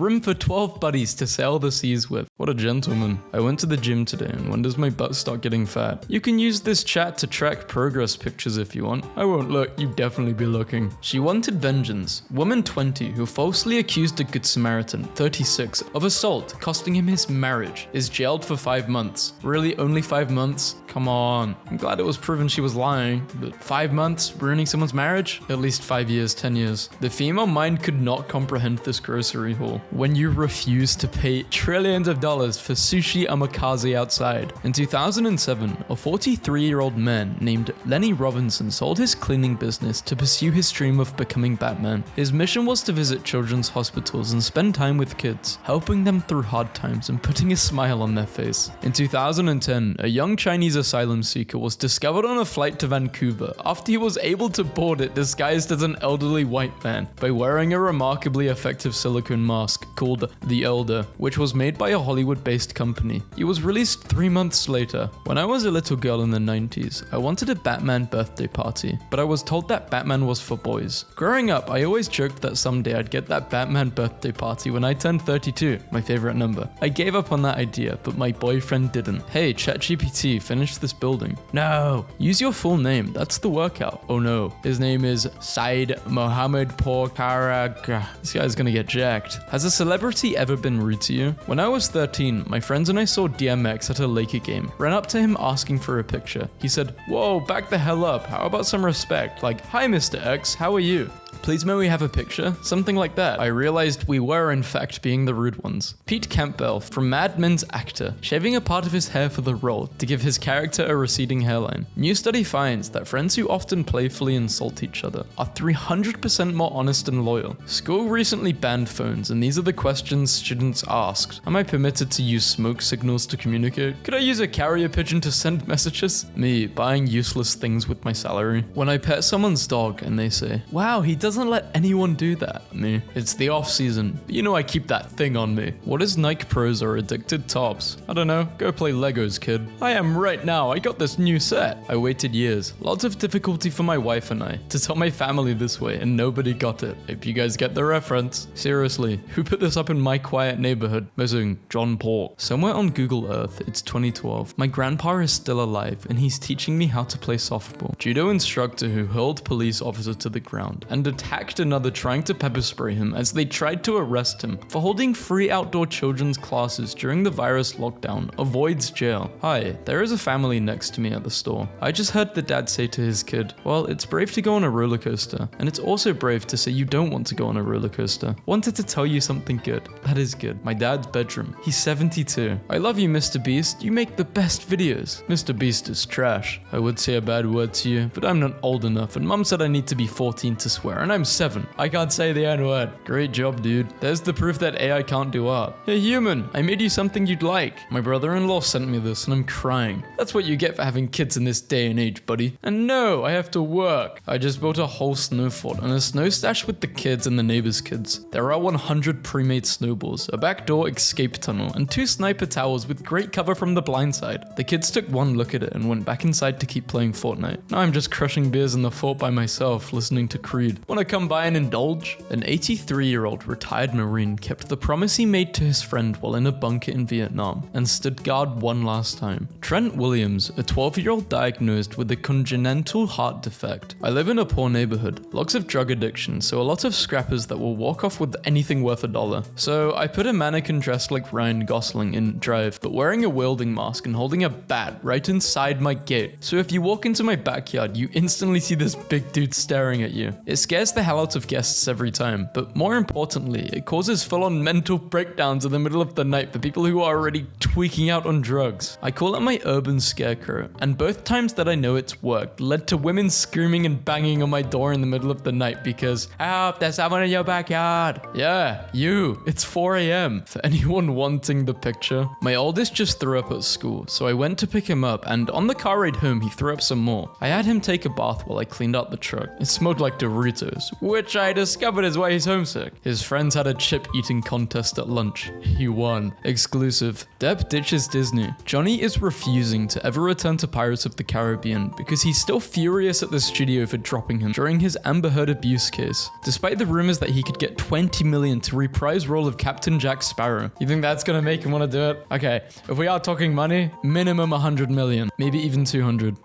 room for 12 buddies to sail the seas with. What a gentleman. I went to the gym today, and when does my butt start getting fat? You can use this chat to track progress pictures if you want. I won't look, you definitely be looking. She wanted vengeance. Woman 20 who falsely accused a Good Samaritan, 36, of assault, costing him his marriage, is jailed for 5 months. Really, only 5 months? Come on. I'm glad it was proven she was lying, but 5 months ruining someone's marriage? At least 5 years, 10 years. The female mind could not comprehend this grocery haul. When you refuse to pay trillions of dollars for sushi omakase outside. In 2007, a 43-year-old man named Lenny Robinson sold his cleaning business to pursue his dream of becoming Batman. His mission was to visit children's hospitals and spend time with kids, helping them through hard times and putting a smile on their face. In 2010, a young Chinese asylum seeker was discovered on a flight to Vancouver after he was able to board it disguised as an elderly white man by wearing a remarkably effective silicone mask called The Elder, which was made by a Hollywood-based company. He was released 3 months later. When I was a little girl in the 90s, I wanted a Batman birthday party, but I was told that Batman was for boys. Growing up, I always joked that someday I'd get that Batman birthday party when I turned 32, my favorite number. I gave up on that idea, but my boyfriend didn't. Hey, ChatGPT, finish this building. No, use your full name, that's the workout. Oh no, his name is Said Mohammed Porkarag. This guy's gonna get jacked. Has a celebrity ever been rude to you? When I was 13, my friends and I saw DMX at a Laker game. Ran up to him asking for a picture. He said, "Whoa, back the hell up. How about some respect? Like, hi Mr. X, how are you?" Please may we have a picture? Something like that. I realized we were in fact being the rude ones. Pete Campbell from Mad Men's actor, shaving a part of his hair for the role to give his character a receding hairline. New study finds that friends who often playfully insult each other are 300% more honest and loyal. School recently banned phones, and these are the questions students asked. Am I permitted to use smoke signals to communicate? Could I use a carrier pigeon to send messages? Me, buying useless things with my salary. When I pet someone's dog and they say, wow, he doesn't let anyone do that. Me, it's the off season, but you know I keep that thing on me. What is Nike Pros or addicted tops? I don't know, go play Legos, kid. I am right now, I got this new set. I waited years, lots of difficulty for my wife and I, to tell my family this way, and nobody got it. Hope you guys get the reference. Seriously, who put this up in my quiet neighborhood? Missing John Paul. Somewhere on Google Earth, it's 2012. My grandpa is still alive, and he's teaching me how to play softball. Judo instructor who hurled police officer to the ground and attacked another trying to pepper spray him as they tried to arrest him for holding free outdoor children's classes during the virus lockdown avoids jail. Hi, there is a family next to me at the store. I just heard the dad say to his kid, well, it's brave to go on a roller coaster, and it's also brave to say you don't want to go on a roller coaster. Wanted to tell you something good. That is good. My dad's bedroom. He's 72. I love you, Mr. Beast. You make the best videos. Mr. Beast is trash. I would say a bad word to you, but I'm not old enough, and mum said I need to be 14 to swear, and I'm 7. I can't say the N-word. Great job, dude. There's the proof that AI can't do art. Hey, human, I made you something you'd like. My brother-in-law sent me this, and I'm crying. That's what you get for having kids in this day and age, buddy. And no, I have to work. I just built a whole snow fort and a snow stash with the kids and the neighbors' kids. There are 100 pre-made snowballs, a backdoor escape tunnel, and 2 sniper towers with great cover from the blind side. The kids took one look at it and went back inside to keep playing Fortnite. Now I'm just crushing beers in the fort by myself, listening to Creed. Wanna come by and indulge? An 83-year-old retired Marine kept the promise he made to his friend while in a bunker in Vietnam and stood guard one last time. Trent Williams, a 12-year-old diagnosed with a congenital heart defect. I live in a poor neighborhood, lots of drug addiction, so a lot of scrappers that will walk off with anything worth $1. So I put a mannequin dressed like Ryan Gosling in Drive, but wearing a wielding mask and holding a bat right inside my gate. So if you walk into my backyard, you instantly see this big dude staring at you. It scares the hell out of guests every time, but more importantly, it causes full-on mental breakdowns in the middle of the night for people who are already tweaking out on drugs. I call it my urban scarecrow, and both times that I know it's worked led to women screaming and banging on my door in the middle of the night because, help, there's someone in your backyard. Yeah, you. It's 4 a.m. For anyone wanting the picture, my oldest just threw up at school, so I went to pick him up, and on the car ride home, he threw up some more. I had him take a bath while I cleaned out the truck. It smelled like Doritos, which I discovered is why he's homesick. His friends had a chip eating contest at lunch. He won. Exclusive. Depp ditches Disney. Johnny is refusing to ever return to Pirates of the Caribbean because he's still furious at the studio for dropping him during his Amber Heard abuse case, despite the rumors that he could get $20 million to reprise role of Captain Jack Sparrow. You think that's gonna make him want to do it? Okay, if we are talking money, minimum 100 million, maybe even 200.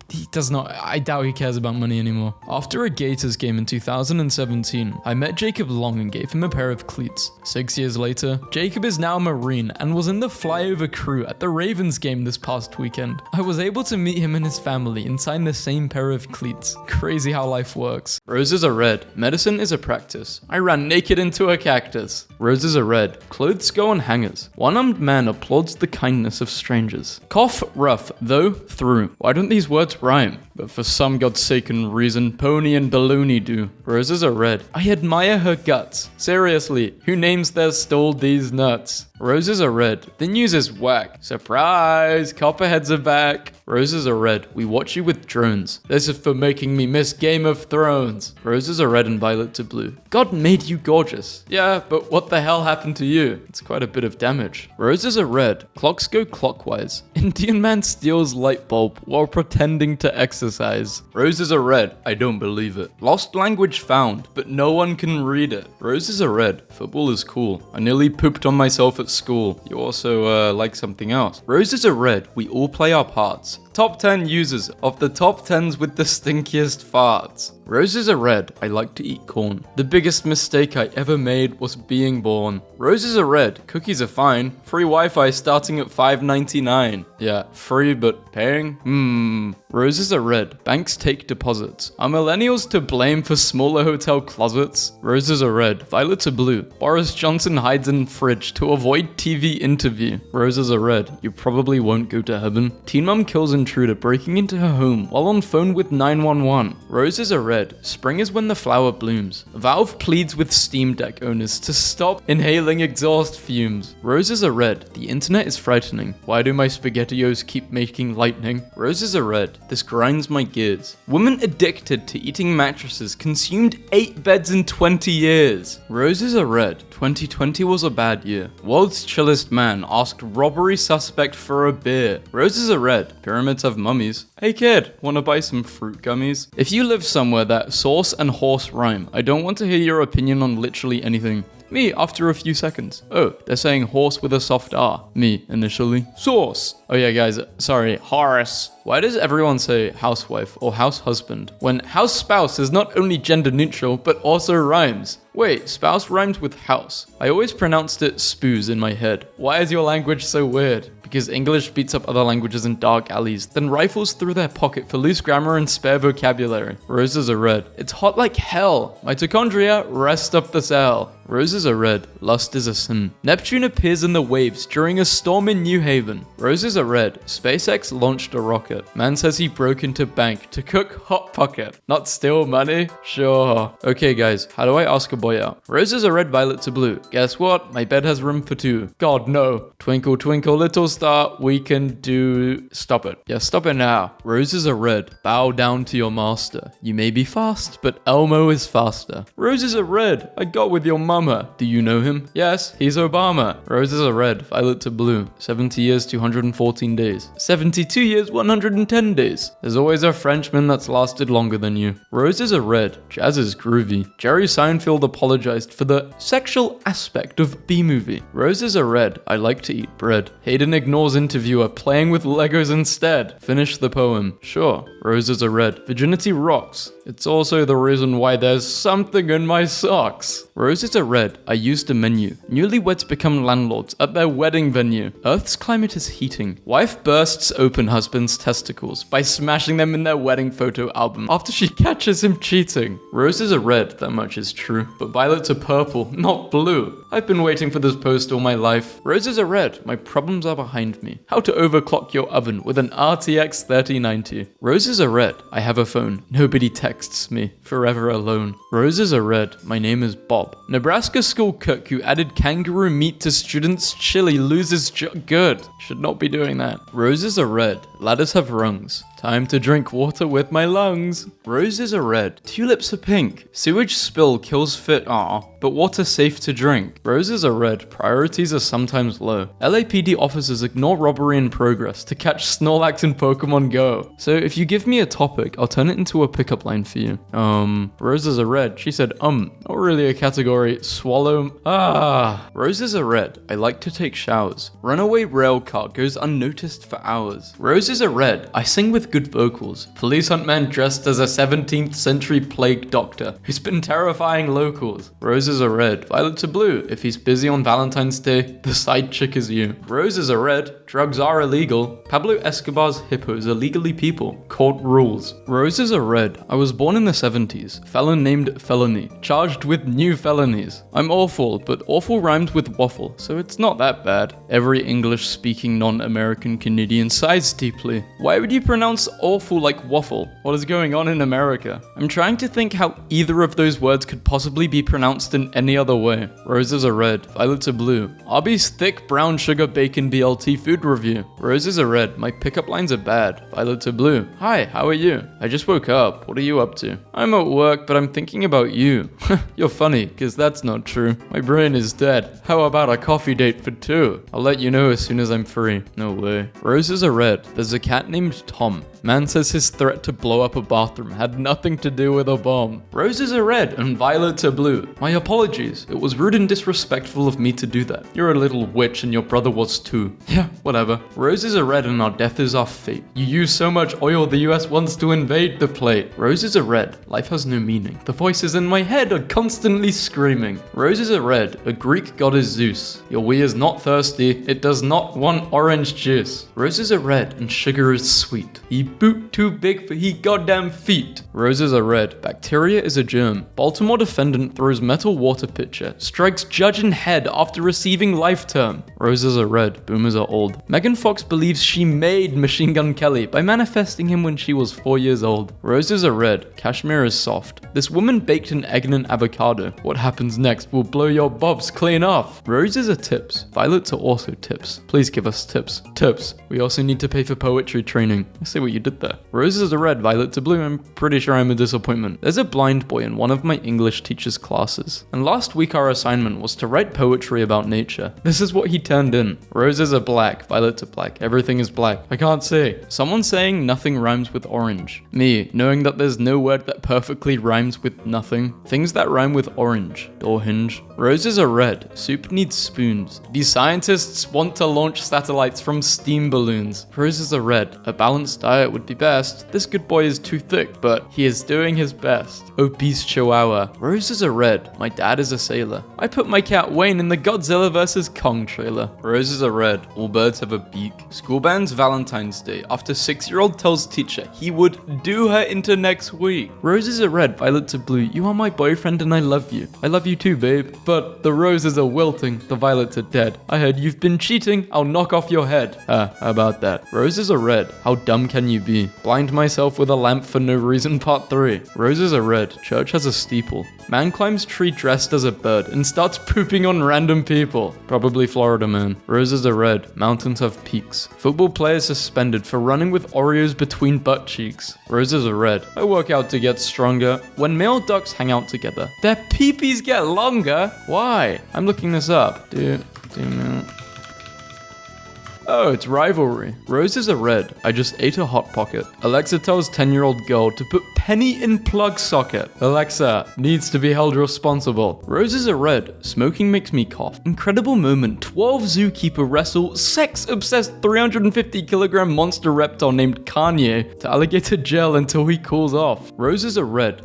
He does not, I doubt he cares about money anymore. After a Gators game in 2017, I met Jacob Long and gave him a pair of cleats. 6 years later, Jacob is now a Marine and was in the flyover crew at the Ravens game this past weekend. I was able to meet him and his family and sign the same pair of cleats. Crazy how life works. Roses are red. Medicine is a practice. I ran naked into a cactus. Roses are red. Clothes go on hangers. One-armed man applauds the kindness of strangers. Cough rough, though through. Why don't these words rhyme? But for some godforsaken reason, Pony and Balloony do. Roses are red. I admire her guts. Seriously, who names their stall these nuts? Roses are red. The news is whack. Surprise! Copperheads are back. Roses are red. We watch you with drones. This is for making me miss Game of Thrones. Roses are red and violets are blue. God made you gorgeous. Yeah, but what the hell happened to you? It's quite a bit of damage. Roses are red. Clocks go clockwise. Indian man steals light bulb while pretending to exercise. Roses are red. I don't believe it. Lost language found, but no one can read it. Roses are red. Football is cool. I nearly pooped on myself at school. You also like something else. Roses are red. We all play our parts. Top 10 users of the top 10s with the stinkiest farts. Roses are red. I like to eat corn. The biggest mistake I ever made was being born. Roses are red. Cookies are fine. Free Wi-Fi starting at $5.99. Yeah, free but paying? Roses are red. Banks take deposits. Are millennials to blame for smaller hotel closets? Roses are red. Violets are blue. Boris Johnson hides in fridge to avoid TV interview. Roses are red. You probably won't go to heaven. Teen mom kills intruder breaking into her home while on phone with 911. Roses are red. Spring is when the flower blooms. Valve pleads with Steam Deck owners to stop inhaling exhaust fumes. Roses are red. The internet is frightening. Why do my SpaghettiOs keep making lightning? Roses are red. This grinds my gears. Woman addicted to eating mattresses consumed 8 beds in 20 years. Roses are red. 2020 was a bad year. World's chillest man asked robbery suspect for a beer. Roses are red. Pyramids have mummies. Hey kid, wanna buy some fruit gummies? If you live somewhere that sauce and horse rhyme, I don't want to hear your opinion on literally anything. Me, after a few seconds. Oh, they're saying horse with a soft R. Me, initially. Sauce. Oh yeah, guys, sorry, Horace. Why does everyone say housewife or house husband when house spouse is not only gender neutral, but also rhymes? Wait, spouse rhymes with house. I always pronounced it spoos in my head. Why is your language so weird? Because English beats up other languages in dark alleys, then rifles through their pocket for loose grammar and spare vocabulary. Roses are red. It's hot like hell. Mitochondria, rest up the cell. Roses are red. Lust is a sin. Neptune appears in the waves during a storm in New Haven. Roses are red. SpaceX launched a rocket. Man says he broke into bank to cook Hot Pocket. Not steal money? Sure. Okay guys, how do I ask a boy out? Roses are red, violets are blue. Guess what? My bed has room for 2. God no. Twinkle twinkle little star, we can do... Stop it. Yeah, stop it now. Roses are red. Bow down to your master. You may be fast, but Elmo is faster. Roses are red. I got with your mama. Do you know him? Yes, he's Obama. Roses are red. Violets are blue. 70 years, 214 days. 72 years, 110 days. There's always a Frenchman that's lasted longer than you. Roses are red. Jazz is groovy. Jerry Seinfeld apologized for the sexual aspect of B-movie. Roses are red. I like to eat bread. Hayden ignores interviewer playing with Legos instead. Finish the poem. Sure. Roses are red. Virginity rocks. It's also the reason why there's something in my socks. Roses are red. I used a menu. Newlyweds become landlords at their wedding venue. Earth's climate is heating. Wife bursts open husband's testicles by smashing them in their wedding photo album after she catches him cheating. Roses are red, that much is true. But violets are purple, not blue. I've been waiting for this post all my life. Roses are red. My problems are behind me. How to overclock your oven with an RTX 3090. Roses are red. I have a phone. Nobody texts me. Forever alone. Roses are red. My name is Bob. Nebraska school cook who added kangaroo meat to students' chili loses good. Should not be doing that. Roses are red. Ladders have rungs. Time to drink water with my lungs. Roses are red. Tulips are pink. Sewage spill kills fit. But water safe to drink. Roses are red. Priorities are sometimes low. LAPD officers ignore robbery in progress to catch Snorlax in Pokemon Go. So if you give me a topic, I'll turn it into a pickup line for you. Roses are red. She said, not really a category. Swallow. Roses are red. I like to take showers. Runaway rail car goes unnoticed for hours. Roses are red. I sing with good vocals. Police hunt man dressed as a 17th century plague doctor who's been terrifying locals. Roses are red. Violets are blue. If he's busy on Valentine's Day, the side chick is you. Roses are red. Drugs are illegal. Pablo Escobar's hippos are legally people. Court rules. Roses are red. I was born in the 70s. Felon named Felony. Charged with new felonies. I'm awful, but awful rhymes with waffle, so it's not that bad. Every English-speaking non-American Canadian sighs deeply. Why would you pronounce awful like waffle? What is going on in America? I'm trying to think how either of those words could possibly be pronounced in any other way. Roses are red. Violets are blue. Arby's thick brown sugar bacon BLT food review. Roses are red. My pickup lines are bad. Violets are blue. Hi, how are you? I just woke up. What are you up to? I'm at work, but I'm thinking about you. You're funny, because that's not true. My brain is dead. How about a coffee date for 2? I'll let you know as soon as I'm free. No way. Roses are red. There's a cat named Tom. Man says his threat to blow up a bathroom had nothing to do with a bomb. Roses are red and violets are blue. My apologies. It was rude and disrespectful of me to do that. You're a little witch and your brother was too. Yeah, whatever. Roses are red and our death is our fate. You use so much oil the US wants to invade the plate. Roses are red. Life has no meaning. The voices in my head are constantly screaming. Roses are red. A Greek god is Zeus. Your wee is not thirsty. It does not want orange juice. Roses are red and sugar is sweet. He boot too big for he goddamn feet. Roses are red. Bacteria is a germ. Baltimore defendant throws metal water pitcher. Strikes judge in head after receiving life term. Roses are red. Boomers are old. Megan Fox believes she made Machine Gun Kelly by manifesting him when she was 4 years old. Roses are red. Cashmere is soft. This woman baked an egg and an avocado. What happens next will blow your bobs clean off. Roses are tips. Violets are also tips. Please give us tips. Tips. We also need to pay for poetry training. I see what you did there. Roses are red. Violets are blue. I'm pretty sure I'm a disappointment. There's a blind boy in one of my English teacher's classes. And last week our assignment was to write poetry about nature. This is what he turned in. Roses are black. Violets are black. Everything is black. I can't see. Someone saying nothing rhymes with orange. Me, knowing that there's no word that perfectly rhymes with nothing. Things that rhyme with orange. Door hinge. Roses are red. Soup needs spoons. These scientists want to launch satellites from steam balloons. Roses are red. A balanced diet would be best. This good boy is too thick, but he is doing his best. Obese chihuahua. Roses are red. My dad is a sailor. I put my cat Wayne in the Godzilla vs. Kong trailer. Roses are red. All birds have a beak. School bands Valentine's Day after 6-year-old tells teacher he would do her into next week. Roses are red. Violets are blue. You are my boyfriend and I love you. I love you too, babe. But the roses are wilting. The violets are dead. I heard you've been cheating. I'll knock off your head. How about that? Roses are red. How dumb can you be? Blind myself with a lamp for no reason part 3. Roses are red. Church has a steeple. Man climbs tree dressed as a bird and starts pooping on random people. Probably Florida man. Roses are red. Mountains have peaks. Football players suspended for running with Oreos between butt cheeks. Roses are red. I work out to get stronger. When male ducks hang out together, their peepees get longer. Why? I'm looking this up. Oh, it's rivalry. Roses are red. I just ate a Hot Pocket. Alexa tells 10-year-old girl to put penny in plug socket. Alexa needs to be held responsible. Roses are red. Smoking makes me cough. Incredible moment. 12 zookeeper wrestle sex-obsessed 350-kilogram monster reptile named Kanye to alligator jail until he cools off. Roses are red.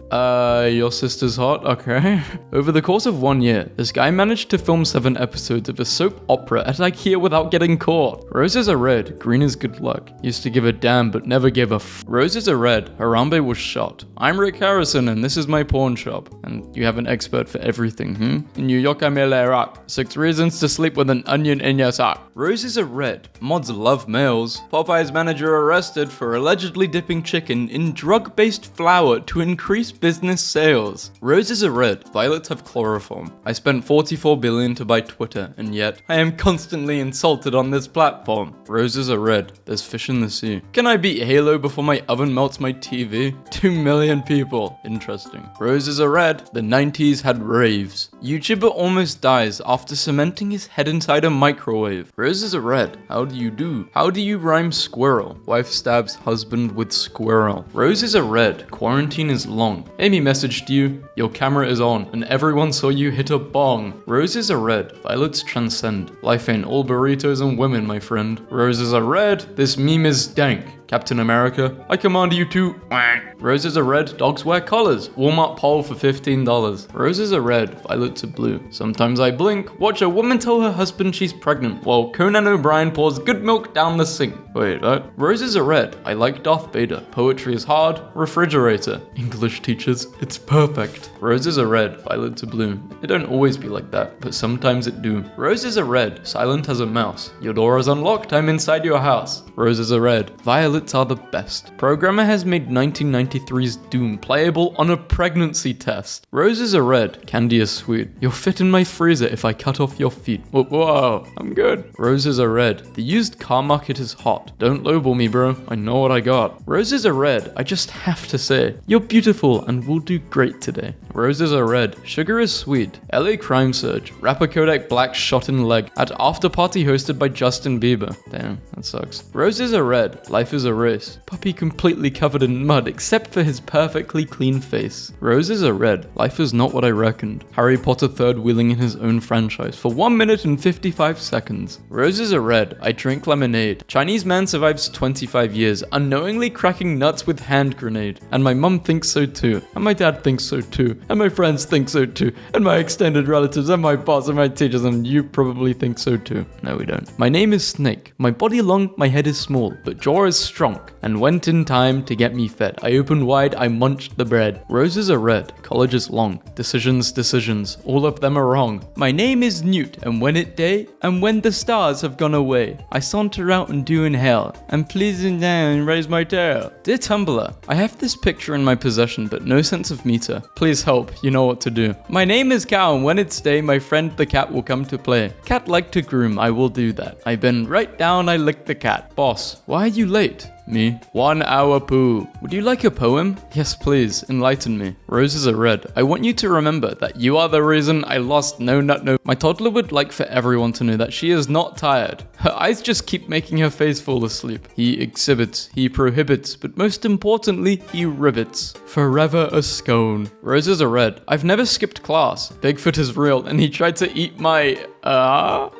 Your sister's hot? Okay. Over the course of 1 year, this guy managed to film 7 episodes of a soap opera at IKEA without getting caught. Roses are red. Green is good luck. Used to give a damn but never gave a f. Roses are red. Harambe was shot. I'm Rick Harrison and this is my pawn shop. And you have an expert for everything, In New York, I'm Iraq. 6 reasons to sleep with an onion in your sock. Roses are red. Mods love males. Popeye's manager arrested for allegedly dipping chicken in drug-based flour to increase business sales. Roses are red. Violets have chloroform. I spent $44 billion to buy Twitter, and yet I am constantly insulted on this platform. Roses are red. There's fish in the sea. Can I beat Halo before my oven melts my TV? 2 million people. Interesting. Roses are red. The 90s had raves. YouTuber almost dies after cementing his head inside a microwave. Roses are red. How do you do? How do you rhyme squirrel? Wife stabs husband with squirrel. Roses are red. Quarantine is long. Amy messaged you. Your camera is on and everyone saw you hit a bong. Roses are red. Violets transcend. Life ain't all burritos and women, my friend. Roses are red. This meme is dank. Captain America, I command you to. Roses are red. Dogs wear collars. Walmart poll for $15. Roses are red. Violets are blue. Sometimes I blink. Watch a woman tell her husband she's pregnant while Conan O'Brien pours good milk down the sink. Wait, what? Roses are red. I like Darth Vader. Poetry is hard. Refrigerator. English teachers, it's perfect. Roses are red. Violets are blue. It don't always be like that, but sometimes it do. Roses are red. Silent as a mouse. Your door is unlocked. I'm inside your house. Roses are red. Violets are the best. Programmer has made 1993's Doom playable on a pregnancy test. Roses are red. Candy is sweet. You'll fit in my freezer if I cut off your feet. Whoa, I'm good. Roses are red. The used car market is hot. Don't lowball me, bro. I know what I got. Roses are red. I just have to say, you're beautiful and will do great today. Roses are red. Sugar is sweet. LA crime surge. Rapper Kodak Black shot in leg at after party hosted by Justin Bieber. Damn, that sucks. Roses are red. Life is is a race. Puppy completely covered in mud except for his perfectly clean face. Roses are red. Life is not what I reckoned. Harry Potter third wheeling in his own franchise for 1 minute and 55 seconds. Roses are red. I drink lemonade. Chinese man survives 25 years, unknowingly cracking nuts with hand grenade. And my mum thinks so too. And my dad thinks so too. And my friends think so too. And my extended relatives and my boss and my teachers, and you probably think so too. No, we don't. My name is Snake. My body long, my head is small, but jaw is strong. And went in time to get me fed. I opened wide, I munched the bread. Roses are red. College is long. Decisions. All of them are wrong. My name is Newt, and when it day, and when the stars have gone away, I saunter out and do inhale, and pleasing down and raise my tail. Dear Tumblr, I have this picture in my possession, but no sense of meter. Please help, you know what to do. My name is Cow, and when it's day, my friend the cat will come to play. Cat like to groom, I will do that. I bend right down, I lick the cat. Boss, why are you late? Me. 1 hour poo. Would you like a poem? Yes, please. Enlighten me. Roses are red. I want you to remember that you are the reason I lost no nut no. My toddler would like for everyone to know that she is not tired. Her eyes just keep making her face fall asleep. He exhibits, he prohibits, but most importantly, he ribbits. Forever a scone. Roses are red. I've never skipped class. Bigfoot is real and he tried to eat my...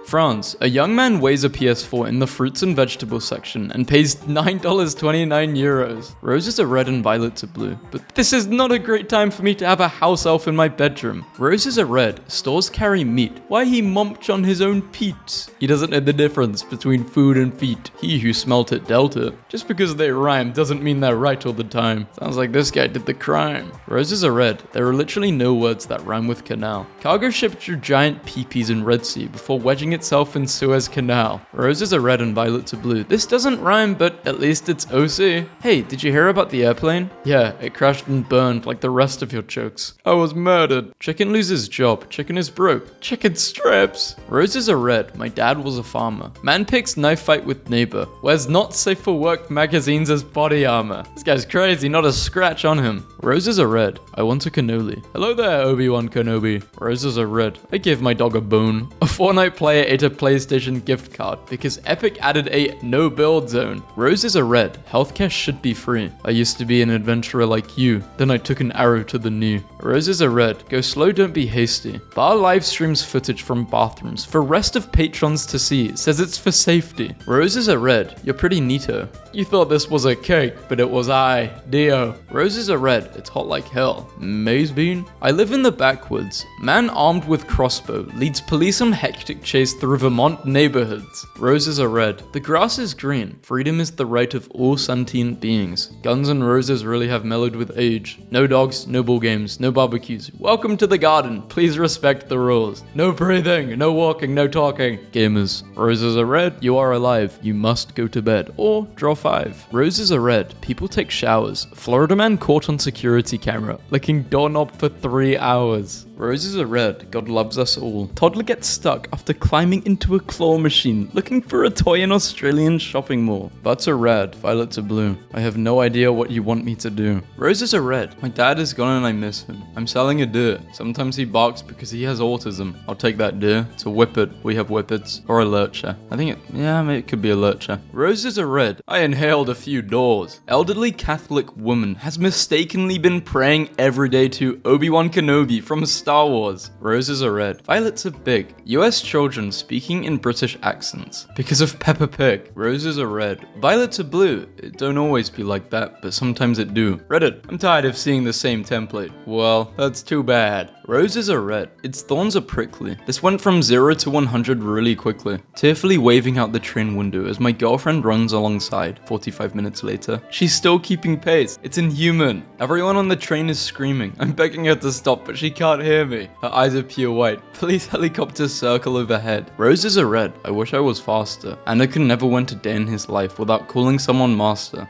France. A young man weighs a PS4 in the fruits and vegetables section and pays $9.29. Roses are red and violets are blue. But this is not a great time for me to have a house elf in my bedroom. Roses are red. Stores carry meat. Why he munch on his own peats? He doesn't know the difference between food and feet. He who smelt it dealt it. Just because they rhyme doesn't mean they're right all the time. Sounds like this guy did the crime. Roses are red. There are literally no words that rhyme with canal. Cargo ship drew giant peepees in Red Sea before wedging itself in Suez Canal. Roses are red and violets are blue. This doesn't rhyme, but at least it's OC. Hey, did you hear about the airplane? Yeah, it crashed and burned like the rest of your jokes. I was murdered. Chicken loses job. Chicken is broke. Chicken strips. Roses are red. My dad was a farmer. Man picks knife fight with neighbor. Wears not safe for work magazines as body armor. This guy's crazy, not a scratch on him. Roses are red. I want a cannoli. Hello there, Obi-Wan Kenobi. Roses are red. I gave my dog a bone. A Fortnite player ate a PlayStation gift card because Epic added a no build zone. Roses are red. Healthcare should be free. I used to be an adventurer like you. Then I took an arrow to the knee. Roses are red. Go slow, don't be hasty. Bar live streams footage from bathrooms for rest of patrons to see. Says it's for safety. Roses are red. You're pretty neato. You thought this was a cake, but it was I, Dio. Roses are red. It's hot like hell. Maize bean? I live in the backwoods. Man armed with crossbow leads police on hectic chase through Vermont neighborhoods. Roses are red. The grass is green. Freedom is the right of all sentient beings. Guns and roses really have mellowed with age. No dogs, no ball games, no barbecues. Welcome to the garden. Please respect the rules. No breathing, no walking, no talking. Gamers. Roses are red. You are alive. You must go to bed. Or draw 5. Roses are red. People take showers. Florida man caught on security camera, licking doorknob for 3 hours. Roses are red. God loves us all. Toddler gets stuck after climbing into a claw machine, looking for a toy in Australian shopping mall. Buds are red. Violets are blue. I have no idea what you want me to do. Roses are red. My dad is gone and I miss him. I'm selling a deer. Sometimes he barks because he has autism. I'll take that deer. It's a whippet. We have whippets. Or a lurcher. I think it could be a lurcher. Roses are red. I inhaled a few doors. Elderly Catholic woman has mistakenly been praying every day to Obi-Wan Kenobi from Star Wars. Roses are red. Violets are big. US children speaking in British accents. Because of Peppa Pig. Roses are red. Violets are blue. It don't always be like that, but sometimes it do. Reddit. I'm tired of seeing the same template. Well, that's too bad. Roses are red. Its thorns are prickly. This went from 0 to 100 really quickly. Tearfully waving out the train window as my girlfriend runs alongside. 45 minutes later. She's still keeping pace. It's inhuman. Everyone on the train is screaming. I'm begging her to stop, but she can't hear me. Her eyes are pure white. Police helicopters circle overhead. Roses are red. I wish I was faster. Anakin never went a day in his life without calling someone master.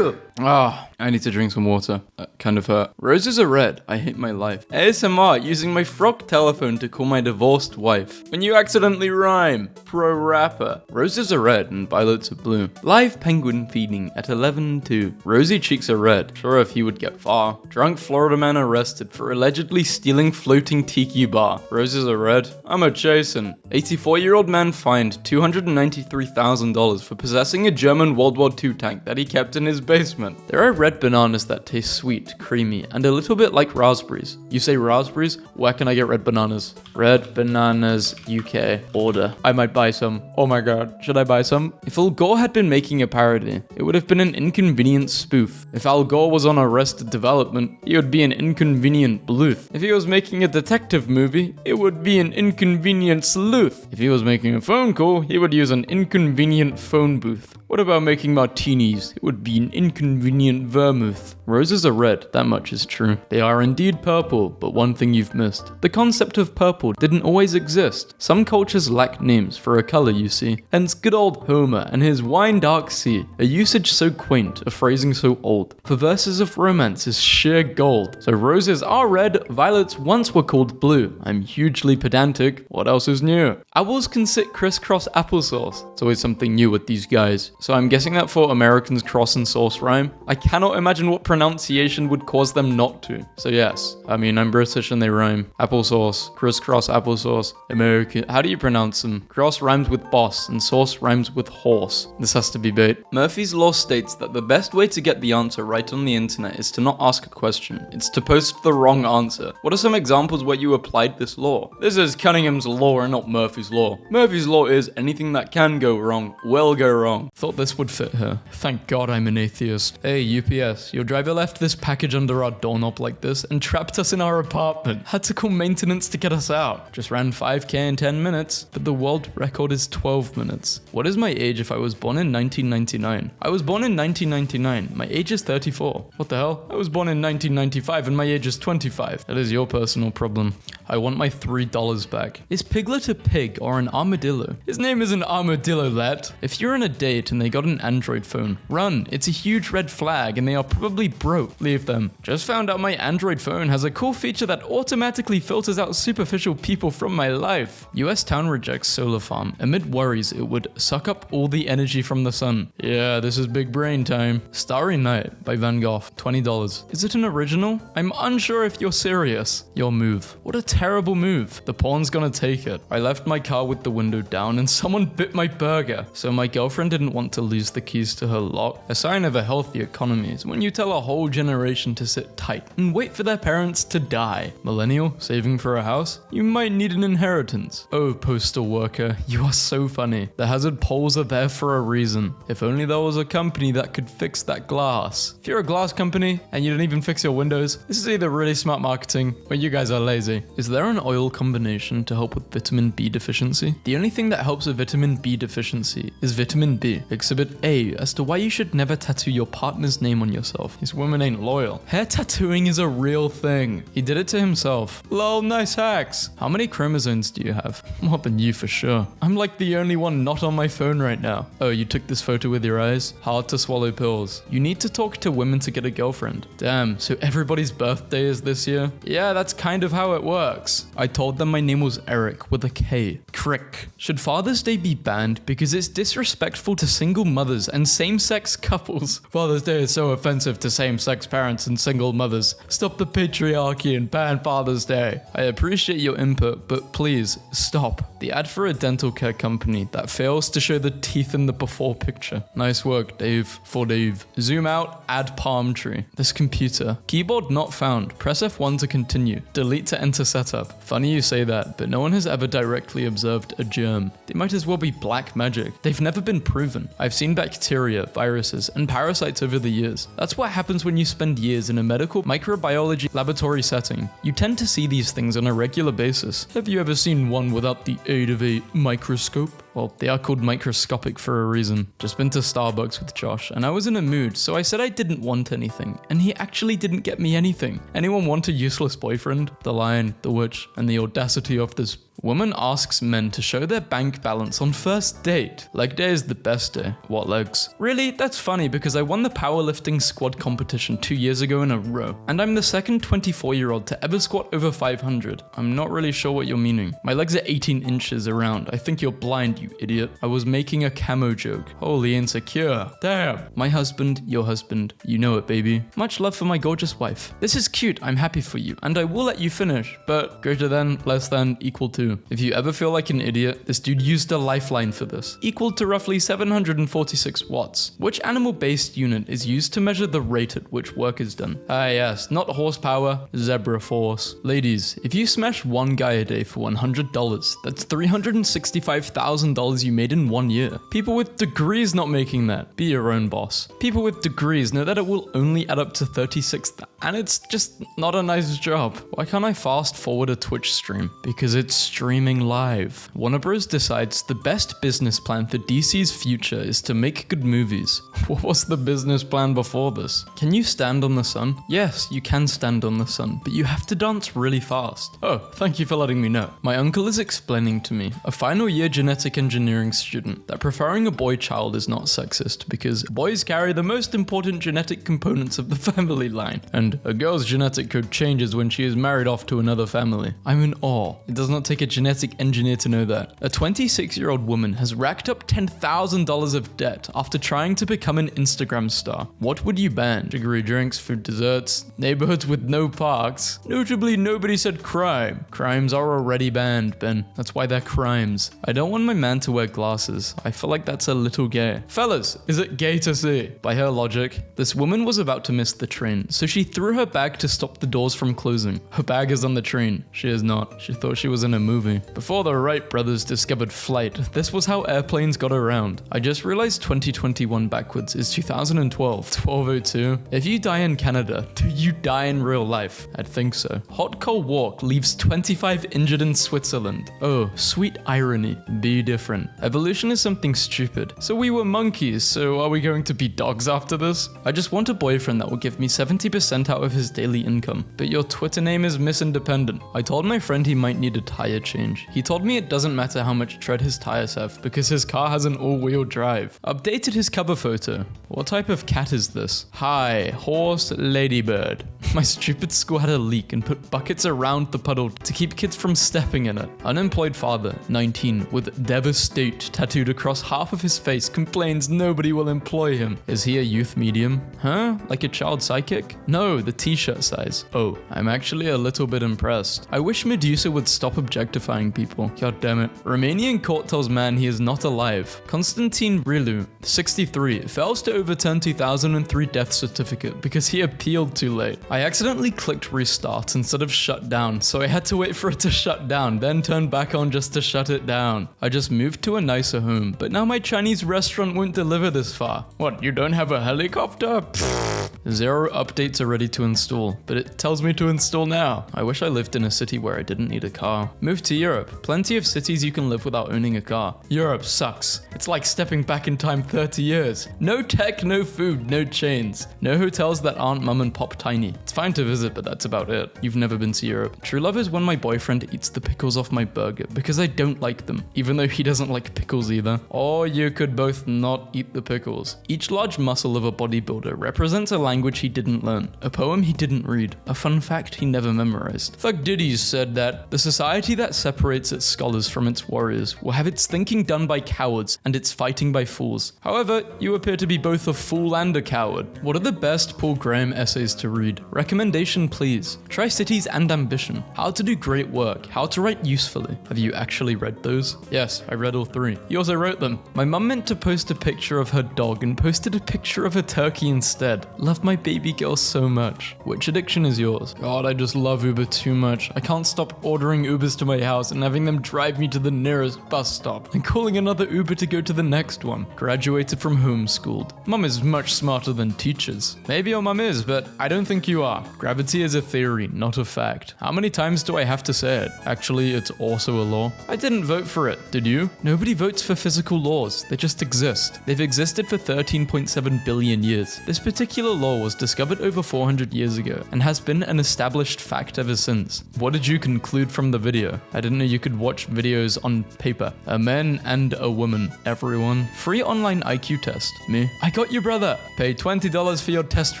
I need to drink some water. Kind of hurt. Roses are red. I hate my life. ASMR using my frog telephone to call my divorced wife. When you accidentally rhyme. Pro rapper. Roses are red and violets are blue. Live penguin feeding at 11:02. Rosy cheeks are red. Sure if he would get far. Drunk Florida man arrested for allegedly stealing floating tiki bar. Roses are red. I'm a Jason. 84-year-old man fined $293,000 for possessing a German World War II tank that he kept in his basement. There are red bananas that taste sweet, creamy, and a little bit like raspberries. You say raspberries? Where can I get red bananas? Red bananas, UK. Order. I might buy some. Oh my god, should I buy some? If Al Gore had been making a parody, it would have been an inconvenient spoof. If Al Gore was on Arrested Development, he would be an inconvenient Bluth. If he was making a detective movie, it would be an inconvenient sleuth. If he was making a phone call, he would use an inconvenient phone booth. What about making martinis? It would be an inconvenient vermouth. Roses are red, that much is true. They are indeed purple, but one thing you've missed. The concept of purple didn't always exist. Some cultures lack names for a color, you see. Hence good old Homer and his wine dark sea, a usage so quaint, a phrasing so old. For verses of romance is sheer gold. So roses are red, violets once were called blue. I'm hugely pedantic, what else is new? Owls can sit crisscross applesauce. It's always something new with these guys. So I'm guessing that for Americans cross and sauce rhyme. I cannot imagine what pronunciation would cause them not to. So yes, I mean, I'm British and they rhyme. Applesauce, crisscross applesauce, American. How do you pronounce them? Cross rhymes with boss and sauce rhymes with horse. This has to be bait. Murphy's Law states that the best way to get the answer right on the internet is to not ask a question. It's to post the wrong answer. What are some examples where you applied this law? This is Cunningham's Law and not Murphy's Law. Murphy's Law is anything that can go wrong will go wrong. Thought this would fit her. Thank God I'm an atheist. Hey, UPS, your driver left this package under our doorknob like this and trapped us in our apartment. Had to call maintenance to get us out. Just ran 5k in 10 minutes, but the world record is 12 minutes. What is my age if I was born in 1999? I was born in 1999. My age is 34. What the hell? I was born in 1995 and my age is 25. That is your personal problem. I want my $3 back. Is Piglet a pig or an armadillo? His name is an armadillo-let. If you're on a date and they got an Android phone, run. It's a huge red flag and they are probably broke. Leave them. Just found out my Android phone has a cool feature that automatically filters out superficial people from my life. US town rejects solar farm amid worries it would suck up all the energy from the sun. Yeah, this is big brain time. Starry Night by Van Gogh, $20. Is it an original? I'm unsure if you're serious. Your move. What a terrible move. The pawn's gonna take it. I left my car with the window down and someone bit my burger. So my girlfriend didn't want to lose the keys to her lock. A sign of a healthy economy is when you tell a whole generation to sit tight and wait for their parents to die. Millennial, saving for a house? You might need an inheritance. Oh, postal worker, you are so funny. The hazard poles are there for a reason. If only there was a company that could fix that glass. If you're a glass company and you don't even fix your windows, this is either really smart marketing or you guys are lazy. Is there an oil combination to help with vitamin B deficiency? The only thing that helps with vitamin B deficiency is vitamin B. Exhibit A as to why you should never tattoo your partner's name on yourself. These women ain't loyal. Hair tattooing is a real thing. He did it to himself. Lol, nice hacks. How many chromosomes do you have? More than you for sure. I'm like the only one not on my phone right now. Oh, you took this photo with your eyes? Hard to swallow pills. You need to talk to women to get a girlfriend. Damn, so everybody's birthday is this year? Yeah, that's kind of how it works. I told them my name was Eric with a K. Crick. Should Father's Day be banned because it's disrespectful to single mothers and same-sex couples? Father's Day is so offensive to same-sex parents and single mothers. Stop the patriarchy and ban Father's Day. I appreciate your input, but please stop. The ad for a dental care company that fails to show the teeth in the before picture. Nice work, Dave. For Dave. Zoom out, add palm tree. This computer. Keyboard not found. Press F1 to continue. Delete to enter setup. Funny you say that, but no one has ever directly observed a germ. They might as well be black magic. They've never been proven. I've seen bacteria, viruses, and parasites over the years. That's what happens when you spend years in a medical microbiology laboratory setting. You tend to see these things on a regular basis. Have you ever seen one without the aid of a microscope? Well, they are called microscopic for a reason. Just been to Starbucks with Josh, and I was in a mood, so I said I didn't want anything, and he actually didn't get me anything. Anyone want a useless boyfriend? The Lion, the Witch, and the audacity of this. Woman asks men to show their bank balance on first date. Leg day is the best day. What legs? Really? That's funny because I won the powerlifting squad competition 2 years ago in a row. And I'm the second 24-year-old to ever squat over 500. I'm not really sure what you're meaning. My legs are 18 inches around. I think you're blind, you idiot. I was making a camo joke. Holy insecure. Damn. My husband, your husband. You know it, baby. Much love for my gorgeous wife. This is cute. I'm happy for you. And I will let you finish. But greater than, less than, equal to. If you ever feel like an idiot, this dude used a lifeline for this, equal to roughly 746 watts. Which animal-based unit is used to measure the rate at which work is done? Ah yes, not horsepower, zebra force. Ladies, if you smash one guy a day for $100, that's $365,000 you made in 1 year. People with degrees not making that. Be your own boss. People with degrees know that it will only add up to 36, and it's just not a nice job. Why can't I fast forward a Twitch stream? Because it's streaming live. Warner Bros. Decides the best business plan for DC's future is to make good movies. What was the business plan before this? Can you stand on the sun? Yes, you can stand on the sun, but you have to dance really fast. Oh, thank you for letting me know. My uncle is explaining to me, a final year genetic engineering student, that preferring a boy child is not sexist because boys carry the most important genetic components of the family line, and a girl's genetic code changes when she is married off to another family. I'm in awe. It does not take a genetic engineer to know that. A 26-year-old woman has racked up $10,000 of debt after trying to become an Instagram star. What would you ban? Sugary drinks, food desserts, neighborhoods with no parks. Notably, nobody said crime. Crimes are already banned, Ben. That's why they're crimes. I don't want my man to wear glasses. I feel like that's a little gay. Fellas, is it gay to see? By her logic, this woman was about to miss the train, so she threw her bag to stop the doors from closing. Her bag is on the train. She is not. She thought she was in a movie. Before the Wright brothers discovered flight, this was how airplanes got around. I just realized 2021 backwards is 2012. 1202. If you die in Canada, do you die in real life? I'd think so. Hot coal walk leaves 25 injured in Switzerland. Oh, sweet irony. Be different. Evolution is something stupid. So we were monkeys, so are we going to be dogs after this? I just want a boyfriend that will give me 70% out of his daily income. But your Twitter name is Miss Independent. I told my friend he might need a tire change. He told me it doesn't matter how much tread his tires have because his car has an all-wheel drive. Updated his cover photo. What type of cat is this? Hi, horse ladybird. My stupid school had a leak and put buckets around the puddle to keep kids from stepping in it. Unemployed father, 19, with devastate tattooed across half of his face, complains nobody will employ him. Is he a youth medium? Huh? Like a child psychic? No, the t-shirt size. Oh, I'm actually a little bit impressed. I wish Medusa would stop objectifying people. God damn it. Romanian court tells man he is not alive. Constantine Rilu, 63, fails to overturn 2003 death certificate because he appealed too late. I accidentally clicked restart instead of shut down, so I had to wait for it to shut down, then turn back on just to shut it down. I just moved to a nicer home, but now my Chinese restaurant won't deliver this far. What, you don't have a helicopter? Pfft. 0 updates are ready to install, but it tells me to install now. I wish I lived in a city where I didn't need a car. Move to Europe. Plenty of cities you can live without owning a car. Europe sucks. It's like stepping back in time 30 years. No tech, no food, no chains. No hotels that aren't mum and pop tiny. It's fine to visit, but that's about it. You've never been to Europe. True love is when my boyfriend eats the pickles off my burger because I don't like them, even though he doesn't like pickles either. Or you could both not eat the pickles. Each large muscle of a bodybuilder represents a language he didn't learn, a poem he didn't read, a fun fact he never memorized. Thuckdiddys said that the society that separates its scholars from its warriors will have its thinking done by cowards and its fighting by fools. However, you appear to be both a fool and a coward. What are the best Paul Graham essays to read? Recommendation, please. Tri-Cities and Ambition. How to do great work. How to write usefully. Have you actually read those? Yes, I read all 3. You also wrote them. My mum meant to post a picture of her dog and posted a picture of a turkey instead. Love love my baby girl so much. Which addiction is yours? God, I just love Uber too much. I can't stop ordering Ubers to my house and having them drive me to the nearest bus stop and calling another Uber to go to the next one. Graduated from homeschooled. Mum is much smarter than teachers. Maybe your mum is, but I don't think you are. Gravity is a theory, not a fact. How many times do I have to say it? Actually, it's also a law. I didn't vote for it, did you? Nobody votes for physical laws. They just exist. They've existed for 13.7 billion years. This particular law was discovered over 400 years ago and has been an established fact ever since. What did you conclude from the video? I didn't know you could watch videos on paper. A man and a woman. Everyone. Free online IQ test. Me. I got you, brother. Pay $20 for your test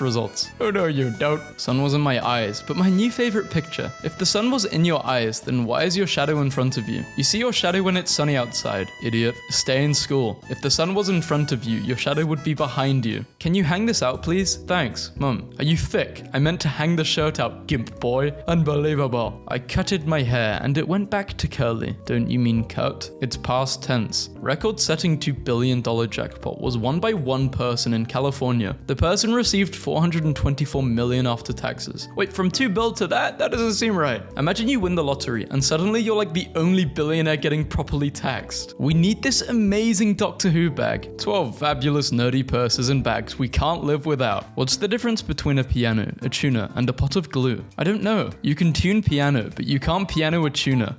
results. Oh no, you don't. Sun was in my eyes, but my new favorite picture. If the sun was in your eyes, then why is your shadow in front of you? You see your shadow when it's sunny outside. Idiot. Stay in school. If the sun was in front of you, your shadow would be behind you. Can you hang this out, please? Thanks. Mum, are you thick? I meant to hang the shirt out, gimp boy. Unbelievable. I cutted my hair and it went back to curly. Don't you mean cut? It's past tense. Record-setting $2 billion jackpot was won by one person in California. The person received $424 million after taxes. Wait, from $2 billion to that? That doesn't seem right. Imagine you win the lottery and suddenly you're like the only billionaire getting properly taxed. We need this amazing Doctor Who bag. 12 fabulous nerdy purses and bags we can't live without. What's the difference between a piano, a tuner, and a pot of glue? I don't know. You can tune piano, but you can't piano a tuner.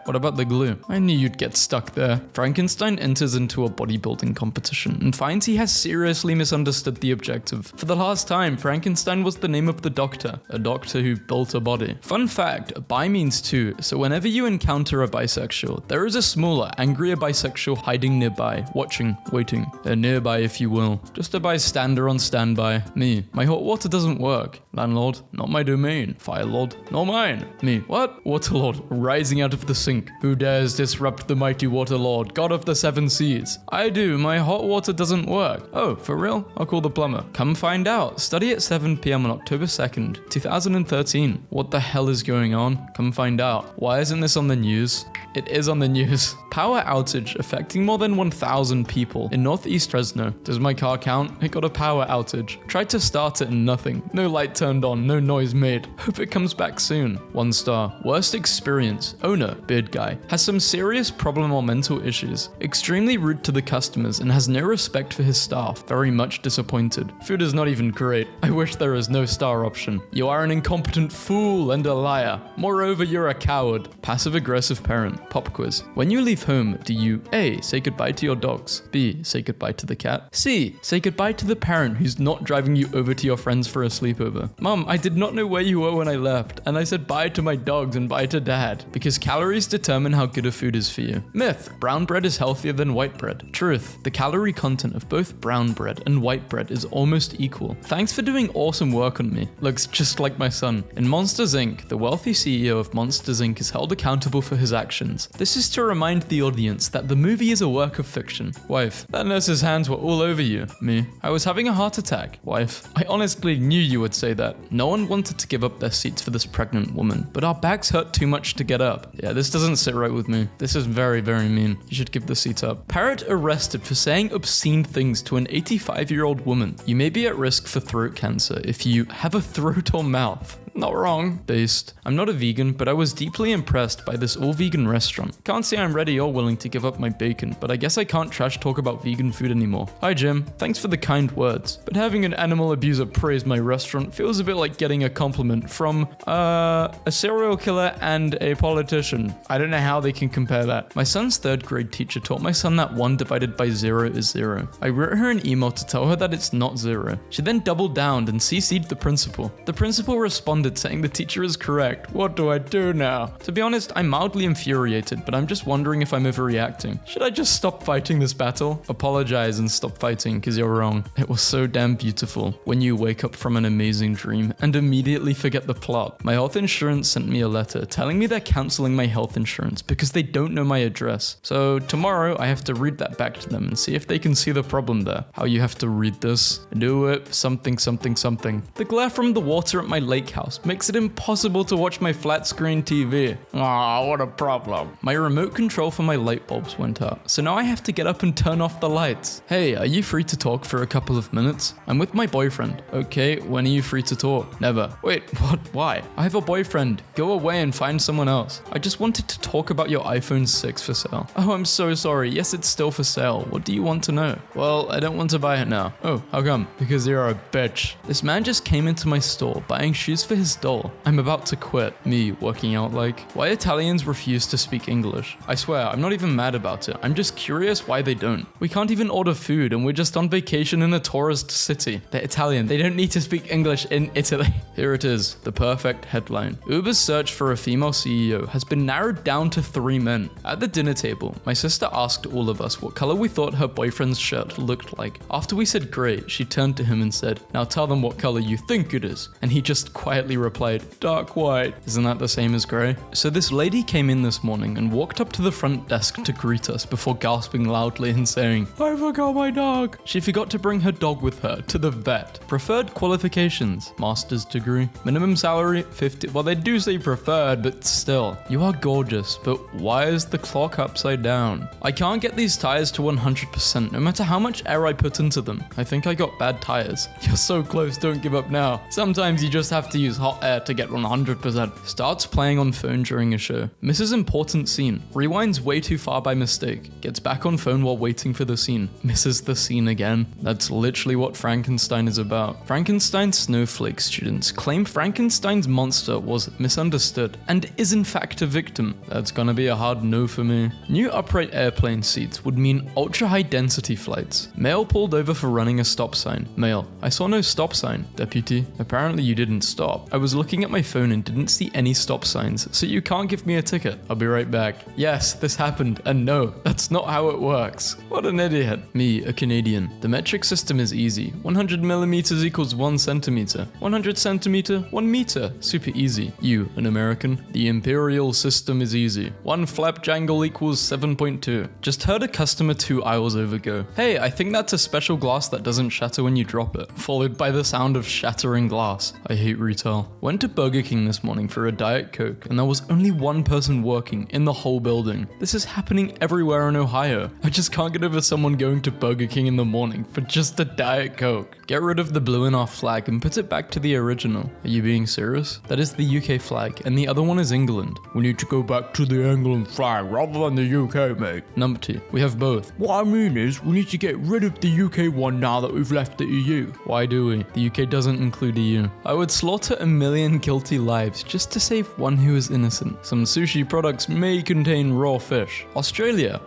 What about the glue? I knew you'd get stuck there. Frankenstein enters into a bodybuilding competition and finds he has seriously misunderstood the objective. For the last time, Frankenstein was the name of the doctor, a doctor who built a body. Fun fact, bi means two, so whenever you encounter a bisexual, there is a smaller, angrier bisexual hiding nearby, watching, waiting. Nearby if you will. Just a bystander on standby. Me. My hot water doesn't work. Landlord, not my domain. Fire lord, not mine. Me. What? Water lord, rising out of the sink. Who dares disrupt the mighty water lord, god of the seven seas? I do, my hot water doesn't work. Oh, for real? I'll call the plumber. Come find out. Study at 7 p.m. on October 2nd, 2013. What the hell is going on? Come find out. Why isn't this on the news? It is on the news. Power outage affecting more than 1,000 people in northeast Fresno. Does my car count? It got a power outage. Tried to start it and nothing. No light turned on, no noise made. Hope it comes back soon. 1 star. Worst experience. Owner, beard guy, has some serious problem or mental issues. Extremely rude to the customers and has no respect for his staff. Very much disappointed. Food is not even great. I wish there is no star option. You are an incompetent fool and a liar. Moreover, you're a coward. Passive aggressive parent. Pop quiz. When you leave home, do you A. say goodbye to your dogs, B. say goodbye to the cat, C. say goodbye to the parent who's not driving you over to your friends for a sleepover? Mom, I did not know where you were when I left, and I said bye to my dogs and bye to dad, because calories determine how good a food is for you. Myth, brown bread is healthier than white bread. Truth, the calorie content of both brown bread and white bread is almost equal. Thanks for doing awesome work on me. Looks just like my son. In Monsters Inc., the wealthy CEO of Monsters Inc. is held accountable for his actions. This is to remind the audience that the movie is a work of fiction. Wife, that nurse's hands were all over you. Me, I was having a heart attack. Wife, I honestly knew you would say that. No one wanted to give up their seats for this pregnant woman, but our backs hurt too much to get up. Yeah, this doesn't sit right with me. This is very, very mean. You should give the seat up. Parrot arrested for saying obscene things to an 85-year-old woman. You may be at risk for throat cancer if you have a throat or mouth. Not wrong. Based. I'm not a vegan, but I was deeply impressed by this all-vegan restaurant. Can't say I'm ready or willing to give up my bacon, but I guess I can't trash talk about vegan food anymore. Hi Jim, thanks for the kind words, but having an animal abuser praise my restaurant feels a bit like getting a compliment from, a serial killer and a politician. I don't know how they can compare that. My son's 3rd grade teacher taught my son that 1 divided by 0 is 0. I wrote her an email to tell her that it's not 0. She then doubled down and CC'd the principal. The principal responded saying the teacher is correct. What do I do now? To be honest, I'm mildly infuriated, but I'm just wondering if I'm overreacting. Should I just stop fighting this battle? Apologize and stop fighting, because you're wrong. It was so damn beautiful when you wake up from an amazing dream and immediately forget the plot. My health insurance sent me a letter telling me they're canceling my health insurance because they don't know my address. So tomorrow I have to read that back to them and see if they can see the problem there. How you have to read this? Do it, something, something, something. The glare from the water at my lake house house. Makes it impossible to watch my flat screen TV. Ah, what a problem. My remote control for my light bulbs went out, so now I have to get up and turn off the lights. Hey, are you free to talk for a couple of minutes? I'm with my boyfriend. Okay, when are you free to talk? Never. Wait, what? Why? I have a boyfriend. Go away and find someone else. I just wanted to talk about your iPhone 6 for sale. Oh, I'm so sorry. Yes, it's still for sale. What do you want to know? Well, I don't want to buy it now. Oh, how come? Because you're a bitch. This man just came into my store buying shoes for his doll. I'm about to quit. Me working out like, why Italians refuse to speak English? I swear, I'm not even mad about it. I'm just curious why they don't. We can't even order food and we're just on vacation in a tourist city. They're Italian. They don't need to speak English in Italy. Here it is, the perfect headline. Uber's search for a female CEO has been narrowed down to 3 men. At the dinner table, my sister asked all of us what color we thought her boyfriend's shirt looked like. After we said gray, she turned to him and said, now tell them what color you think it is. And he just quietly replied, dark white. Isn't that the same as gray? So this lady came in this morning and walked up to the front desk to greet us before gasping loudly and saying, I forgot my dog. She forgot to bring her dog with her to the vet. Preferred qualifications, master's degree, minimum salary, 50. Well, they do say preferred, but still. You are gorgeous, but why is the clock upside down? I can't get these tires to 100% no matter how much air I put into them. I think I got bad tires. You're so close, don't give up now. Sometimes you just have to use hot air to get 100%. Starts playing on phone during a show. Misses important scene. Rewinds way too far by mistake. Gets back on phone while waiting for the scene. Misses the scene again. That's literally what Frankenstein is about. Frankenstein's snowflake students claim Frankenstein's monster was misunderstood and is in fact a victim. That's gonna be a hard no for me. New upright airplane seats would mean ultra high density flights. Male pulled over for running a stop sign. Male, I saw no stop sign. Deputy, apparently you didn't stop. I was looking at my phone and didn't see any stop signs, so you can't give me a ticket. I'll be right back. Yes, this happened, and no, that's not how it works. What an idiot. Me, a Canadian. The metric system is easy. 100 millimeters equals 1 centimeter. 100 centimeter, 1 meter. Super easy. You, an American. The imperial system is easy. 1 flap jangle equals 7.2. Just heard a customer 2 aisles over go, hey, I think that's a special glass that doesn't shatter when you drop it. Followed by the sound of shattering glass. I hate retail. Went to Burger King this morning for a Diet Coke and there was only 1 person working in the whole building. This is happening everywhere in Ohio. I just can't get over someone going to Burger King in the morning for just a Diet Coke. Get rid of the blue in our flag and put it back to the original. Are you being serious? That is the UK flag and the other one is England. We need to go back to the England flag rather than the UK, mate. Numpty, we have both. What I mean is, we need to get rid of the UK one now that we've left the EU. Why do we? The UK doesn't include EU. I would slaughter 1 million guilty lives just to save one who is innocent. Some sushi products may contain raw fish. Australia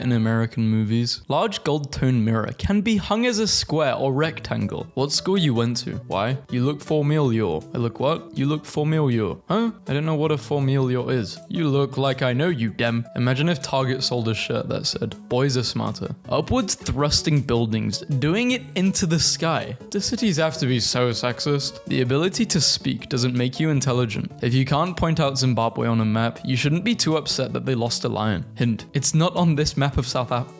in American movies. Large gold tone mirror can be hung as a square or rectangle. What school you went to? Why? You look familiar. I look what? You look familiar. Huh? I don't know what a familiar is. You look like I know you, dem. Imagine if Target sold a shirt that said, boys are smarter. Upwards thrusting buildings, doing it into the sky. Do cities have to be so sexist? The ability to speak doesn't make you intelligent. If you can't point out Zimbabwe on a map, you shouldn't be too upset that they lost a lion. Hint, it's not on this map of South Africa.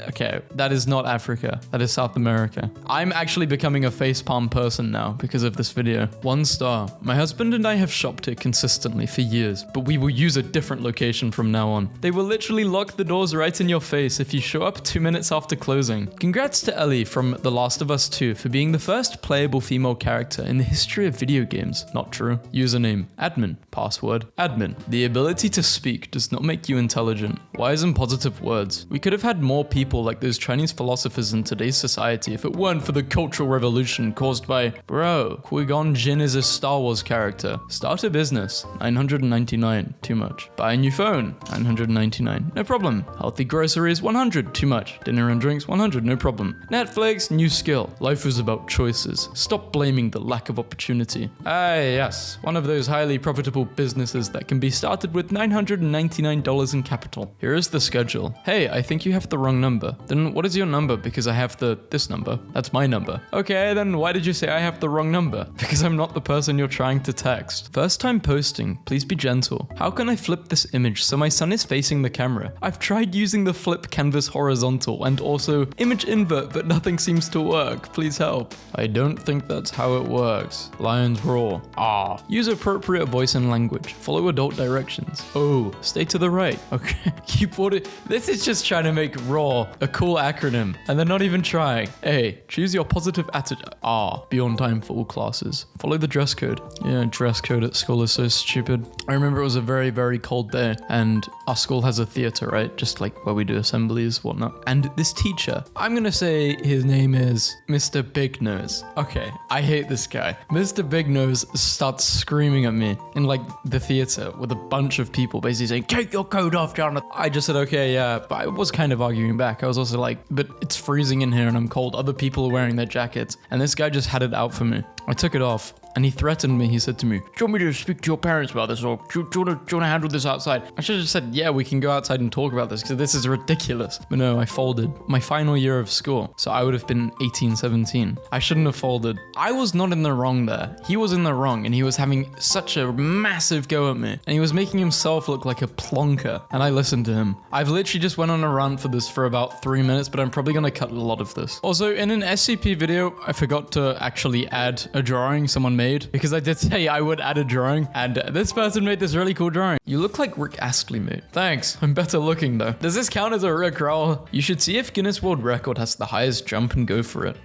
Okay, that is not Africa. That is South America. I'm actually becoming a facepalm person now because of this video. 1 star. My husband and I have shopped here consistently for years, but we will use a different location from now on. They will literally lock the doors right in your face if you show up 2 minutes after closing. Congrats to Ellie from The Last of Us 2 for being the first playable female character in the history of video games. Not true. Username, admin. Password, admin. The ability to speak does not make you intelligent. Wise and positive words. We could have had more people like those Chinese philosophers in today's society if it weren't for the Cultural Revolution caused by, bro, Qui-Gon Jinn is a Star Wars character. Start a business, 999, too much. Buy a new phone, 999, no problem. Healthy groceries, 100, too much. Dinner and drinks, 100, no problem. Netflix, new skill. Life is about choices. Stop blaming the lack of opportunity. Ah, yes, one of those highly profitable businesses that can be started with $999 in capital. Here is the schedule. Hey, I think you have the wrong number. Then what is your number? Because I have this number. That's my number. Okay, then why did you say I have the wrong number? Because I'm not the person you're trying to text. First time posting, please be gentle. How can I flip this image so my son is facing the camera? I've tried using the flip canvas horizontal and also image invert, but nothing seems to work. Please help. I don't think that's how it works. Lions roar. Ah. Use appropriate voice and language. Follow adult directions. Oh. Stay to the right. Okay. Keep order. This is just trying to make roar a cool acronym, and they're not even trying. A. Choose your positive attitude. Ah. Be on time for all classes. Follow the dress code. Yeah, dress code at school is so stupid. I remember it was a very, very cold day, and our school has a theater, right? Just like where we do assemblies, whatnot. And this teacher, I'm gonna say his name is Mr. Big Nose. Okay, I hate this guy. Mr. Big Nose starts screaming at me in like the theater with a bunch of people basically saying, take your coat off, Jonathan. I just said, okay, yeah, but I was kind of arguing back. I was also like, but it's freezing in here and I'm cold. Other people are wearing their jackets. And this guy just had it out for me. I took it off. And he threatened me. He said to me, do you want me to speak to your parents about this, or do you want to handle this outside? I should have just said, yeah, we can go outside and talk about this because this is ridiculous. But no, I folded. My final year of school. So I would have been 18, 17. I shouldn't have folded. I was not in the wrong there. He was in the wrong, and he was having such a massive go at me. And he was making himself look like a plonker. And I listened to him. I've literally just went on a rant for this for about 3 minutes, but I'm probably going to cut a lot of this. Also, in an SCP video, I forgot to actually add a drawing someone made, because I did say I would add a drawing, and this person made this really cool drawing. You look like Rick Astley, mate. Thanks. I'm better looking though. Does this count as a Rick roll? You should see if Guinness World Record has the highest jump and go for it.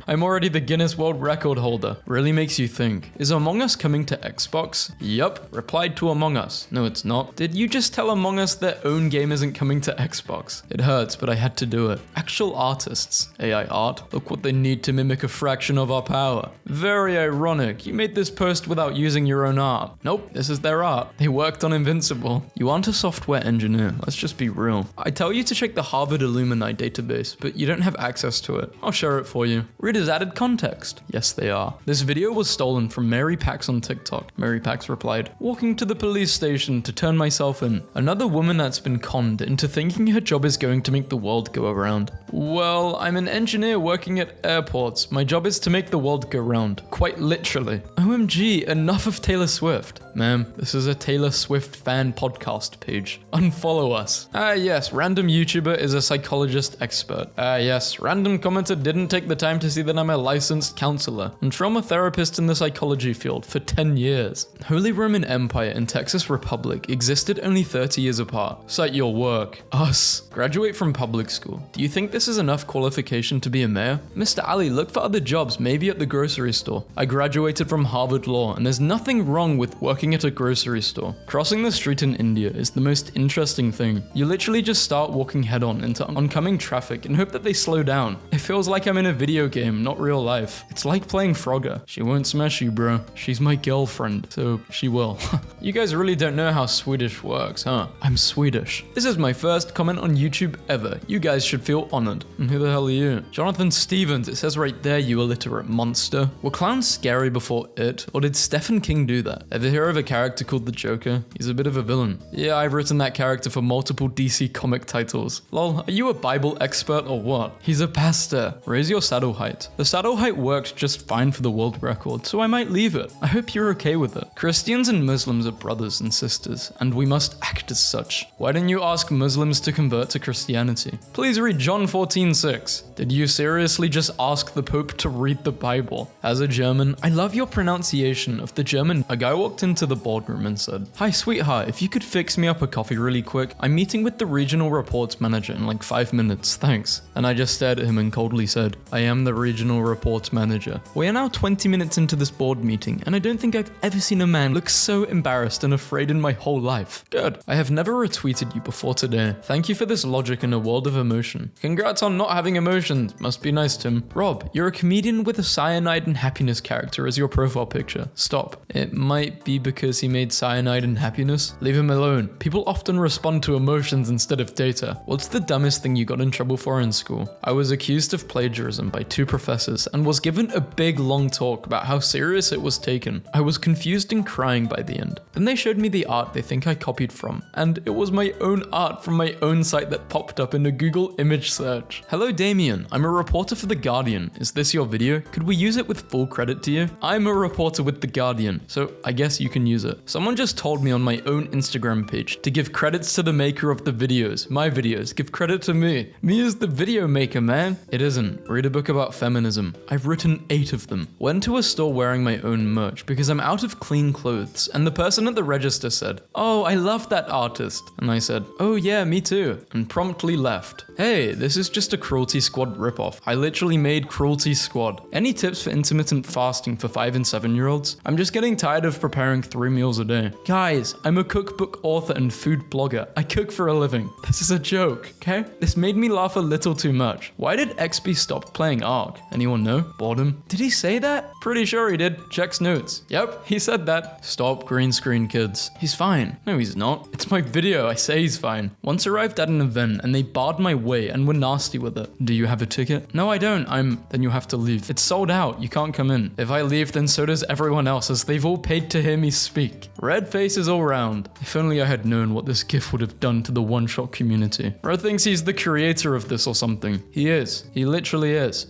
I'm already the Guinness World Record holder. Really makes you think. Is Among Us coming to Xbox? Yup. Replied to Among Us. No, it's not. Did you just tell Among Us their own game isn't coming to Xbox? It hurts, but I had to do it. Actual artists. AI art. Look what they need to mimic a fraction of our power. Very ironic. You made this post without using your own art. Nope, this is their art. They worked on Invincible. You aren't a software engineer. Let's just be real. I tell you to check the Harvard Alumni database, but you don't have access to it. I'll share it for you. Readers added context. Yes, they are. This video was stolen from Mary Pax on TikTok. Mary Pax replied, walking to the police station to turn myself in. Another woman that's been conned into thinking her job is going to make the world go around. Well, I'm an engineer working at airports. My job is to make the world go round. Quite literally. OMG, enough of Taylor Swift. Ma'am, this is a Taylor Swift fan podcast page. Unfollow us. Yes, random YouTuber is a psychologist expert. Yes, random commenter didn't take the time to see that I'm a licensed counselor and trauma therapist in the psychology field for 10 years. Holy Roman Empire and Texas Republic existed only 30 years apart. Cite your work. Us. Graduate from public school. Do you think this is enough qualification to be a mayor? Mr. Ali, look for other jobs, maybe at the grocery store. I graduated from Harvard Law, and there's nothing wrong with working at a grocery store. Crossing the street in India is the most interesting thing. You literally just start walking head-on into oncoming traffic and hope that they slow down. It feels like I'm in a video game, not real life. It's like playing Frogger. She won't smash you, bro. She's my girlfriend, so she will. You guys really don't know how Swedish works, huh? I'm Swedish. This is my first comment on YouTube ever. You guys should feel honored. And who the hell are you? Jonathan Stevens, it says right there, you illiterate monster. Were clowns scary before It? Or did Stephen King do that? Ever hear of a character called the Joker? He's a bit of a villain. Yeah, I've written that character for multiple DC comic titles. Lol, are you a Bible expert or what? He's a pastor. Raise your saddle height. The saddle height worked just fine for the world record, so I might leave it. I hope you're okay with it. Christians and Muslims are brothers and sisters, and we must act as such. Why don't you ask Muslims to convert to Christianity? Please read John 14:6. Did you seriously just ask the Pope to read the Bible? As a German, I love your pronunciation of the German. A guy walked into the boardroom and said, "Hi sweetheart, if you could fix me up a coffee really quick, I'm meeting with the regional reports manager in like 5 minutes, thanks." And I just stared at him and coldly said, "I am the regional reports manager." We are now 20 minutes into this board meeting, and I don't think I've ever seen a man look so embarrassed and afraid in my whole life. Good. I have never retweeted you before today. Thank you for this logic in a world of emotion. Congrats on not having emotions. Must be nice, Tim. Rob, you're a comedian with a cyanide and happiness character as your profile picture. Stop. It might be because he made cyanide and happiness. Leave him alone. People often respond to emotions instead of data. What's the dumbest thing you got in trouble for in school? I was accused of plagiarism by 2 professors and was given a big long talk about how serious it was taken. I was confused and crying by the end. Then they showed me the art they think I copied from, and it was my own art from my own site that popped up in a Google image search. Hello Damien, I'm a reporter for The Guardian. Is this your video? Could we use it with full credit to you? I'm a reporter with The Guardian, so I guess you can can use it. Someone just told me on my own Instagram page to give credits to the maker of the videos. My videos. Give credit to me. Me as the video maker, man. It isn't. Read a book about feminism. I've written 8 of them. Went to a store wearing my own merch because I'm out of clean clothes, and the person at the register said, "Oh, I love that artist." And I said, "Oh yeah, me too," and promptly left. Hey, this is just a Cruelty Squad ripoff. I literally made Cruelty Squad. Any tips for intermittent fasting for 5 and 7-year-olds? I'm just getting tired of preparing 3 meals a day. Guys, I'm a cookbook author and food blogger. I cook for a living. This is a joke, okay? This made me laugh a little too much. Why did XP stop playing Ark? Anyone know? Boredom? Did he say that? Pretty sure he did. Checks notes. Yep, he said that. Stop green screen, kids. He's fine. No, he's not. It's my video. I say he's fine. Once arrived at an event and they barred my way and were nasty with it. Do you have a ticket? No, I don't. Then you have to leave. It's sold out. You can't come in. If I leave, then so does everyone else, as they've all paid to hear me speak. Red faces all round. If only I had known what this GIF would have done to the one-shot community. Bro thinks he's the creator of this or something. He is. He literally is.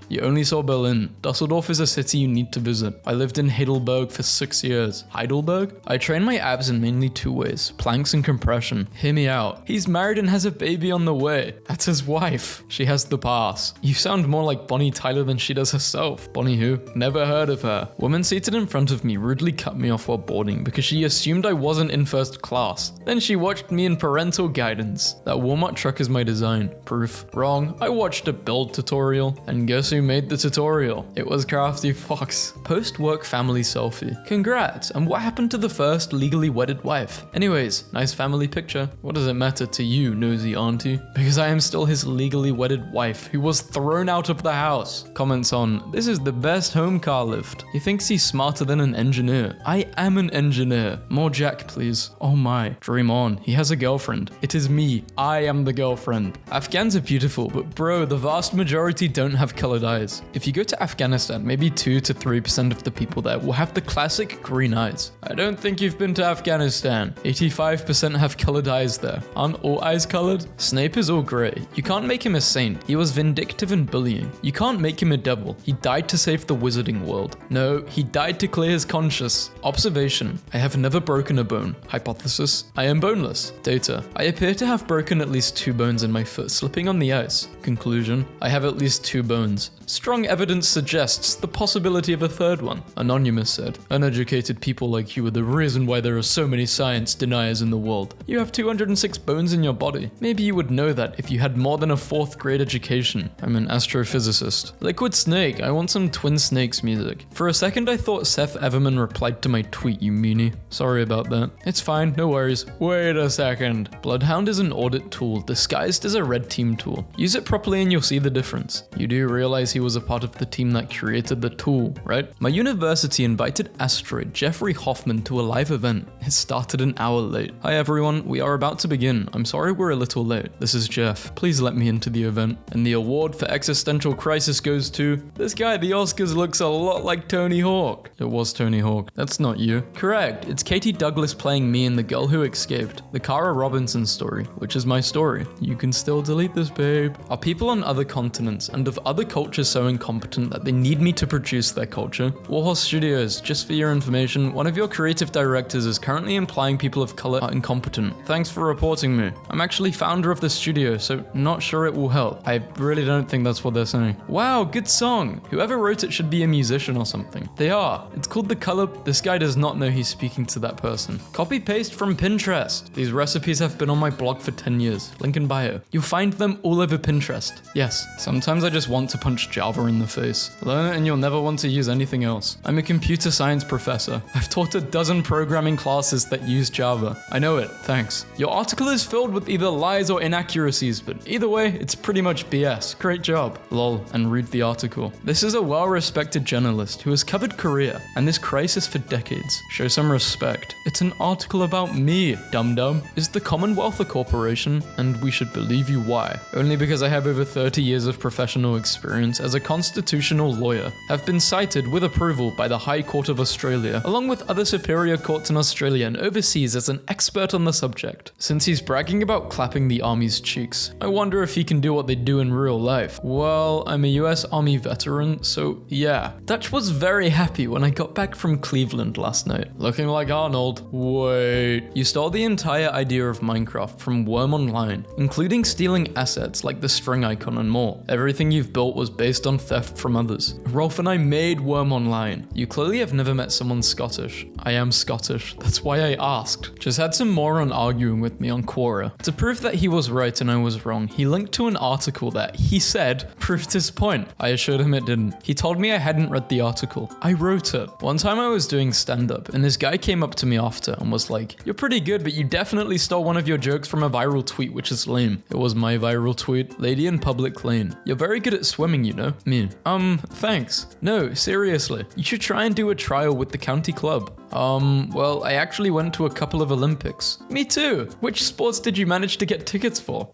You only saw Berlin. Dusseldorf is a city you need to visit. I lived in Heidelberg for 6 years. Heidelberg? I train my abs in mainly 2 ways. Planks and compression. Hear me out. He's married and has a baby on the way. That's his wife. She has the pass. You sound more like Bonnie Tyler than she does herself. Bonnie who? Never heard of her. Woman seated in front of me rudely cut me off while boarding because she assumed I wasn't in first class. Then she watched me in parental guidance. That Walmart truck is my design. Proof. Wrong. I watched a build tutorial. And guess who made the tutorial? It was Crafty Fox. Post-work family selfie. Congrats. And what happened to the first legally wedded wife? Anyways, nice family picture. What does it matter to you, nosy auntie? Because I am still his legally wedded wife who was thrown out of the house. Comments on, this is the best home car lift. He thinks he's smarter than an engineer. I am an engineer. More Jack, please. Oh my. Dream on. He has a girlfriend. It is me. I am the girlfriend. Afghans are beautiful, but bro, the vast majority don't have colored eyes. If you go to Afghanistan, maybe 2 to 3% of the people there will have the classic green eyes. I don't think you've been to Afghanistan. 85% have colored eyes there. Aren't all eyes colored? Snape is all grey. You can't make him a saint. He was vindictive and bullying. You can't make him a devil. He died to save the wizarding world. No, he died to clear his conscience. Observation. I have never broken a bone. Hypothesis. I am boneless. Data. I appear to have broken at least 2 bones in my foot slipping on the ice. Conclusion. I have at least 2 bones. Strong evidence suggests the possibility of a 3rd one. Anonymous said, uneducated people like you are the reason why there are so many science deniers in the world. You have 206 bones in your body. Maybe you would know that if you had more than a 4th grade education. I'm an astrophysicist. Liquid Snake, I want some Twin Snakes music. For a second I thought Seth Everman replied to my tweet, you meanie. Sorry about that. It's fine, no worries. Wait a second. Bloodhound is an audit tool disguised as a red team tool. Use it properly and you'll see the difference. You do realize he was a part of the team that created the tool, right? My university invited asteroid Jeffrey Hoffman to a live event. It started an hour late. Hi everyone, we are about to begin. I'm sorry we're a little late. This is Jeff. Please let me into the event. And the award for existential crisis goes to this guy at the Oscars looks a lot like Tony Hawk. It was Tony Hawk. That's not you. Correct. It's Katie Douglas playing me in The Girl Who Escaped. The Cara Robinson story, which is my story. You can still delete this, babe. Are people on other continents and of other cultures so incompetent that they need me to produce their culture? Warhorse Studios, just for your information, one of your creative directors is currently implying people of color are incompetent. Thanks for reporting me. I'm actually founder of the studio, so not sure it will help. I really don't think that's what they're saying. Wow, good song. Whoever wrote it should be a musician or something. They are. It's called The Color. This guy does not know he's speaking to that person. Copy paste from Pinterest. These recipes have been on my blog for 10 years. Link in bio. You'll find them all over Pinterest. Yes, sometimes I just want to punch Java in the face. Learn it and you'll never want to use anything else. I'm a computer science professor. I've taught a dozen programming classes that use Java. I know it, thanks. Your article is filled with either lies or inaccuracies, but either way, it's pretty much BS. Great job. Lol, and read the article. This is a well-respected journalist who has covered Korea and this crisis for decades. Show some respect. It's an article about me, dum-dum. Is the Commonwealth a corporation? And we should believe you why. Only because I have over 30 years of professional experience as a constitutional lawyer, have been cited with approval by the High Court of Australia, along with other superior courts in Australia and overseas as an expert on the subject. Since he's bragging about clapping the army's cheeks, I wonder if he can do what they do in real life. Well, I'm a US Army veteran, so yeah. Dutch was very happy when I got back from from Cleveland last night, looking like Arnold. Wait. You stole the entire idea of Minecraft from Worm Online, including stealing assets like the string icon and more. Everything you've built was based on theft from others. Rolf and I made Worm Online. You clearly have never met someone Scottish. I am Scottish. That's why I asked. Just had some moron arguing with me on Quora. To prove that he was right and I was wrong, he linked to an article that he said proved his point. I assured him it didn't. He told me I hadn't read the article. I wrote it. One time I was doing stand-up and this guy came up to me after and was like, "You're pretty good, but you definitely stole one of your jokes from a viral tweet, which is lame." It was my viral tweet. Lady in public lane. "You're very good at swimming, you know." Me. Thanks. No, seriously. You should try and do a trial with the county club. Well, I actually went to a couple of Olympics. Me too. Which sports did you manage to get tickets for?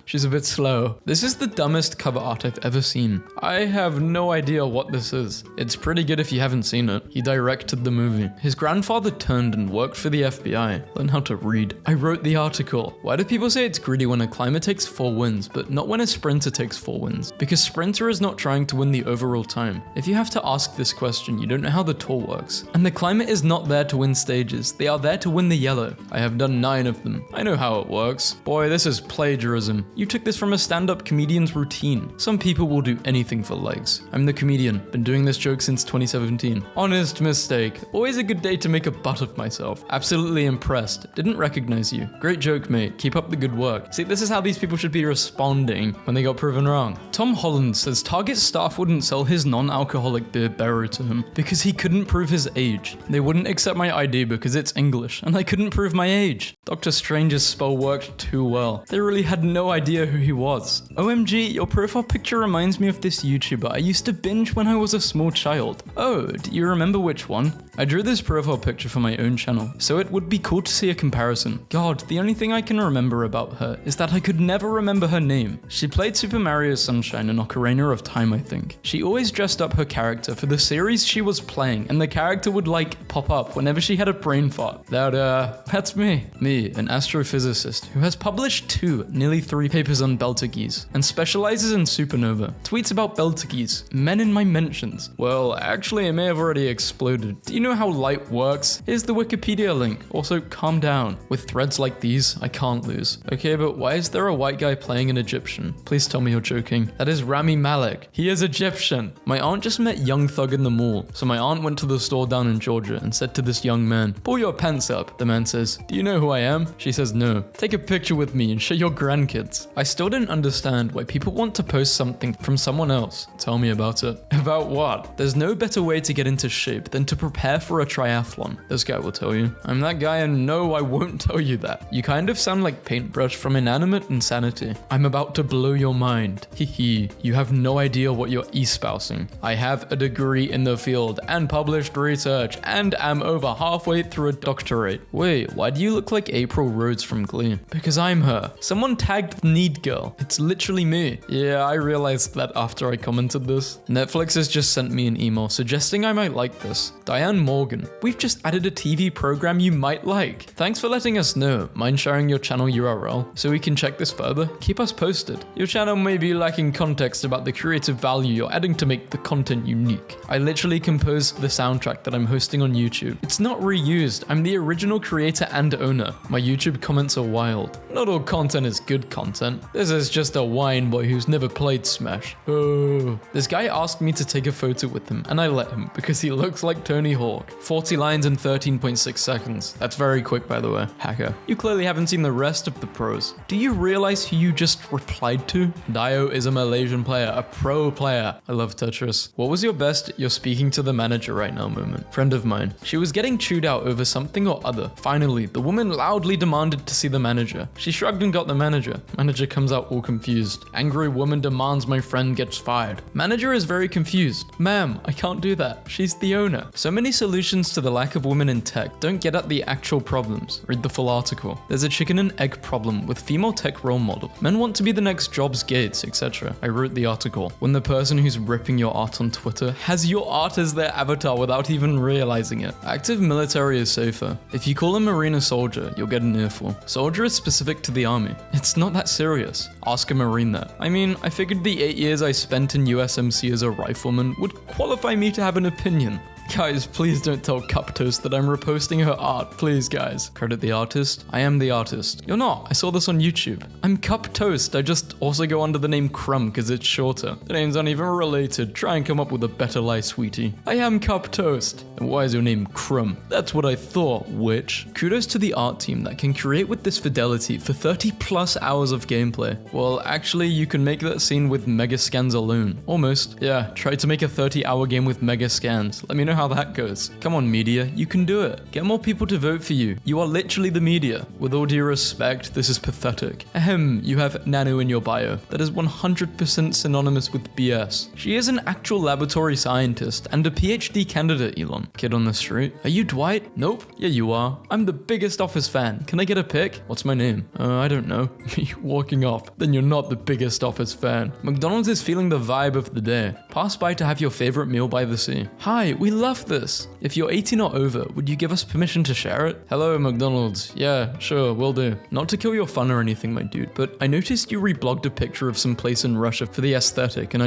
She's a bit slow. This is the dumbest cover art I've ever seen. I have no idea what this is. It's pretty good if you haven't seen it. He directed the movie. His grandfather turned and worked for the FBI. Learn how to read. I wrote the article. Why do people say it's greedy when a climber takes 4 wins, but not when a sprinter takes 4 wins? Because sprinter is not trying to win the overall time. If you have to ask this question, you don't know how the tour works. And the climber is not there to win stages. They are there to win the yellow. I have done 9 of them. I know how it works. Boy, this is plagiarism. You took this from a stand-up comedian's routine. Some people will do anything for likes. I'm the comedian. Been doing this joke since 2017. Honest mistake. Always a good day to make a butt of myself. Absolutely impressed. Didn't recognize you. Great joke, mate. Keep up the good work. See, this is how these people should be responding when they got proven wrong. Tom Holland says Target staff wouldn't sell his non-alcoholic beer Barrow to him because he couldn't prove his age. They wouldn't accept my ID because it's English, and I couldn't prove my age. Doctor Strange's spell worked too well. They really had no idea who he was. OMG, your profile picture reminds me of this YouTuber I used to binge when I was a small child. Oh, do you remember which one? I drew this profile picture for my own channel, so it would be cool to see a comparison. God, the only thing I can remember about her is that I could never remember her name. She played Super Mario Sunshine in Ocarina of Time, I think. She always dressed up her character for the series she was playing, and the character would like pop up whenever she had a brain fart. That's me. Me, an astrophysicist who has published 2, nearly 3 papers on Beltages, and specializes in supernova. Tweets about Beltages, men in my mentions. Well, actually, it may have already exploded. Do you know how light works? Here's the Wikipedia link. Also, calm down. With threads like these, I can't lose. Okay, but why is there a white guy playing an Egyptian? Please tell me you're joking. That is Rami Malek. He is Egyptian. My aunt just met Young Thug in the mall, so my aunt went to the store down in Georgia and said to this young man, "Pull your pants up." The man says, "Do you know who I am?" She says, "No." "Take a picture with me and show your grandkids." I still didn't understand why people want to post something from someone else. Tell me about it. About what? There's no better way to get into shape than to prepare for a triathlon. This guy will tell you. I'm that guy, and no, I won't tell you that. You kind of sound like Paintbrush from Inanimate Insanity. I'm about to blow your mind. Hee. You have no idea what you're espousing. I have a degree in the field and published research and am over halfway through a doctorate. Wait, why do you look like April Rhodes from Glee? Because I'm her. Someone tagged Need Girl. It's literally me. Yeah, I realized that after I commented this. Netflix has just sent me an email suggesting I might like this. Diane Morgan. We've just added a TV program you might like. Thanks for letting us know. Mind sharing your channel URL so we can check this further? Keep us posted. Your channel may be lacking context about the creative value you're adding to make the content unique. I literally composed the soundtrack that I'm hosting on YouTube. It's not reused. I'm the original creator and owner. My YouTube comments are wild. Not all content is good content. This is just a wine boy who's never played Smash. Oh. This guy asked me to take a photo with him, and I let him because he looks like Tony Hawk. 40 lines in 13.6 seconds. That's very quick, by the way. Hacker. You clearly haven't seen the rest of the pros. Do you realize who you just replied to? Dio is a Malaysian player, a pro player. I love Tetris. What was your best "you're speaking to the manager right now" moment? Friend of mine. She was getting chewed out over something or other. Finally, the woman loudly demanded to see the manager. She shrugged and got the manager. Manager comes out all confused. Angry woman demands my friend gets fired. Manager is very confused. "Ma'am, I can't do that. She's the owner." So many solutions to the lack of women in tech don't get at the actual problems. Read the full article. There's a chicken and egg problem with female tech role model. Men want to be the next Jobs, Gates, etc. I wrote the article. When the person who's ripping your art on Twitter has your art as their avatar without even realizing it. Active military is safer. If you call a Marine a soldier, you'll get an earful. Soldier is specific to the army. It's not that serious. Ask a Marine that. I mean, I figured the 8 years I spent in USMC as a rifleman would qualify me to have an opinion. Guys, please don't tell Cuptoast that I'm reposting her art. Please, guys. Credit the artist. I am the artist. You're not. I saw this on YouTube. I'm Cuptoast. I just also go under the name Crumb because it's shorter. The names aren't even related. Try and come up with a better lie, sweetie. I am Cuptoast. And why is your name Crumb? That's what I thought, witch. Kudos to the art team that can create with this fidelity for 30 plus hours of gameplay. Well, actually, you can make that scene with mega scans alone. Almost. Yeah, try to make a 30-hour game with mega scans. Let me know how that goes. Come on, media, you can do it. Get more people to vote for you. You are literally the media. With all due respect, this is pathetic. Ahem, you have Nano in your bio. That is 100% synonymous with BS. She is an actual laboratory scientist and a PhD candidate, Elon. Kid on the street. Are you Dwight? Nope. Yeah, you are. I'm the biggest Office fan. Can I get a pic? What's my name? I don't know. Me walking off. Then you're not the biggest Office fan. McDonald's is feeling the vibe of the day. Pass by to have your favorite meal by the sea. Hi, we love this. If you're 18 or over, would you give us permission to share it? Hello, McDonald's. Yeah, sure, will do. Not to kill your fun or anything, my dude, but I noticed you reblogged a picture of some place in Russia for the aesthetic, and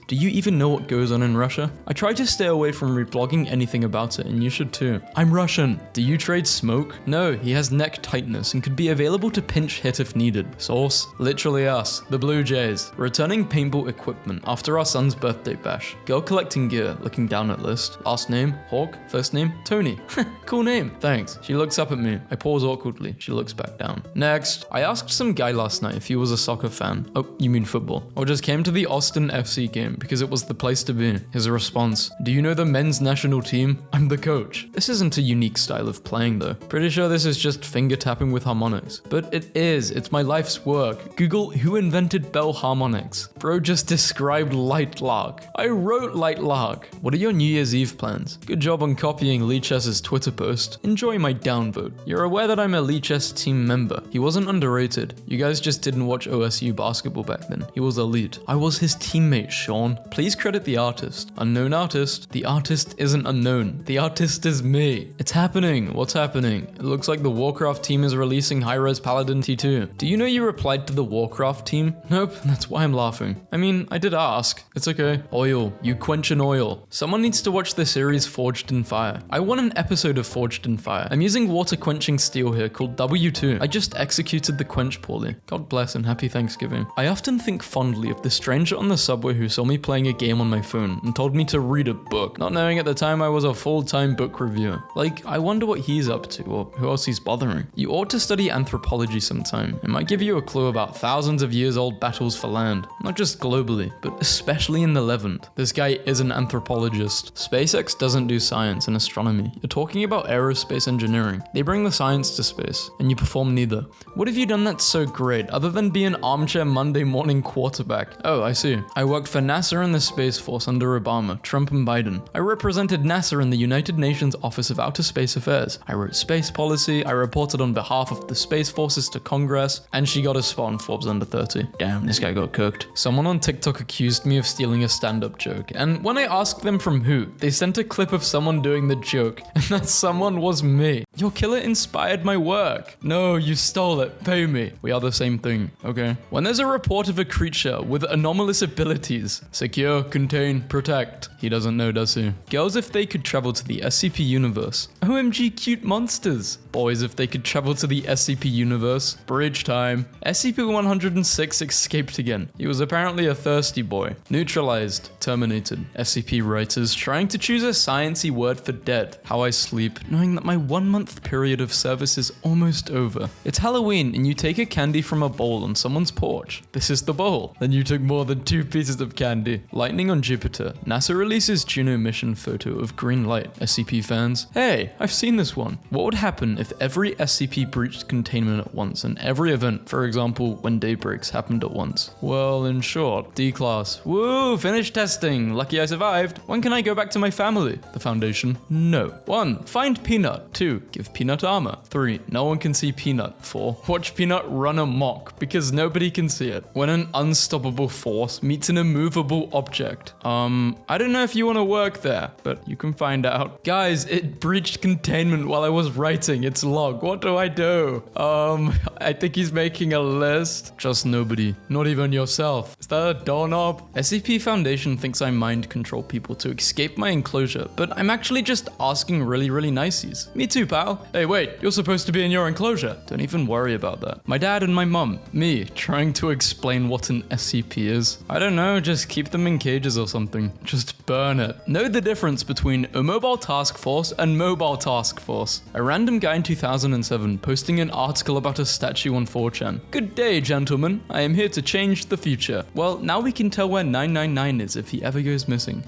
do you even know what goes on in Russia? I try to stay away from reblogging anything about it, and you should too. I'm Russian. Do you trade smoke? No, he has neck tightness and could be available to pinch hit if needed. Source? Literally us, the Blue Jays. Returning paintball equipment after our son's birthday bash. Girl collecting gear, looking down at list. Last name, Hawk. First name, Tony. Cool name. Thanks. She looks up at me. I pause awkwardly. She looks back down. Next, I asked some guy last night if he was a soccer fan. Oh, you mean football. Or just came to the Austin FC game because it was the place to be. His response, do you know the men's national team? I'm the coach. This isn't a unique style of playing though. Pretty sure this is just finger tapping with harmonics. But it is. It's my life's work. Google who invented bell harmonics. Bro just described Light Lark. I wrote Light Lark. What are your New Year's Eve plans? Good job on copying Lee Chess's Twitter post. Enjoy my downvote. You're aware that I'm a Lee Chess team member. He wasn't underrated. You guys just didn't watch OSU basketball back then. He was elite. I was his teammate, Sean. Please credit the artist. Unknown artist. The artist isn't unknown. The artist is me. It's happening. What's happening? It looks like the Warcraft team is releasing Hi-Res Paladin T2. Do you know you replied to the Warcraft team? Nope, that's why I'm laughing. I mean, I did ask. It's okay. Oil. You quench an oil. Someone needs to watch the series Forged in Fire. I want an episode of Forged in Fire. I'm using water quenching steel here called W2. I just executed the quench poorly. God bless and happy Thanksgiving. I often think fondly of the stranger on the subway who saw me playing a game on my phone and told me to read a book, not knowing at the time I was a full-time book reviewer. Like, I wonder what he's up to or who else he's bothering. You ought to study anthropology sometime. It might give you a clue about thousands of years old battles for land, not just globally, but especially in the Levant. This guy is an anthropologist. SpaceX doesn't do science and astronomy. You're talking about aerospace engineering. They bring the science to space, and you perform neither. What have you done that's so great, other than be an armchair Monday morning quarterback? Oh, I see. I worked for NASA and the Space Force under Obama, Trump, and Biden. I represented NASA in the United Nations Office of Outer Space Affairs. I wrote space policy, I reported on behalf of the Space Forces to Congress, and she got a spot on Forbes Under 30. Damn, this guy got cooked. Someone on TikTok accused me of stealing a stand-up joke, and when I asked them from who, they sent a clip of someone doing the joke, and that someone was me. Your killer inspired my work. No, you stole it. Pay me. We are the same thing, okay? When there's a report of a creature with anomalous abilities, secure, contain, protect. He doesn't know, does he? Girls if they could travel to the SCP universe. OMG cute monsters. Boys if they could travel to the SCP universe. Bridge time. SCP-106 escaped again. He was apparently a thirsty boy. Neutralized. Terminated. SCP writers trying to choose a sciencey word for dead. How I sleep, knowing that my 1 month period of service is almost over. It's Halloween and you take a candy from a bowl on someone's porch. This is the bowl. Then you took more than 2 pieces of candy. Lightning on Jupiter. NASA releases Juno mission photo of green light. SCP fans. Hey, I've seen this one. What would happen if every SCP breached containment at once and every event, for example, when daybreaks happened at once? Well, in short, D-class. Woo, finished testing. Lucky I survived. When can I go back to my family? The Foundation. No. 1. Find Peanut. 2. Give Peanut armor. 3. No one can see Peanut. 4. Watch Peanut run amok because nobody can see it. When an unstoppable force meets an immovable object. I don't know if you want to work there, but you can find out. Guys, it breached containment while I was writing its log. What do I do? I think he's making a list. Trust nobody, not even yourself. Is that a doorknob? SCP Foundation thinks I mind control people to escape my enclosure, but I'm actually just asking really niceys. Me too, pal. Hey, wait, you're supposed to be in your enclosure. Don't even worry about that. My dad and my mum, me, trying to explain what an SCP is. I don't know, just keep them in cages or something. Just burn it. Know the difference between a mobile task force and mobile task force. A random guy in 2007 posting an article about a statue on 4chan. Good day, gentlemen. I am here to change the future. Well, now we can tell where 999 is if he ever goes missing.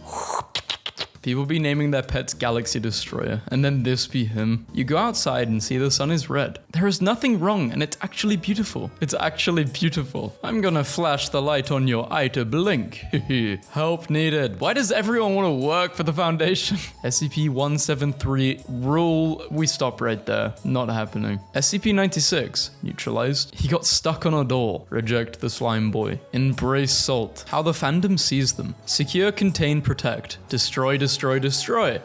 People be naming their pets Galaxy Destroyer, and then this be him. You go outside and see the sun is red. There is nothing wrong, and it's actually beautiful. It's actually beautiful. I'm gonna flash the light on your eye to blink. Help needed. Why does everyone want to work for the Foundation? SCP-173 rule. We stop right there. Not happening. SCP-96 neutralized. He got stuck on a door. Reject the slime boy. Embrace salt. How the fandom sees them. Secure, contain, protect. Destroy, destroy.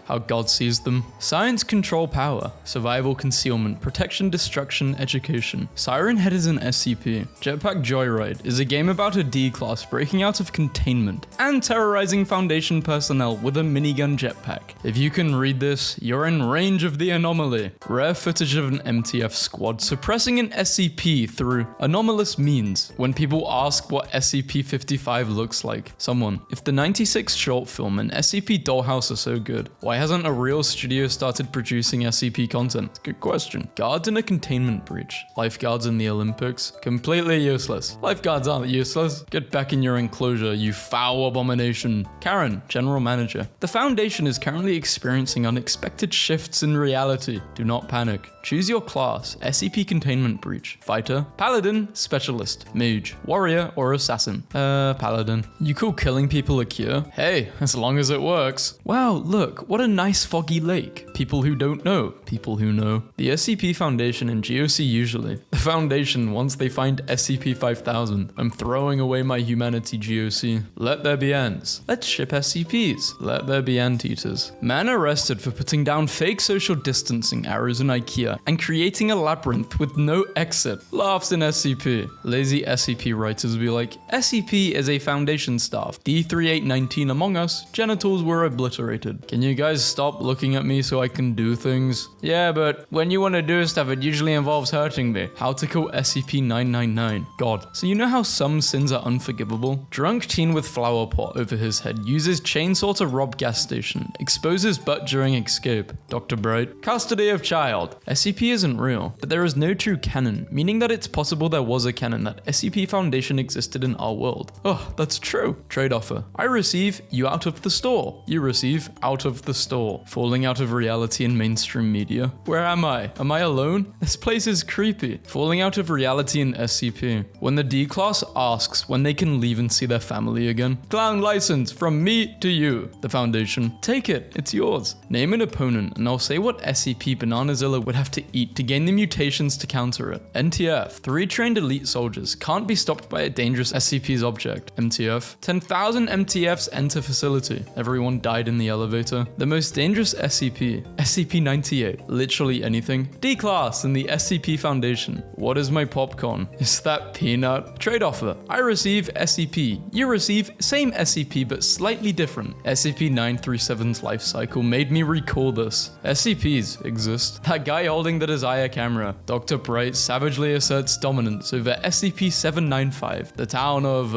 How God sees them. Science, control, power. Survival, concealment, protection, destruction, education. Siren Head is an SCP. Jetpack Joyride is a game about a D-class breaking out of containment and terrorizing Foundation personnel with a minigun jetpack. If you can read this, you're in range of the anomaly. Rare footage of an MTF squad suppressing an SCP through anomalous means. When people ask what SCP-55 looks like, someone, if the 96 short film and SCP Dollhouse are so good, why hasn't a real studio started producing SCP content? Good question. Guards in a containment breach. Lifeguards in the Olympics. Completely useless. Lifeguards aren't useless. Get back in your enclosure, you foul abomination. Karen, General Manager. The Foundation is currently experiencing unexpected shifts in reality. Do not panic. Choose your class. SCP Containment Breach. Fighter, Paladin, Specialist, Mage, Warrior, or Assassin. Paladin. You call killing people a cure? Hey, as long as it works. Wow, look, what a nice foggy lake. People who don't know. People who know. The SCP Foundation and GOC usually. The Foundation, once they find SCP-5000. I'm throwing away my humanity, GOC. Let there be ends. Let's ship SCPs. Let there be anteaters. Man arrested for putting down fake social distancing arrows in IKEA and creating a labyrinth with no exit. Laughs in SCP. Lazy SCP writers be like, SCP is a Foundation staff. D3819 Among Us, genitals were obliterated. Can you guys stop looking at me so I can do things? Yeah, but when you want to do stuff, it usually involves hurting me. How to kill SCP-999. God. So you know how some sins are unforgivable? Drunk teen with flower pot over his head uses chainsaw to rob gas station. Exposes butt during escape. Dr. Bright. Custody of child. SCP isn't real, but there is no true canon, meaning that it's possible there was a canon that SCP Foundation existed in our world. Oh, that's true. Trade offer. I receive, you out of the store. You receive, out of the store. Falling out of reality in mainstream media. Where am I? Am I alone? This place is creepy. Falling out of reality in SCP. When the D-class asks when they can leave and see their family again. Clown license from me to you. The Foundation. Take it. It's yours. Name an opponent and I'll say what SCP Bananazilla would have to eat to gain the mutations to counter it. NTF. 3 trained elite soldiers can't be stopped by a dangerous SCP's object. MTF. 10,000 MTFs enter facility. Everyone died in the elevator. The most dangerous SCP. SCP-98. Literally anything. D-class in the SCP Foundation. What is my popcorn? Is that peanut? Trade offer. I receive SCP. You receive same SCP but slightly different. SCP-937's life cycle made me recall this. SCPs exist. That guy holding the Desire camera. Dr. Bright savagely asserts dominance over SCP-795. The town of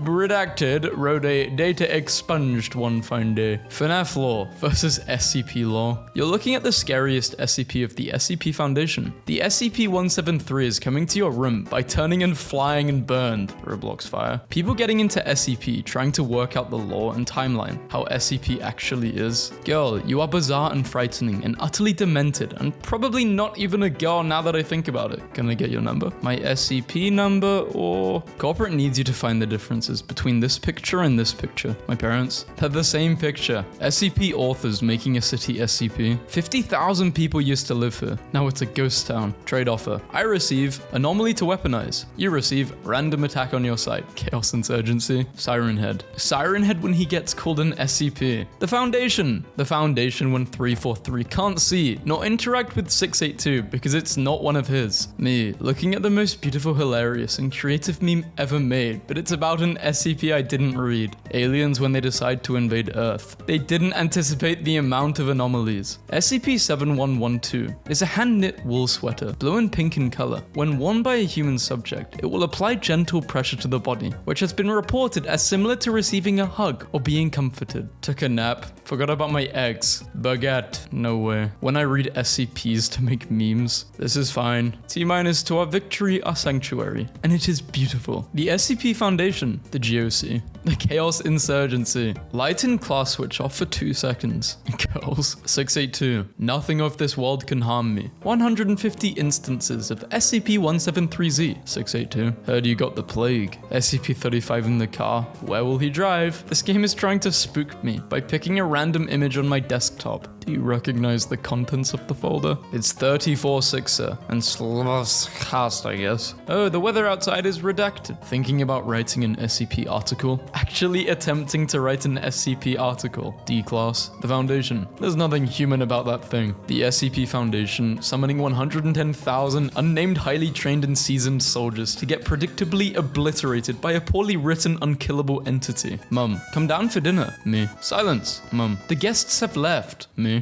Redacted wrote a data expunged one fine day. FNAF lore versus SCP lore. You're looking at the scariest SCP of the SCP Foundation. The SCP-173 is coming to your room by turning and flying and burned. Roblox fire. People getting into SCP, trying to work out the lore and timeline, how SCP actually is. Girl, you are bizarre and frightening and utterly demented and probably not even a girl now that I think about it. Can I get your number? My SCP number or... Corporate needs you to find the differences between this picture and this picture. My parents, they're the same picture. Yeah. SCP authors making a city SCP. 50,000 people used to live here. Now it's a ghost town. Trade offer. I receive anomaly to weaponize. You receive random attack on your site. Chaos Insurgency. Siren Head. Siren Head when he gets called an SCP. The Foundation. The Foundation when 343 can't see nor interact with 682 because it's not one of his. Me, looking at the most beautiful, hilarious, and creative meme ever made, but it's about an SCP I didn't read. Aliens when they decide to invade Earth. They didn't anticipate the amount of anomalies. SCP-7112 is a hand-knit wool sweater, blue and pink in color. When worn by a human subject, it will apply gentle pressure to the body, which has been reported as similar to receiving a hug or being comforted. Took a nap, forgot about my eggs. Baguette, no way. When I read SCPs to make memes, this is fine. T- to our victory, our sanctuary, and it is beautiful. The SCP Foundation, the GOC, the Chaos Insurgency. Lighten class switch off for 2 seconds. Girls. 682. Nothing of this world can harm me. 150 instances of SCP-173Z. 682. Heard you got the plague. SCP-35 in the car. Where will he drive? This game is trying to spook me by picking a random image on my desktop. Do you recognize the contents of the folder? It's 34-6er and cast, I guess. Oh, the weather outside is redacted. Thinking about writing an SCP article? Actually attempting to write an SCP article. D-Class. The Foundation. There's nothing human about that thing. The SCP Foundation summoning 110,000 unnamed highly trained and seasoned soldiers to get predictably obliterated by a poorly written unkillable entity. Mum, come down for dinner. Me. Silence. Mum. The guests have left. Me,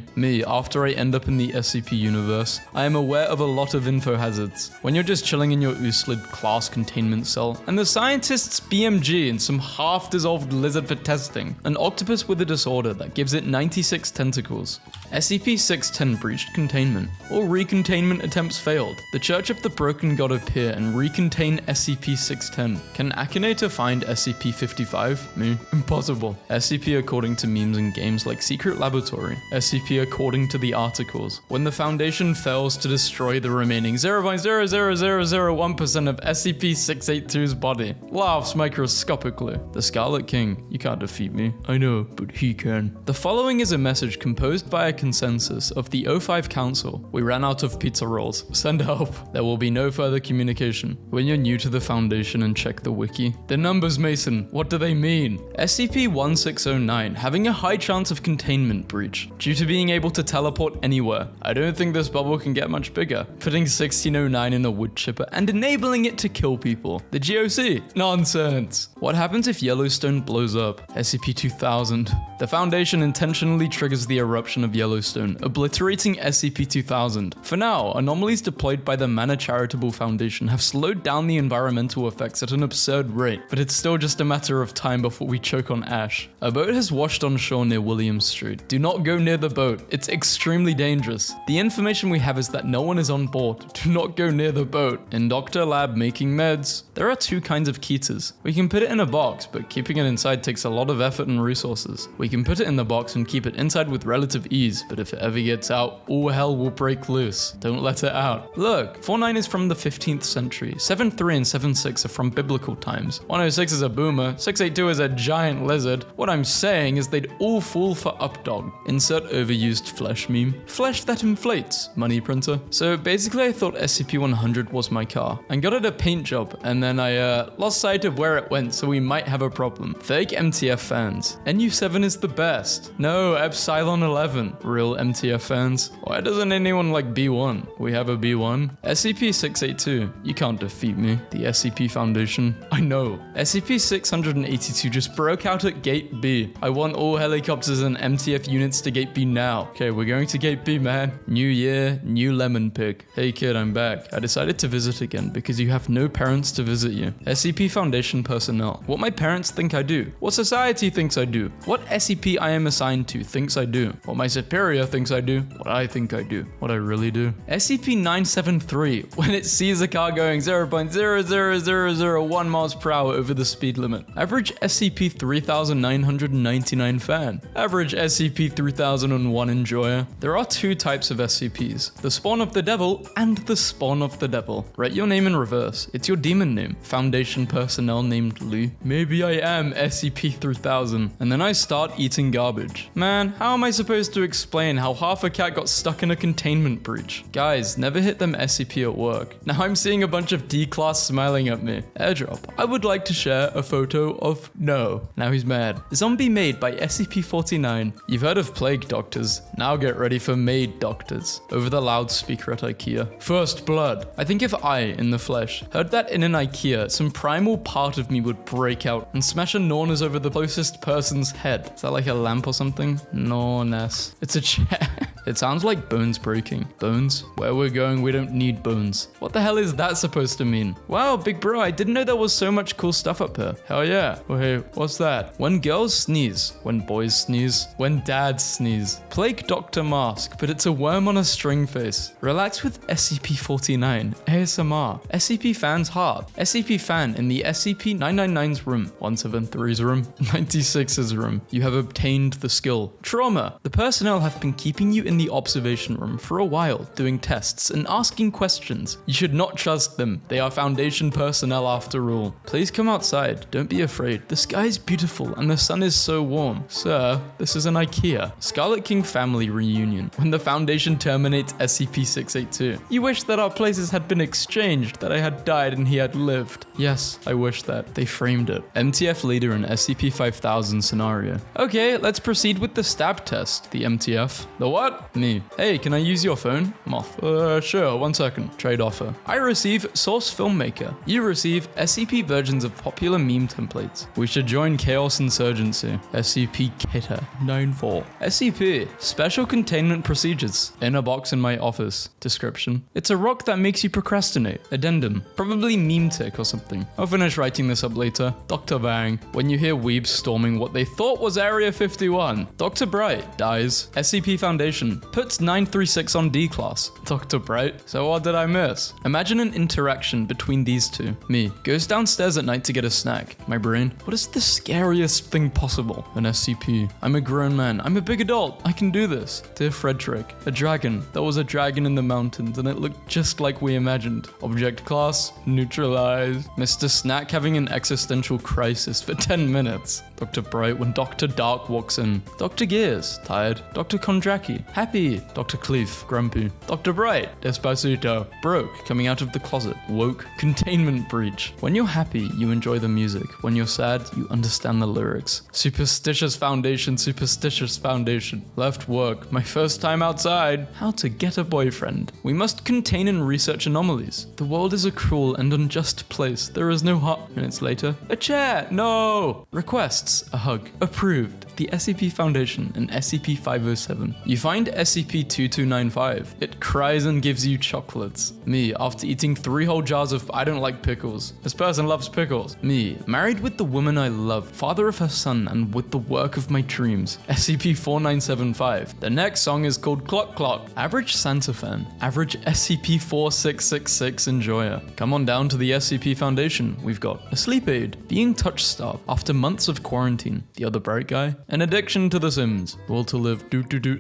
after I end up in the SCP universe, I am aware of a lot of info hazards. When you're just chilling in your USLID class containment cell, and the scientists BMG and some half-dissolved lizard for testing, an octopus with a disorder that gives it 96 tentacles. SCP-610 breached containment. All recontainment attempts failed. The Church of the Broken God appear and recontain SCP-610. Can Akinator find SCP-55? Me. Impossible. SCP according to memes and games like Secret Laboratory. SCP according to the articles. When the Foundation fails to destroy the remaining 0.00001% of SCP-682's body. Laughs microscopically. The Scarlet King. You can't defeat me. I know, but he can. The following is a message composed by a consensus of the O5 Council. We ran out of pizza rolls. Send help. There will be no further communication. When you're new to the Foundation and check the wiki. The numbers, Mason. What do they mean? SCP-1609 having a high chance of containment breach due to being able to teleport anywhere. I don't think this bubble can get much bigger. Putting 1609 in a wood chipper and enabling it to kill people. The GOC. Nonsense. What happens if Yellowstone blows up? SCP-2000. The Foundation intentionally triggers the eruption of Yellowstone, obliterating SCP-2000. For now, anomalies deployed by the Mana Charitable Foundation have slowed down the environmental effects at an absurd rate, but it's still just a matter of time before we choke on ash. A boat has washed on shore near Williams Street. Do not go near the boat. It's extremely dangerous. The information we have is that no one is on board. Do not go near the boat. In Doctor Lab making meds. There are 2 kinds of Ketas. We can put it in a box, but keeping it inside takes a lot of effort and resources. We can put it in the box and keep it inside with relative ease, but if it ever gets out, all hell will break loose. Don't let it out. Look, 49 is from the 15th century. 73 and 76 are from biblical times. 106 is a boomer. 682 is a giant lizard. What I'm saying is they'd all fall for Updog. Insert overused flesh meme. Flesh that inflates. Money printer. So basically I thought SCP-100 was my car and got it a paint job, and then I lost sight of where it went, so we might have a problem. Fake MTF fans. NU7 is the best. No, Epsilon 11. Real MTF fans. Why doesn't anyone like B1? We have a B1. SCP-682. You can't defeat me. The SCP Foundation. I know. SCP-682 just broke out at Gate B. I want all helicopters and MTF units to Gate B now. Okay, we're going to Gate B, man. New year, new lemon pig. Hey kid, I'm back. I decided to visit again because you have no parents to visit you. SCP Foundation personnel. What my parents think I do. What society thinks I do. What SCP I am assigned to thinks I do. What my superior Superior thinks I do what I think I do, what I really do. SCP-973, when it sees a car going 0.00001 miles per hour over the speed limit. Average SCP-3999 fan. Average SCP-3001 enjoyer. There are two types of SCPs, the spawn of the devil and the spawn of the devil. Write your name in reverse. It's your demon name. Foundation personnel named Lou. Maybe I am SCP-3000. And then I start eating garbage. Man, how am I supposed to explain how half a cat got stuck in a containment breach? Guys, never hit them SCP at work. Now I'm seeing a bunch of D-class smiling at me. Airdrop. I would like to share a photo of no. Now he's mad. Zombie made by SCP-49. You've heard of plague doctors. Now get ready for maid doctors. Over the loudspeaker at IKEA. First blood. I think if I, in the flesh, heard that in an IKEA, some primal part of me would break out and smash a Nornas over the closest person's head. Is that like a lamp or something? Nornas. It's a chair. It sounds like bones breaking. Bones? Where we're going, we don't need bones. What the hell is that supposed to mean? Wow, big bro, I didn't know there was so much cool stuff up here. Hell yeah. Wait, what's that? When girls sneeze. When boys sneeze. When dads sneeze. Plague Doctor mask, but it's a worm on a string face. Relax with SCP-49. ASMR. SCP fan's heart. SCP fan in the SCP-999's room. 173's room. 96's room. You have obtained the skill. Trauma. The personnel have been keeping you in the observation room for a while, doing tests and asking questions. You should not trust them. They are Foundation personnel after all. Please come outside. Don't be afraid. The sky is beautiful and the sun is so warm. Sir, this is an IKEA. Scarlet King family reunion. When the Foundation terminates SCP-682. You wish that our places had been exchanged, that I had died and he had lived. Yes, I wish that. They framed it. MTF leader in SCP-5000 scenario. Okay, let's proceed with the stab test. The MTF. The what? Me. Hey, can I use your phone? Moth. Sure, 1 second. Trade offer. I receive Source Filmmaker. You receive SCP versions of popular meme templates. We should join Chaos Insurgency. SCP Kita 94. SCP. Special containment procedures. In a box in my office. Description. It's a rock that makes you procrastinate. Addendum. Probably meme tick or something. I'll finish writing this up later. Dr. Bang. When you hear weebs storming what they thought was Area 51. Dr. Bright dies. SCP Foundation puts 936 on D class. Dr. Bright. So what did I miss? Imagine an interaction between these two. Me. Goes downstairs at night to get a snack. My brain. What is the scariest thing possible? An SCP. I'm a grown man. I'm a big adult. I can do this. Dear Frederick. A dragon. There was a dragon in the mountains and it looked just like we imagined. Object class. Neutralized. Mr. Snack having an existential crisis for 10 minutes. Dr. Bright when Dr. Dark walks in. Dr. Gears. Tired. Dr. Kondraki. Happy. Dr. Cleef. Grumpy. Dr. Bright. Despacito. Broke. Coming out of the closet. Woke. Containment breach. When you're happy, you enjoy the music. When you're sad, you understand the lyrics. Superstitious Foundation. Superstitious Foundation. Left work. My first time outside. How to get a boyfriend. We must contain and research anomalies. The world is a cruel and unjust place. There is no heart. Minutes later. A chair. No. Requests. A hug. Approved. The SCP Foundation and SCP-507. You find SCP-2295. It cries and gives you chocolates. Me, after eating 3 whole jars of I don't like pickles. This person loves pickles. Me, married with the woman I love, father of her son, and with the work of my dreams. SCP-4975. The next song is called Clock Clock. Average Santa fan. Average SCP-4666 enjoyer. Come on down to the SCP Foundation. We've got a sleep aid, being touch starved after months of quarantine. The other bright guy. An addiction to The Sims. Will to live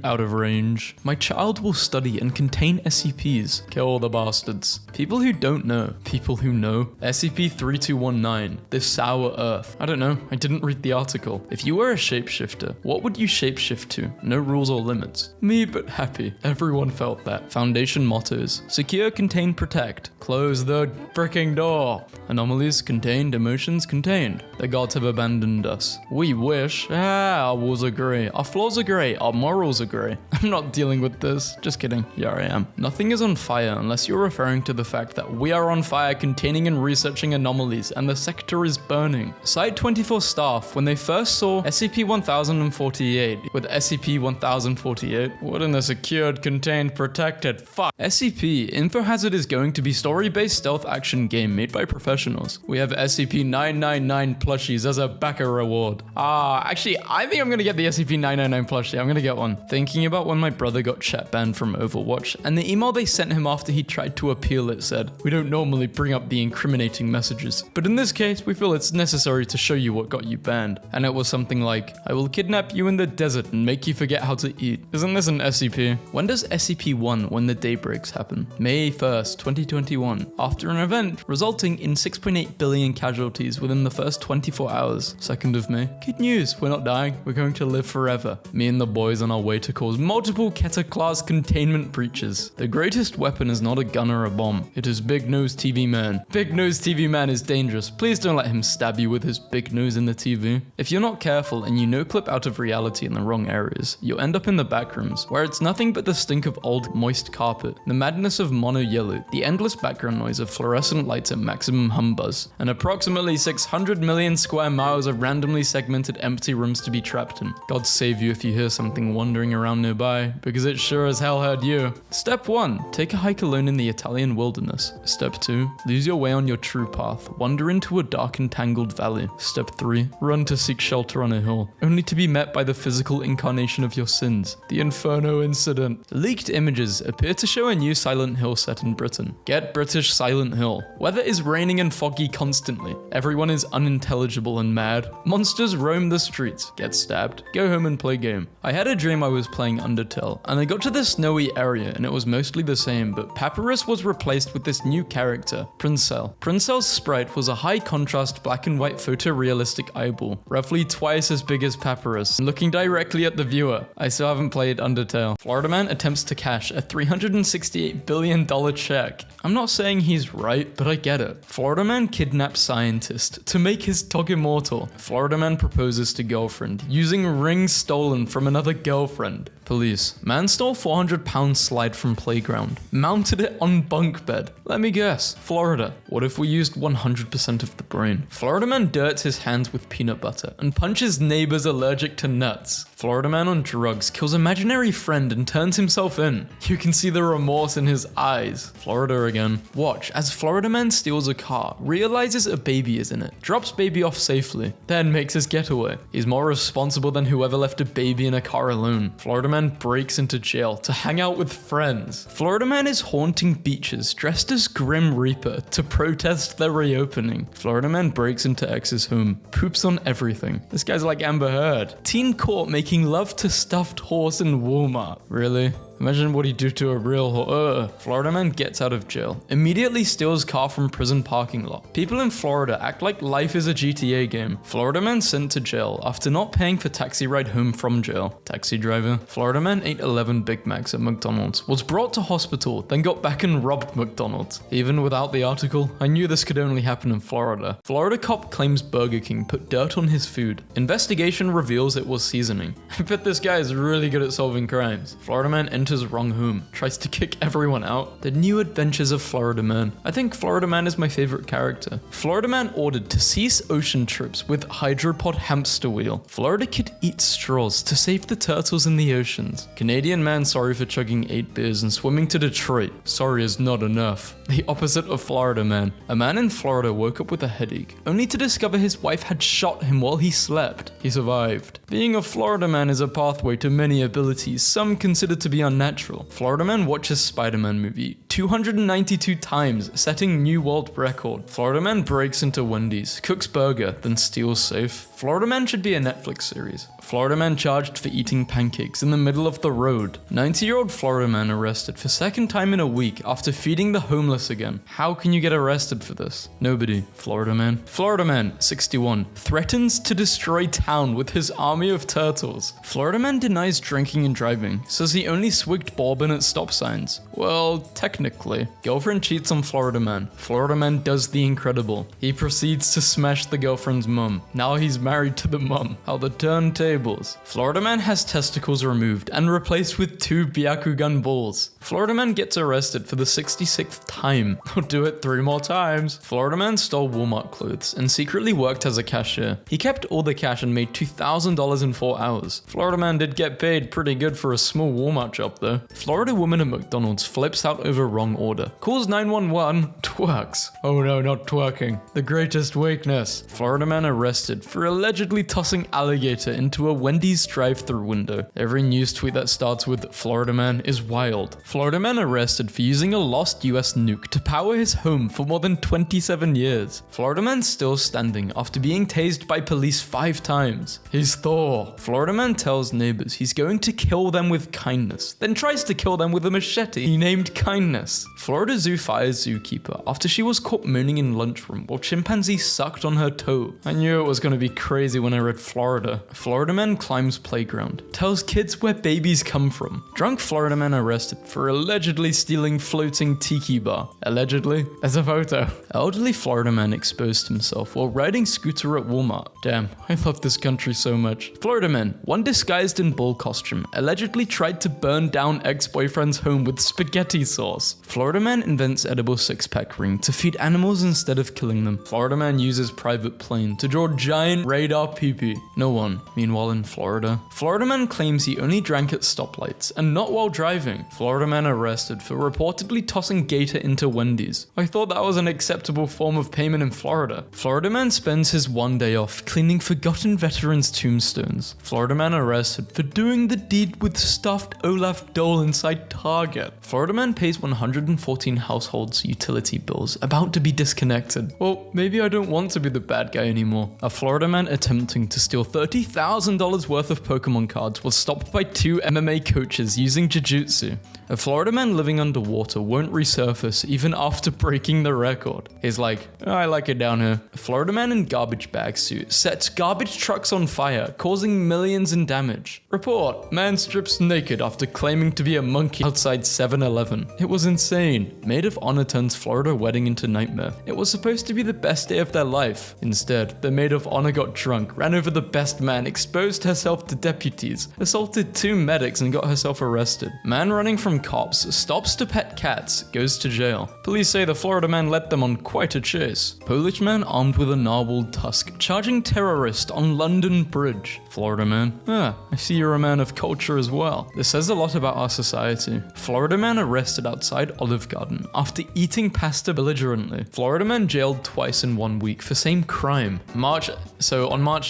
out of range. My child will study and contain SCPs. Kill the bastards. People who don't know. People who know. SCP-3219. This sour earth. I don't know. I didn't read the article. If you were a shapeshifter, what would you shapeshift to? No rules or limits. Me but happy. Everyone felt that. Foundation mottos. Secure, contain, protect. Close the fricking door. Anomalies contained, emotions contained. The gods have abandoned us. We wish. Our walls are grey. Our floors are grey. Our morals are grey. I'm not dealing with this. Just kidding. Yeah, I am. Nothing is on fire unless you're referring to the fact that we are on fire containing and researching anomalies and the sector is burning. Site 24 staff, when they first saw SCP-1048 with SCP-1048, what in the secured, contained, protected, fuck. SCP, InfoHazard is going to be story-based stealth action game made by professionals. We have SCP-999 plushies as a backer reward. Actually, I think I'm gonna get the SCP-999 plushie. I'm gonna get one. Thinking about when my brother got chat banned from Overwatch, and the email they sent him after he tried to appeal it said, "We don't normally bring up the incriminating messages, but in this case, we feel it's necessary to show you what got you banned." And it was something like, "I will kidnap you in the desert and make you forget how to eat." Isn't this an SCP? When does SCP-1 When the Day Breaks happen? May 1st, 2021. After an event resulting in 6.8 billion casualties within the first 24 hours. 2nd of May. Good news, we're not dying, we're going to live forever. Me and the boys on our way to cause multiple Keter-class containment breaches. The greatest weapon is not a gun or a bomb, it is Big Nose TV Man. Big Nose TV Man is dangerous, please don't let him stab you with his big nose in the TV. If you're not careful and you no-clip out of reality in the wrong areas, you'll end up in the back rooms, where it's nothing but the stink of old, moist carpet, the madness of mono yellow, the endless background noise of fluorescent lights at maximum hum buzz, and approximately 600 million square miles of randomly segmented empty rooms to be trapped in. God save you if you hear something wandering around nearby, because it sure as hell heard you. Step 1. Take a hike alone in the Italian wilderness. Step 2. Lose your way on your true path. Wander into a dark and tangled valley. Step 3. Run to seek shelter on a hill, only to be met by the physical incarnation of your sins, the Inferno incident. Leaked images appear to show a new Silent Hill set in Britain. Get British Silent Hill. Weather is raining and foggy constantly. Everyone is unintelligible and mad. Monsters roam the streets. Get stabbed. Go home and play game. I had a dream I was playing Undertale, and I got to this snowy area and it was mostly the same, but Papyrus was replaced with this new character, Princell. Princell's sprite was a high contrast black and white photorealistic eyeball, roughly twice as big as Papyrus, and looking directly at the viewer. I still haven't played Undertale. Florida Man attempts to cash a $368 billion check. I'm not saying he's right, but I get it. Florida Man kidnaps scientist to make his dog immortal. Florida Man proposes to girlfriend using rings stolen from another girlfriend. Police. Man stole 400-pound slide from playground. Mounted it on bunk bed. Let me guess. Florida. What if we used 100% of the brain? Florida Man dirts his hands with peanut butter and punches neighbors allergic to nuts. Florida Man on drugs kills imaginary friend and turns himself in. You can see the remorse in his eyes. Florida again. Watch as Florida Man steals a car, realizes a baby is in it, drops baby off safely, then makes his getaway. He's more responsible than whoever left a baby in a car alone. Florida Man breaks into jail to hang out with friends. Florida Man is haunting beaches dressed as Grim Reaper to protest their reopening. Florida Man breaks into ex's home, poops on everything. This guy's like Amber Heard. Teen caught making love to stuffed horse in Walmart. Really? Imagine what he'd do to a real Florida Man gets out of jail. Immediately steals car from prison parking lot. People in Florida act like life is a GTA game. Florida Man sent to jail after not paying for taxi ride home from jail. Taxi driver. Florida Man ate 11 Big Macs at McDonald's. Was brought to hospital, then got back and robbed McDonald's. Even without the article, I knew this could only happen in Florida. Florida cop claims Burger King put dirt on his food. Investigation reveals it was seasoning. I bet this guy is really good at solving crimes. Florida Man enters wrong home, tries to kick everyone out. The New Adventures of Florida Man. I think Florida Man is my favorite character. Florida Man ordered to cease ocean trips with hydropod hamster wheel. Florida kid eats straws to save the turtles in the oceans. Canadian man sorry for chugging 8 beers and swimming to Detroit. Sorry is not enough. The opposite of Florida Man. A man in Florida woke up with a headache, only to discover his wife had shot him while he slept. He survived. Being a Florida Man is a pathway to many abilities some consider to be unnatural. Florida Man watches Spider-Man movie 292 times, setting new world record. Florida Man breaks into Wendy's, cooks burger, then steals safe. Florida Man should be a Netflix series. Florida Man charged for eating pancakes in the middle of the road. 90-year-old Florida Man arrested for second time in a week after feeding the homeless again. How can you get arrested for this? Nobody. Florida Man. Florida Man, 61, threatens to destroy town with his army of turtles. Florida Man denies drinking and driving, says he only swigged bourbon at stop signs. Well, technically. Girlfriend cheats on Florida Man. Florida Man does the incredible. He proceeds to smash the girlfriend's mum. Now he's married to the mum. How the turntables. Florida Man has testicles removed and replaced with 2 Byakugan balls. Florida Man gets arrested for the 66th time. He'll do it 3 more times. Florida Man stole Walmart clothes and secretly worked as a cashier. He kept all the cash and made $2,000 in 4 hours. Florida Man did get paid pretty good for a small Walmart job though. Florida woman at McDonald's flips out over wrong order. Calls 911, twerks. Oh no, not twerking. The greatest weakness. Florida man arrested for allegedly tossing alligator into a Wendy's drive-thru window. Every news tweet that starts with Florida man is wild. Florida man arrested for using a lost US nuke to power his home for more than 27 years. Florida man still standing after being tased by police 5 times. He's Thor. Florida man tells neighbors he's going to kill them with kindness, then tries to kill them with a machete he named Kindness. Florida zoo fires zookeeper after she was caught mooning in lunchroom while chimpanzee sucked on her toe. I knew it was going to be crazy when I read Florida. Florida man climbs playground, tells kids where babies come from. Drunk Florida man arrested for allegedly stealing floating tiki bar. Allegedly? There's a photo. Elderly Florida man exposed himself while riding scooter at Walmart. Damn, I love this country so much. Florida man, one disguised in bull costume, allegedly tried to burn down ex-boyfriend's home with spaghetti sauce. Florida man invents edible six-pack ring to feed animals instead of killing them. Florida man uses private plane to draw giant radar pee-pee. No one. Meanwhile in Florida, Florida man claims he only drank at stoplights and not while driving. Florida man arrested for reportedly tossing gator into Wendy's. I thought that was an acceptable form of payment in Florida. Florida man spends his one day off cleaning forgotten veterans' tombstones. Florida man arrested for doing the deed with stuffed Olaf doll inside Target. Florida man pays 114 households' utility bills about to be disconnected. Well, maybe I don't want to be the bad guy anymore. A Florida man attempting to steal $30,000 worth of Pokemon cards was stopped by 2 MMA coaches using Jiu-Jitsu. A Florida man living underwater won't resurface even after breaking the record. He's like, oh, I like it down here. A Florida man in garbage bag suit sets garbage trucks on fire, causing millions in damage. Report, man strips naked after claiming to be a monkey outside 7-Eleven. It was insane. Maid of honor turns Florida wedding into nightmare. It was supposed to be the best day of their life. Instead, the maid of honor got drunk, ran over the best man, exposed herself to deputies, assaulted 2 medics and got herself arrested. Man running from cops stops to pet cats, goes to jail. Police say the Florida man led them on quite a chase. Polish man armed with a narwhal tusk charging terrorist on London Bridge. Florida man, I see you're a man of culture as well. This says a lot about our society. Florida man arrested outside Olive Garden after eating pasta belligerently. Florida man jailed twice in 1 week for same crime. On March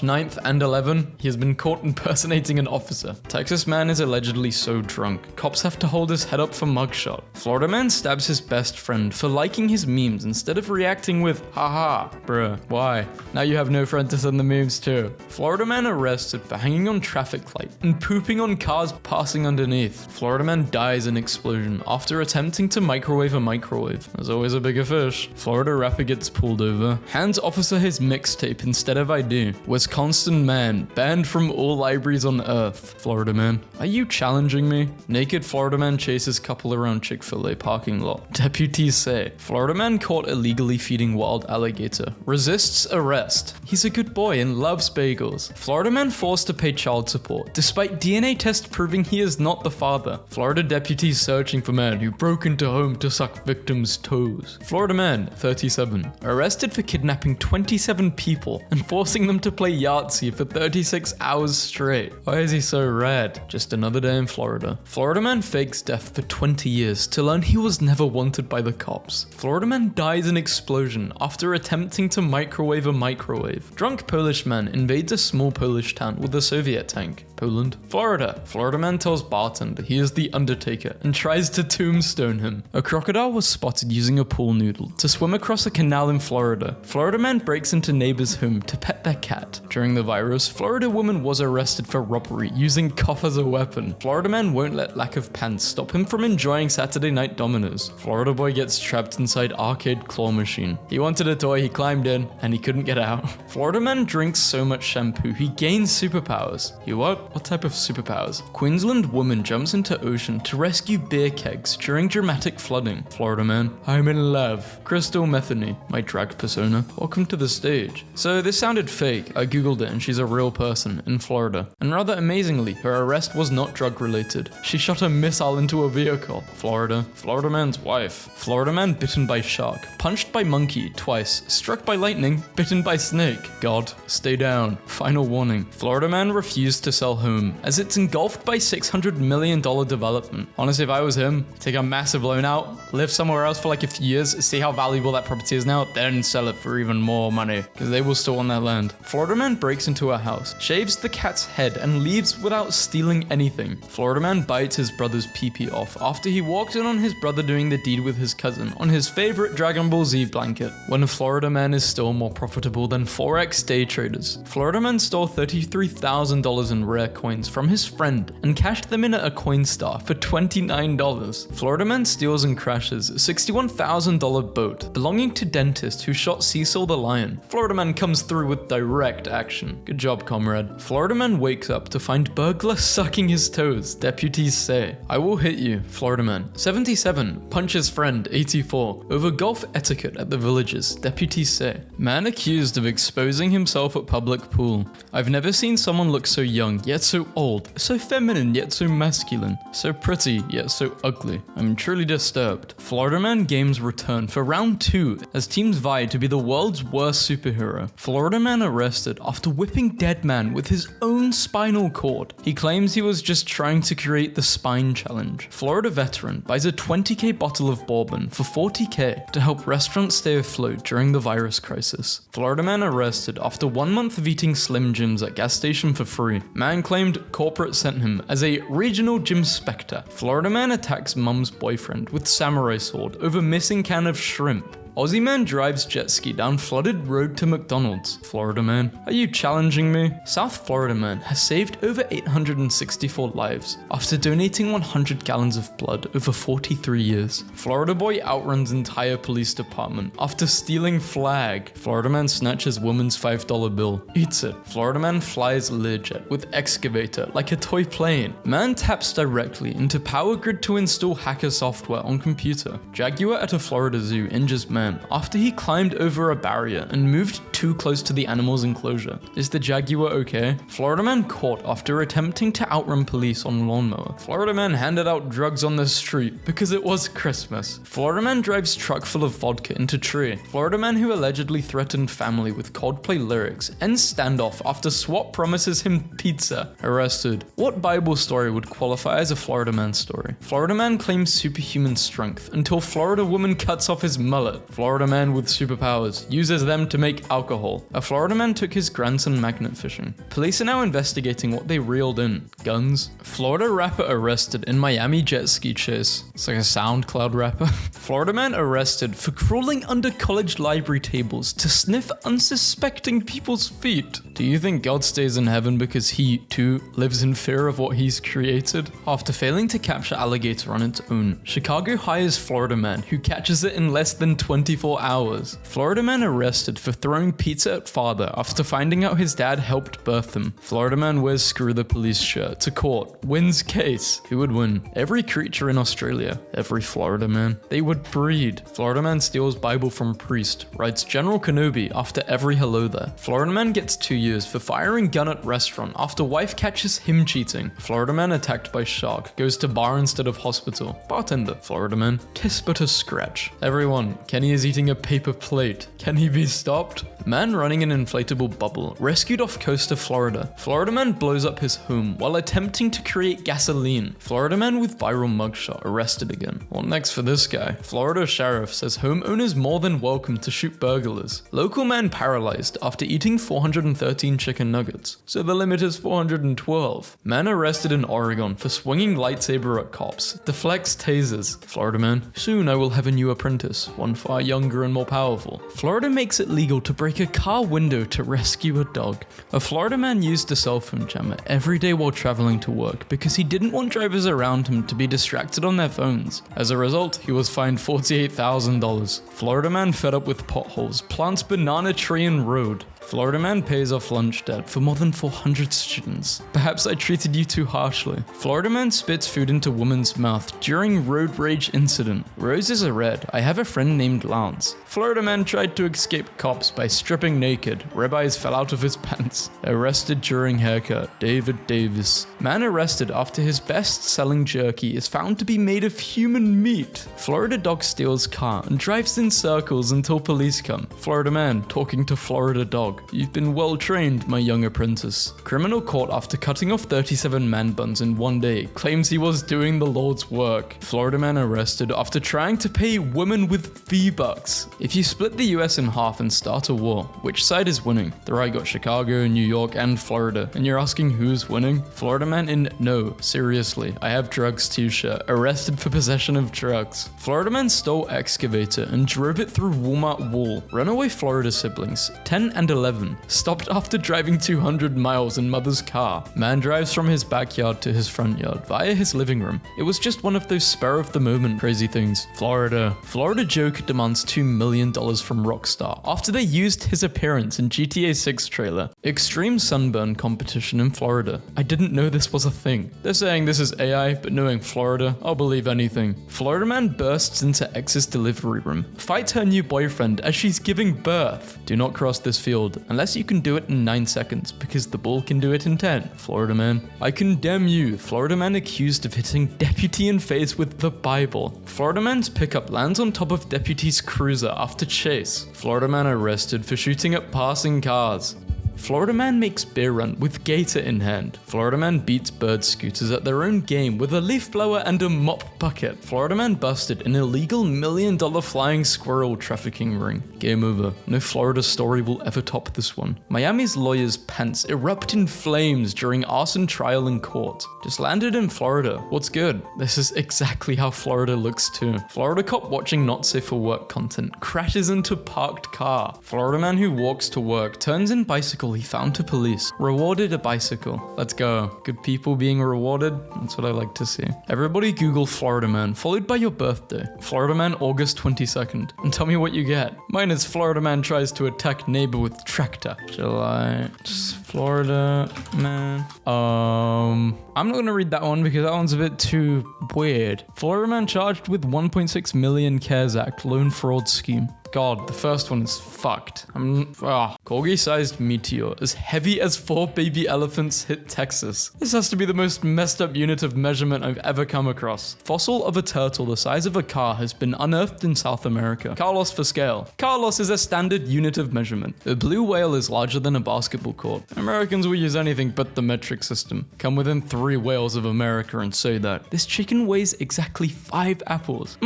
9th and 11, he has been caught impersonating an officer. Texas man is allegedly so drunk, cops have to hold his head up for mugshot. Florida man stabs his best friend for liking his memes instead of reacting with, haha, bruh, why? Now you have no friend to send the memes to. Florida man arrested for hanging on traffic light and pooping on cars passing underneath. Florida man dies in explosion after attempting to microwave a microwave. There's always a bigger fish. Florida rapper gets pulled over, hands officer his mixtape instead of ID. Wisconsin man banned from all libraries on earth. Florida man, are you challenging me? Naked Florida man chases couple around Chick-fil-A parking lot. Deputies say Florida man caught illegally feeding wild alligator resists arrest. He's a good boy and loves bagels. Florida man forced to pay child support despite DNA test proving he is not the father. Florida deputies searching for man who broke into home to suck victims' toes. Florida man, 37, arrested for kidnapping 27 people and forcing them to play Yahtzee for 36 hours straight. Why is he so rad? Just another day in Florida. Florida man fakes death for 20 years to learn he was never wanted by the cops. Florida man dies in explosion after attempting to microwave a microwave. Drunk Polish man invades a small Polish town with a Soviet tank. Poland. Florida. Florida man tells bartender he is the Undertaker and tries to tombstone him. A crocodile was spotted using a pool noodle to swim across a canal in Florida. Florida man breaks into neighbor's home to pet their cat. During the virus, Florida woman was arrested for robbery using cough as a weapon. Florida man won't let lack of pants stop him from enjoying Saturday night Domino's. Florida boy gets trapped inside arcade claw machine. He wanted a toy, he climbed in, and he couldn't get out. Florida man drinks so much shampoo, he gains superpowers. You what? What type of superpowers? Queensland woman jumps into ocean to rescue beer kegs during dramatic flooding. Florida man, I'm in love. Crystal Metheny, my drag persona. Welcome to the stage. So this sounded fake. I googled it and she's a real person in Florida. And rather amazingly, her arrest was not drug related. She shot a missile into a vehicle. Florida. Florida man's wife. Florida man bitten by shark. Punched by monkey twice. Struck by lightning. Bitten by snake. God, stay down. Final warning. Florida man refused to sell home, as it's engulfed by $600 million development. Honestly, if I was him, take a massive loan out, live somewhere else for like a few years, see how valuable that property is now, then sell it for even more money, because they will still own that land. Florida man breaks into a house, shaves the cat's head, and leaves without stealing anything. Florida man bites his brother's pee-pee off after he walked in on his brother doing the deed with his cousin on his favorite Dragon Ball Z blanket. When a Florida man is still more profitable than Forex day traders. Florida man stole $33,000 in rare coins from his friend and cashed them in at a Coinstar for $29. Florida man steals and crashes a $61,000 boat belonging to dentist who shot Cecil the lion. Florida man comes through with direct action. Good job, comrade. Florida man wakes up to find burglar sucking his toes. Deputies say, "I will hit you." Florida man. 77. Punches friend, 84. Over golf etiquette at the villages. Deputies say. Man accused of exposing himself at public pool. I've never seen someone look so young, yet so old. So feminine, yet so masculine. So pretty, yet so ugly. I'm truly disturbed. Florida man games return for round 2 as teams vie to be the world's worst superhero. Florida man arrested after whipping dead man with his own spinal cord. He claims he was just trying to create the spine challenge. Florida veteran buys a 20k bottle of bourbon for 40k to help restaurants stay afloat during the virus crisis. Florida man arrested after 1 month of eating Slim Jims at gas station for free. Man claimed corporate sent him as a regional gym spectre. Florida man attacks mum's boyfriend with samurai sword over missing can of shrimp. Aussie man drives jet ski down flooded road to McDonald's. Florida man, are you challenging me? South Florida man has saved over 864 lives after donating 100 gallons of blood over 43 years. Florida boy outruns entire police department after stealing flag. Florida man snatches woman's $5 bill, eats it. Florida man flies Learjet with excavator like a toy plane. Man taps directly into power grid to install hacker software on computer. Jaguar at a Florida zoo injures man after he climbed over a barrier and moved too close to the animal's enclosure. Is the Jaguar okay? Florida man caught after attempting to outrun police on lawnmower. Florida man handed out drugs on the street because it was Christmas. Florida man drives truck full of vodka into tree. Florida man who allegedly threatened family with Coldplay lyrics ends standoff after SWAT promises him pizza. Arrested. What Bible story would qualify as a Florida man story? Florida man claims superhuman strength until Florida woman cuts off his mullet. Florida man with superpowers uses them to make alcohol. A Florida man took his grandson magnet fishing. Police are now investigating what they reeled in. Guns. Florida rapper arrested in Miami jet ski chase. It's like a SoundCloud rapper. Florida man arrested for crawling under college library tables to sniff unsuspecting people's feet. Do you think God stays in heaven because he, too, lives in fear of what he's created? After failing to capture alligator on its own, Chicago hires Florida man who catches it in less than 24 hours. Florida man arrested for throwing pizza at father after finding out his dad helped birth him. Florida man wears screw the police shirt to court, wins case. Who would win? Every creature in Australia. Every Florida man. They would breed. Florida man steals Bible from priest, writes General Kenobi after every hello there. Florida man gets 2 years for firing gun at restaurant after wife catches him cheating. Florida man attacked by shark, goes to bar instead of hospital. Bartender. Florida man, tis but a scratch. Everyone, Kenny is eating a paper plate. Can he be stopped? Man running an inflatable bubble, rescued off coast of Florida. Florida man blows up his home while attempting to create gasoline. Florida man with viral mugshot arrested again. What next for this guy? Florida sheriff says homeowners more than welcome to shoot burglars. Local man paralyzed after eating 413 chicken nuggets. So the limit is 412. Man arrested in Oregon for swinging lightsaber at cops. Deflects tasers. Florida man, soon I will have a new apprentice, one far younger and more powerful. Florida makes it legal to break a car window to rescue a dog. A Florida man used a cell phone jammer every day while traveling to work because he didn't want drivers around him to be distracted on their phones. As a result, he was fined $48,000. Florida man fed up with potholes plants banana tree in road. Florida man pays off lunch debt for more than 400 students. Perhaps I treated you too harshly. Florida man spits food into woman's mouth during road rage incident. Roses are red. I have a friend named Lance. Florida man tried to escape cops by stripping naked. Ribeyes fell out of his pants. Arrested during haircut. David Davis. Man arrested after his best-selling jerky is found to be made of human meat. Florida dog steals car and drives in circles until police come. Florida man talking to Florida dog. dog. You've been well trained, my young apprentice. Criminal caught after cutting off 37 man buns in one day claims he was doing the Lord's work. Florida man arrested after trying to pay women with V-Bucks. If you split the US in half and start a war, which side is winning? The right got Chicago, New York, and Florida, and you're asking who's winning? Florida man in no, seriously, I have drugs too shirt, arrested for possession of drugs. Florida man stole excavator and drove it through Walmart wall. Runaway Florida siblings, 10 and 11, stopped after driving 200 miles in mother's car. Man drives from his backyard to his front yard via his living room. It was just one of those spur of the moment crazy things. Florida joke demands $2 million from Rockstar after they used his appearance in GTA 6 trailer. Extreme sunburn competition in Florida. I didn't know this was a thing. They're saying this is AI, but knowing Florida, I'll believe anything. Florida man bursts into ex's delivery room, fights her new boyfriend as she's giving birth. Do not cross this field unless you can do it in 9 seconds because the ball can do it in 10. Florida man. I condemn you. Florida man accused of hitting deputy in face with the Bible. Florida man's pickup lands on top of deputy's cruiser after chase. Florida man arrested for shooting at passing cars. Florida man makes beer run with gator in hand. Florida man beats bird scooters at their own game with a leaf blower and a mop bucket. Florida man busted an illegal $1 million flying squirrel trafficking ring. Game over. No Florida story will ever top this one. Miami's lawyer's pants erupt in flames during arson trial in court. Just landed in Florida. What's good? This is exactly how Florida looks too. Florida cop watching not safe for work content crashes into parked car. Florida man who walks to work turns in bicycle he found to police. Rewarded a bicycle. Let's go. Good people being rewarded. That's what I like to see. Everybody Google Florida man, followed by your birthday. Florida man August 22nd. And tell me what you get. Mine is Florida man tries to attack neighbor with tractor. July. Just Florida man. I'm not gonna read that one because that one's a bit too weird. Florida man charged with 1.6 million CARES Act loan fraud scheme. God, the first one is fucked. Corgi-sized meteor as heavy as 4 baby elephants hit Texas. This has to be the most messed up unit of measurement I've ever come across. Fossil of a turtle the size of a car has been unearthed in South America. Carlos for scale. Carlos is a standard unit of measurement. A blue whale is larger than a basketball court. Americans will use anything but the metric system. Come within 3 whales of America and say that. This chicken weighs exactly 5 apples.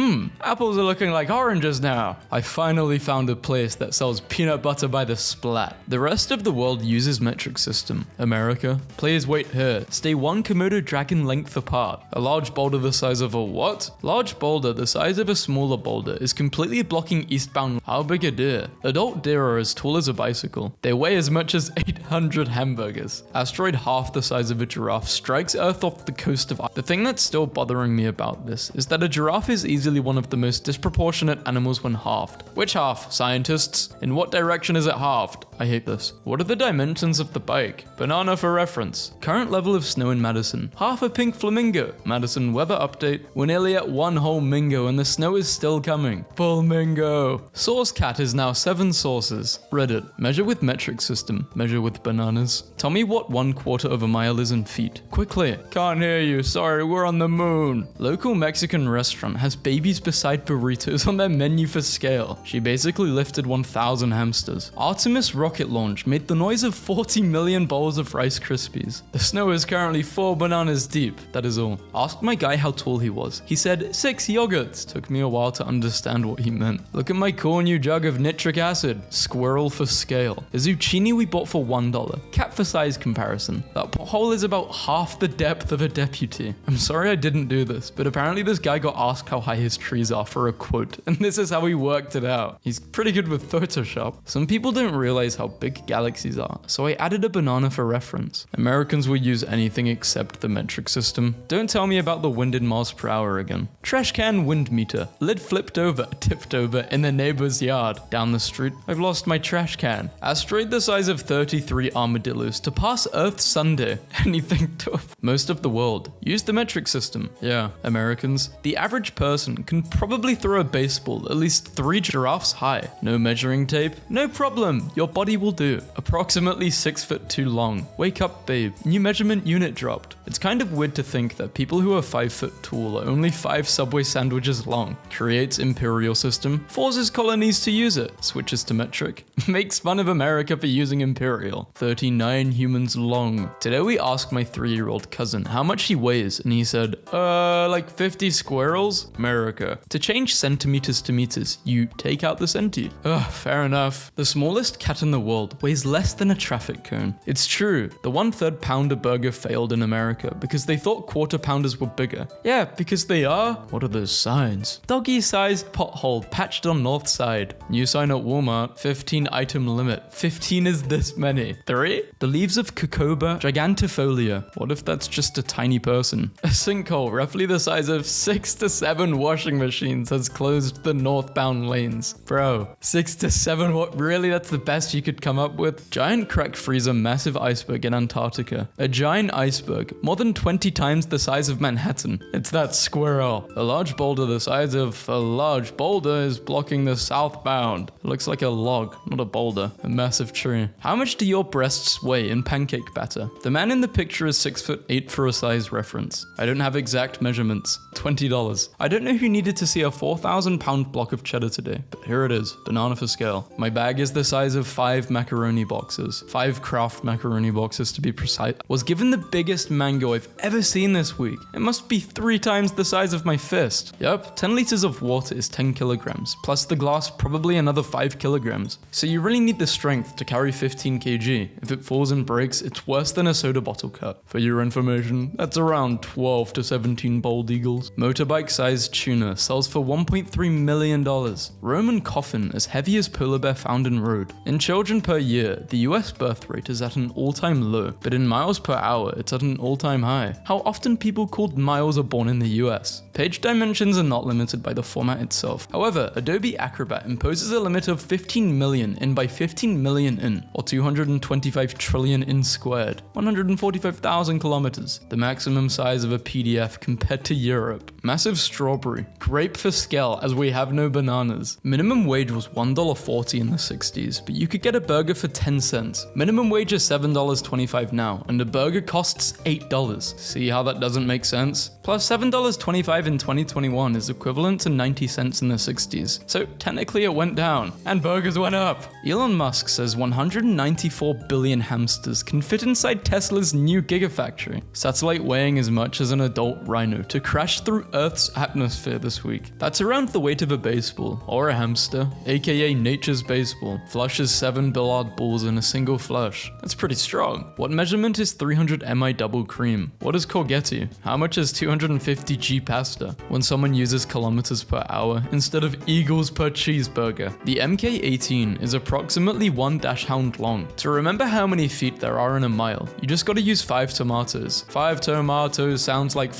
Apples are looking like oranges now. I finally found a place that sells peanut butter by the splat. The rest of the world uses metric system. America, players wait here. Stay 1 Komodo dragon length apart. A large boulder the size of a what? Large boulder the size of a smaller boulder is completely blocking eastbound. How big a deer? Adult deer are as tall as a bicycle. They weigh as much as 800 hamburgers. Asteroid half the size of a giraffe strikes Earth off the coast of. The thing that's still bothering me about this is that a giraffe is easily one of the most disproportionate animals when halved. Which half? Scientists? In what direction is it halved? I hate this. What are the dimensions of the bike? Banana for reference. Current level of snow in Madison. Half a pink flamingo. Madison weather update. We're nearly at 1 whole mingo and the snow is still coming. Full mingo. Source cat is now 7 sources. Reddit. Measure with metric system. Measure with bananas. Tell me what 1/4 of a mile is in feet. Quickly. Can't hear you. Sorry, we're on the moon. Local Mexican restaurant has babies beside burritos on their menu for scale. She basically lifted 1,000 hamsters. Artemis rocket launch made the noise of 40 million bowls of Rice Krispies. The snow is currently 4 bananas deep. That is all. Asked my guy how tall he was. He said 6 yogurts. Took me a while to understand what he meant. Look at my cool new jug of nitric acid. Squirrel for scale. A zucchini we bought for $1. Cat for size comparison. That pothole is about half the depth of a deputy. I'm sorry I didn't do this, but apparently this guy got asked how high his trees are for a quote, and this is how he worked it out. He's pretty good with Photoshop. Some people don't realize how big galaxies are, so I added a banana for reference. Americans will use anything except the metric system. Don't tell me about the wind in miles per hour again. Trash can wind meter. Lid flipped over, tipped over in the neighbor's yard. Down the street, I've lost my trash can. Asteroid the size of 33 armadillos to pass Earth Sunday. Anything to most of the world. Use the metric system. Yeah, Americans. The average person can probably throw a baseball at least 3 giraffes high. No measuring tape? No problem. Your body will do. A approximately 6 foot too long. Wake up, babe. New measurement unit dropped. It's kind of weird to think that people who are 5 foot tall are only 5 Subway sandwiches long. Creates imperial system, forces colonies to use it, switches to metric, makes fun of America for using imperial. 39 humans long. Today we asked my 3-year-old cousin how much he weighs, and he said, like 50 squirrels? America. To change centimeters to meters, you take out the centi. Fair enough. The smallest cat in the world weighs less than a traffic cone. It's true, the 1/3 pounder burger failed in America because they thought quarter pounders were bigger. Yeah, because they are. What are those signs? Doggy-sized pothole patched on north side. New sign at Walmart. 15 item limit. 15 is this many. 3? The leaves of Cocoba gigantifolia. What if that's just a tiny person? A sinkhole roughly the size of 6 to 7 washing machines has closed the northbound lanes. Bro, 6 to 7, what, really? That's the best you could come up with? Giant crack freezer massive iceberg in Antarctica. A giant iceberg, more than 20 times the size of Manhattan. It's that squirrel. A large boulder the size of a large boulder is blocking the southbound. It looks like a log, not a boulder. A massive tree. How much do your breasts weigh in pancake batter? The man in the picture is 6'8" for a size reference. I don't have exact measurements. $20. I don't know who needed to see a 4,000 pound block of cheddar today, but here it is. Banana for scale. My bag is the size of 5 macaroni boxes. 5 Kraft macaroni boxes to be precise. Was given the biggest mango I've ever seen this week. It must be 3 times the size of my fist. Yep, 10 liters of water is 10 kilograms, plus the glass probably another 5 kilograms. So you really need the strength to carry 15 kg. If it falls and breaks, it's worse than a soda bottle cut. For your information, that's around 12 to 17 bald eagles. Motorbike-sized tuna sells for $1.3 million. Roman coffin as heavy as polar bear found in road. In children per year, the US birth rate is at an all-time low, but in miles per hour, it's at an all-time high. How often people called Miles are born in the US? Page dimensions are not limited by the format itself. However, Adobe Acrobat imposes a limit of 15 million in by 15 million in, or 225 trillion in squared, 145,000 kilometers, the maximum size of a PDF compared to Europe. Massive strawberry, grape for scale as we have no bananas. Minimum wage was $1.40 in the 60s, but you could get a burger for 10 cents. Minimum wage is $7.25 now, and a burger costs $8. See how that doesn't make sense? Plus $7.25 in 2021 is equivalent to 90 cents in the 60s, so technically it went down, and burgers went up. Elon Musk says 194 billion hamsters can fit inside Tesla's new Gigafactory. Satellite weighing as much as an adult rhino to crash through Earth's atmosphere this week. That's around the weight of a baseball, or a hamster, aka nature's baseball. Flushes 7 Billard balls in a single flush. That's pretty strong. What measurement is 300 mi double cream? What is courgette? How much is 250 G pasta? When someone uses kilometers per hour instead of eagles per cheeseburger. The MK18 is approximately 1 hound long. To remember how many feet there are in a mile, you just gotta use 5 tomatoes. 5 tomatoes sounds like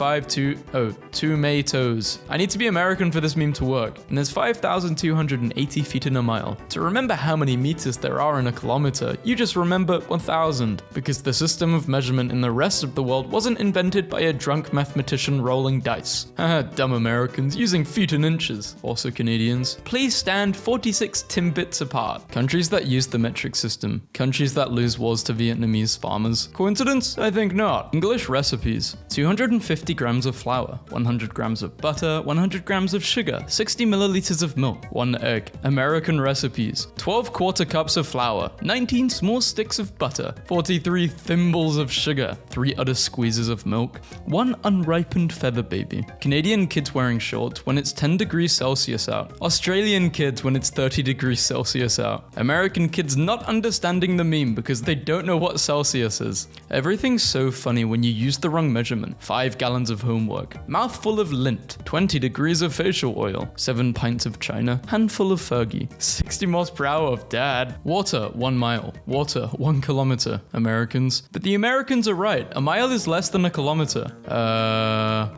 tomatoes. I need to be American for this meme to work, and there's 5,280 feet in a mile. To remember how many meters there are in a kilometer, you just remember 1,000, because the system of measurement in the rest of the world wasn't invented by a drunk mathematician rolling dice. Haha, dumb Americans using feet and inches. Also Canadians, please stand 46 timbits apart. Countries that use the metric system. Countries that lose wars to Vietnamese farmers. Coincidence? I think not. English recipes. 250 grams of flour, 100 grams of butter, 100 grams of sugar, 60 milliliters of milk, 1 egg. American recipes. 12 quarter cups of flour, 19 small sticks of butter, 43 thimbles of sugar, 3 utter squeezes of milk, 1 unripened feather baby. Canadian kids wearing shorts when it's 10 degrees Celsius out. Australian kids when it's 30 degrees Celsius out. American kids not understanding the meme because they don't know what Celsius is. Everything's so funny when you use the wrong measurement. 5 gallons of homework. Mouthful of lint. 20 degrees of facial oil. 7 pints of China. Handful of Fergie. 60 miles per hour of dad. Water, 1 mile. Water, 1 kilometer. Americans. But the Americans are right. A mile is less than a kilometer.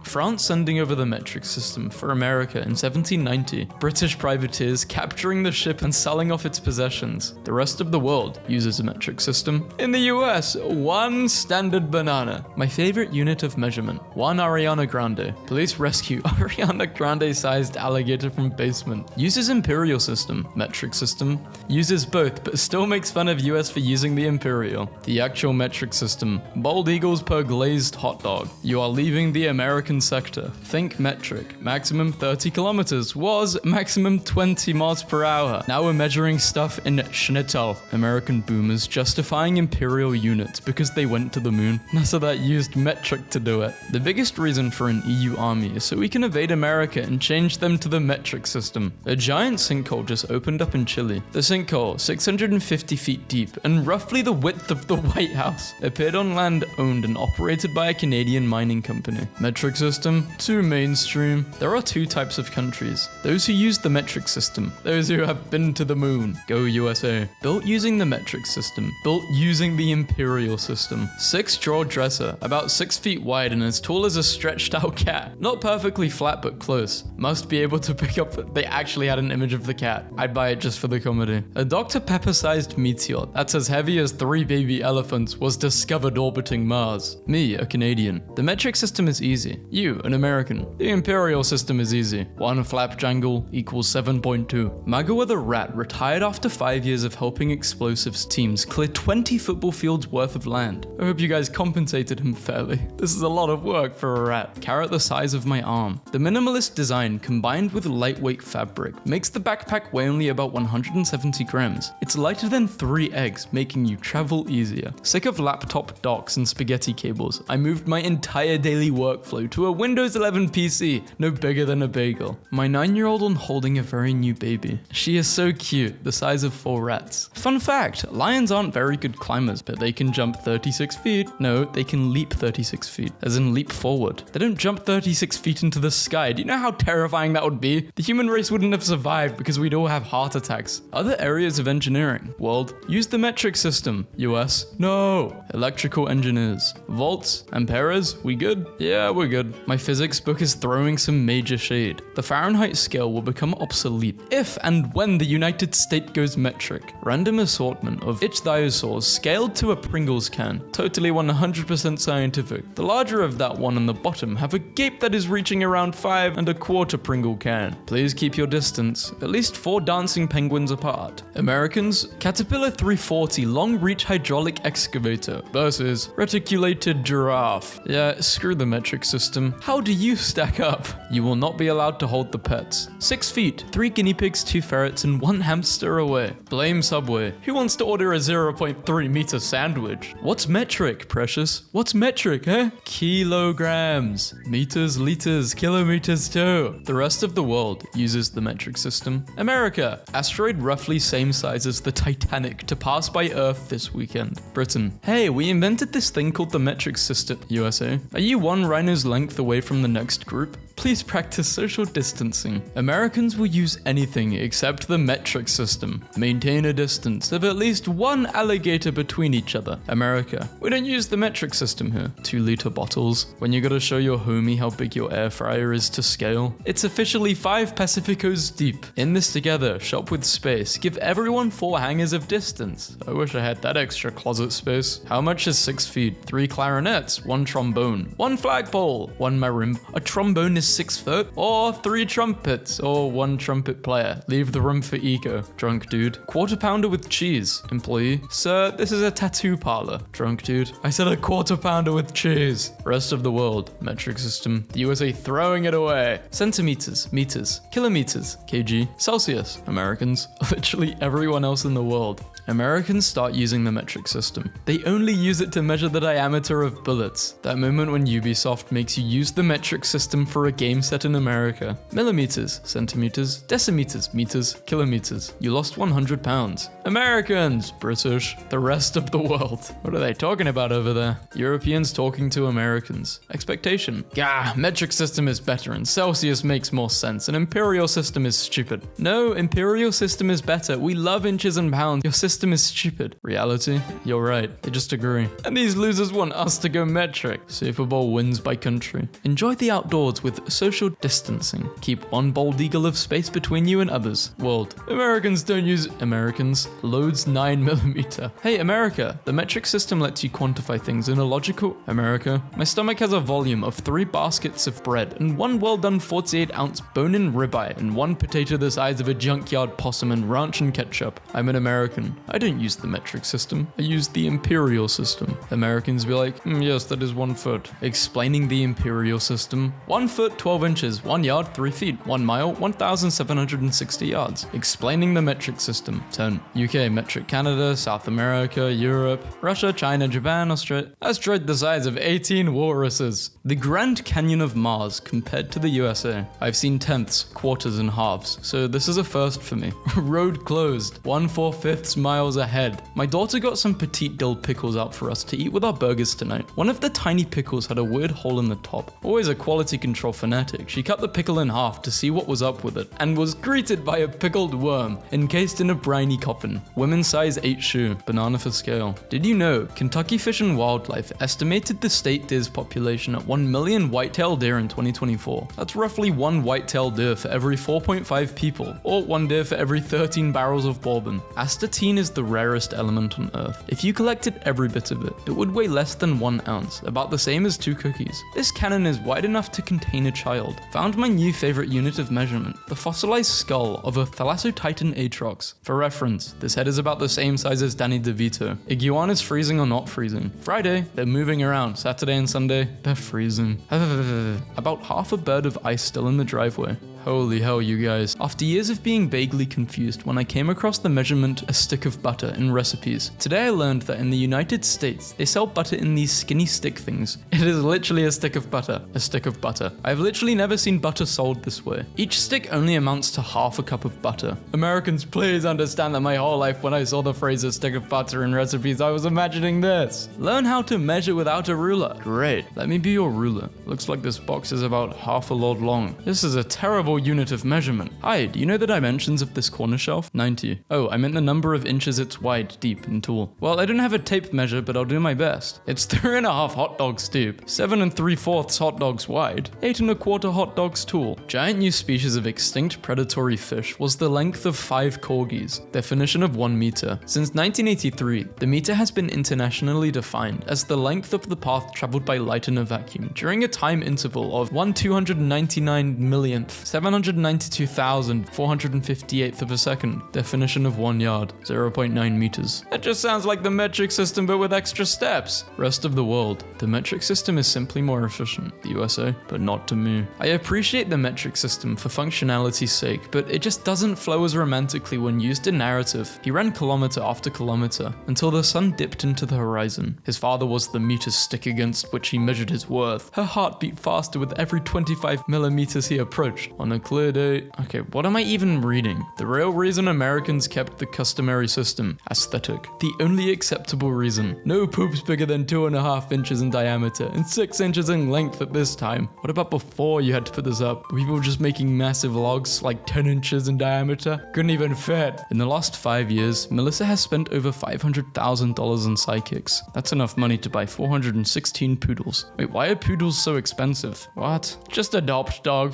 France sending over the metric system for America in 1790. British privateers capturing the ship and selling off its possessions. The rest of the world uses a metric system. In the US, 1 standard banana. My favorite unit of measurement. 1 Ariana Grande. Police rescue Ariana Grande-sized alligator from basement. Uses imperial system. Metric system. Uses both, but still makes fun of US for using the imperial. The actual metric system. Bald eagles per glazed hot dog. You are leaving the American sector. Think metric. Maximum 30 kilometers was maximum 20 miles per hour. Now we're measuring stuff in Schnitzel. American boomers justifying imperial units because they went to the moon. NASA that used metric to do it. The biggest reason for an EU army is so we can invade America and change them to the metric system. A giant sinkhole just opened up in Chile. The sinkhole, 650 feet deep and roughly the width of the White House, appeared on land owned and operated by a Canadian mining company. Metric system, too mainstream. There are two types of countries. Those who use the metric system, those who have been to the moon. Go USA. Built using the metric system. Built using the imperial system. 6-jaw dresser, about 6 feet wide and as tall as a stretched out cat. Not perfectly flat but close. Must be able to pick up. They actually had an image of the cat. I'd buy it just for the comedy. A Dr. Pepper-sized meteor that's as heavy as 3 baby elephants was discovered orbiting Mars. Me, a Canadian. The metric system is easy. You, an American. The imperial system is easy. 1 flap jangle equals 7.2. Magawa the rat retired after 5 years of helping explosives teams clear 20 football fields worth of land. I hope you guys compensated him fairly. This is a lot of work for a rat. Carrot the size of my arm. The minimalist design combined with lightweight fabric makes the backpack weigh only about 170 grams. It's lighter than 3 eggs, making you travel easier. Sick of laptop docks and spaghetti cables, I moved my entire daily workflow to a Windows 11 PC, no bigger than a bagel. My 9-year-old on holding a very new baby. She is so cute, the size of 4 rats. Fun fact, lions aren't very good climbers, but they can jump 36 feet. No, they can leap 36 feet, as in leap forward. They don't jump 36 feet into the sky. Do you know how terrifying that would be? The human race wouldn't have survived because we'd all have heart attacks. Other areas of engineering. World, use the metric system. US, no. Electrical engineers. Volts, amperes, we good? Yeah, we're good. My physics book is throwing some major shade. The Fahrenheit scale will become obsolete if and when the United States goes metric. Random assortment of ichthyosaurs scaled to a Pringles can. Totally 100% scientific. The larger of that one on the bottom have a gape that is reaching around 5 1/4 Pringle can. Please keep your distance, at least 4 dancing penguins apart. Americans, Caterpillar 340 long reach hydraulic excavator versus reticulated giraffe. Yeah, screw the metric system. How do you stack up? You will not be allowed to hold the pets. 6 feet, 3 guinea pigs, 2 ferrets, and 1 hamster away. Blame Subway. Who wants to order a 0.3 meter sandwich? What's metric, precious? What's metric, eh? Kilograms. Meters, liters, kilometers too. The rest of the world uses the metric system. America. Asteroid roughly same size as the Titanic to pass by Earth this weekend. Britain. Hey, we invented this thing called the metric system. USA. Are you 1 rhino's length away from the next group? Please practice social distancing. Americans will use anything except the metric system. Maintain a distance of at least 1 alligator between each other. America. We don't use the metric system here. 2-liter bottles. When you gotta show your homie how big your air fryer is to scale. It's officially 5 Pacificos deep. In this together, shop with space. Give everyone 4 hangers of distance. I wish I had that extra closet space. How much is 6 feet? 3 clarinets, 1 trombone, 1 flagpole, 1 marimba. A trombone is 6 foot, or 3 trumpets, or 1 trumpet player. Leave the room for ego. Drunk dude. Quarter pounder with cheese. Employee. Sir, this is a tattoo parlor. Drunk dude. I said a quarter pounder with cheese. Rest of the world. Metric system. The USA throwing it away. Centimeters. Meters. Kilometers. kg. Celsius. Americans. Literally everyone else in the world. Americans start using the metric system. They only use it to measure the diameter of bullets. That moment when Ubisoft makes you use the metric system for a game set in America. Millimeters, centimeters, decimeters, meters, kilometers. You lost 100 pounds. Americans, British, the rest of the world. What are they talking about over there? Europeans talking to Americans. Expectation. Gah, metric system is better and Celsius makes more sense and imperial system is stupid. No, imperial system is better. We love inches and pounds. Your system is stupid. Reality? You're right. They just agree. And these losers want us to go metric. Super Bowl wins by country. Enjoy the outdoors with social distancing. Keep one bald eagle of space between you and others. World. Americans don't use Americans. Loads 9mm. Hey America, the metric system lets you quantify things in a logical America. My stomach has a volume of 3 baskets of bread and 1 well-done 48-ounce bone-in ribeye and 1 potato the size of a junkyard possum and ranch and ketchup. I'm an American. I don't use the metric system. I use the imperial system. Americans be like, yes, that is 1 foot. Explaining the imperial system. 1 foot, 12 inches, 1 yard, 3 feet, 1 mile, 1,760 yards. Explaining the metric system. 10. UK, metric Canada, South America, Europe, Russia, China, Japan, Australia. Asteroid the size of 18 walruses. The Grand Canyon of Mars compared to the USA. I've seen tenths, quarters, and halves, so this is a first for me. Road closed. 1/4 miles ahead. My daughter got some petite dill pickles out for us to eat with our burgers tonight. One of the tiny pickles had a weird hole in the top. Always a quality control fanatic, she cut the pickle in half to see what was up with it, and was greeted by a pickled worm, encased in a briny coffin. Women's size 8 shoe, banana for scale. Did you know Kentucky Fish and Wildlife estimated the state deer's population at 1 million white-tailed deer in 2024? That's roughly 1 white-tailed deer for every 4.5 people, or 1 deer for every 13 barrels of bourbon. Astatine is the rarest element on Earth. If you collected every bit of it, it would weigh less than 1 ounce, about the same as 2 cookies. This cannon is wide enough to contain a child. Found my new favorite unit of measurement, the fossilized skull of a Thalassotitan atrox. For reference, this head is about the same size as Danny DeVito. Iguanas freezing or not freezing? Friday, they're moving around. Saturday and Sunday, they're freezing. About half a bird of ice still in the driveway. Holy hell, you guys. After years of being vaguely confused when I came across the measurement a stick of butter in recipes, today I learned that in the United States, they sell butter in these skinny stick things. It is literally a stick of butter. A stick of butter. I've literally never seen butter sold this way. Each stick only amounts to half a cup of butter. Americans, please understand that my whole life when I saw the phrase a stick of butter in recipes, I was imagining this. Learn how to measure without a ruler. Great. Let me be your ruler. Looks like this box is about half a lord long. This is a terrible unit of measurement. Hi, do you know the dimensions of this corner shelf? 90. Oh, I meant the number of inches it's wide, deep, and tall. Well, I don't have a tape measure, but I'll do my best. It's 3.5 hot dogs deep, 7 3/4 hot dogs wide, 8 1/4 hot dogs tall. Giant new species of extinct predatory fish was the length of 5 corgis, definition of 1 meter. Since 1983, the meter has been internationally defined as the length of the path traveled by light in a vacuum during a time interval of 1/299 millionth, 792,458th of a second. Definition of 1 yard, 0.9 meters. That just sounds like the metric system but with extra steps. Rest of the world. The metric system is simply more efficient. The USA, but not to me. I appreciate the metric system for functionality's sake, but it just doesn't flow as romantically when used in narrative. He ran kilometer after kilometer until the sun dipped into the horizon. His father was the meter stick against which he measured his worth. Her heart beat faster with every 25 millimeters he approached. On a clear day. Okay, what am I even reading? The real reason Americans kept the customary system. Aesthetic. The only acceptable reason. No poops bigger than 2.5 inches in diameter and 6 inches in length at this time. What about before you had to put this up? Were people just making massive logs like 10 inches in diameter? Couldn't even fit. In the last 5 years, Melissa has spent over $500,000 on sidekicks. That's enough money to buy 416 poodles. Wait, why are poodles so expensive? What? Just adopt dogs.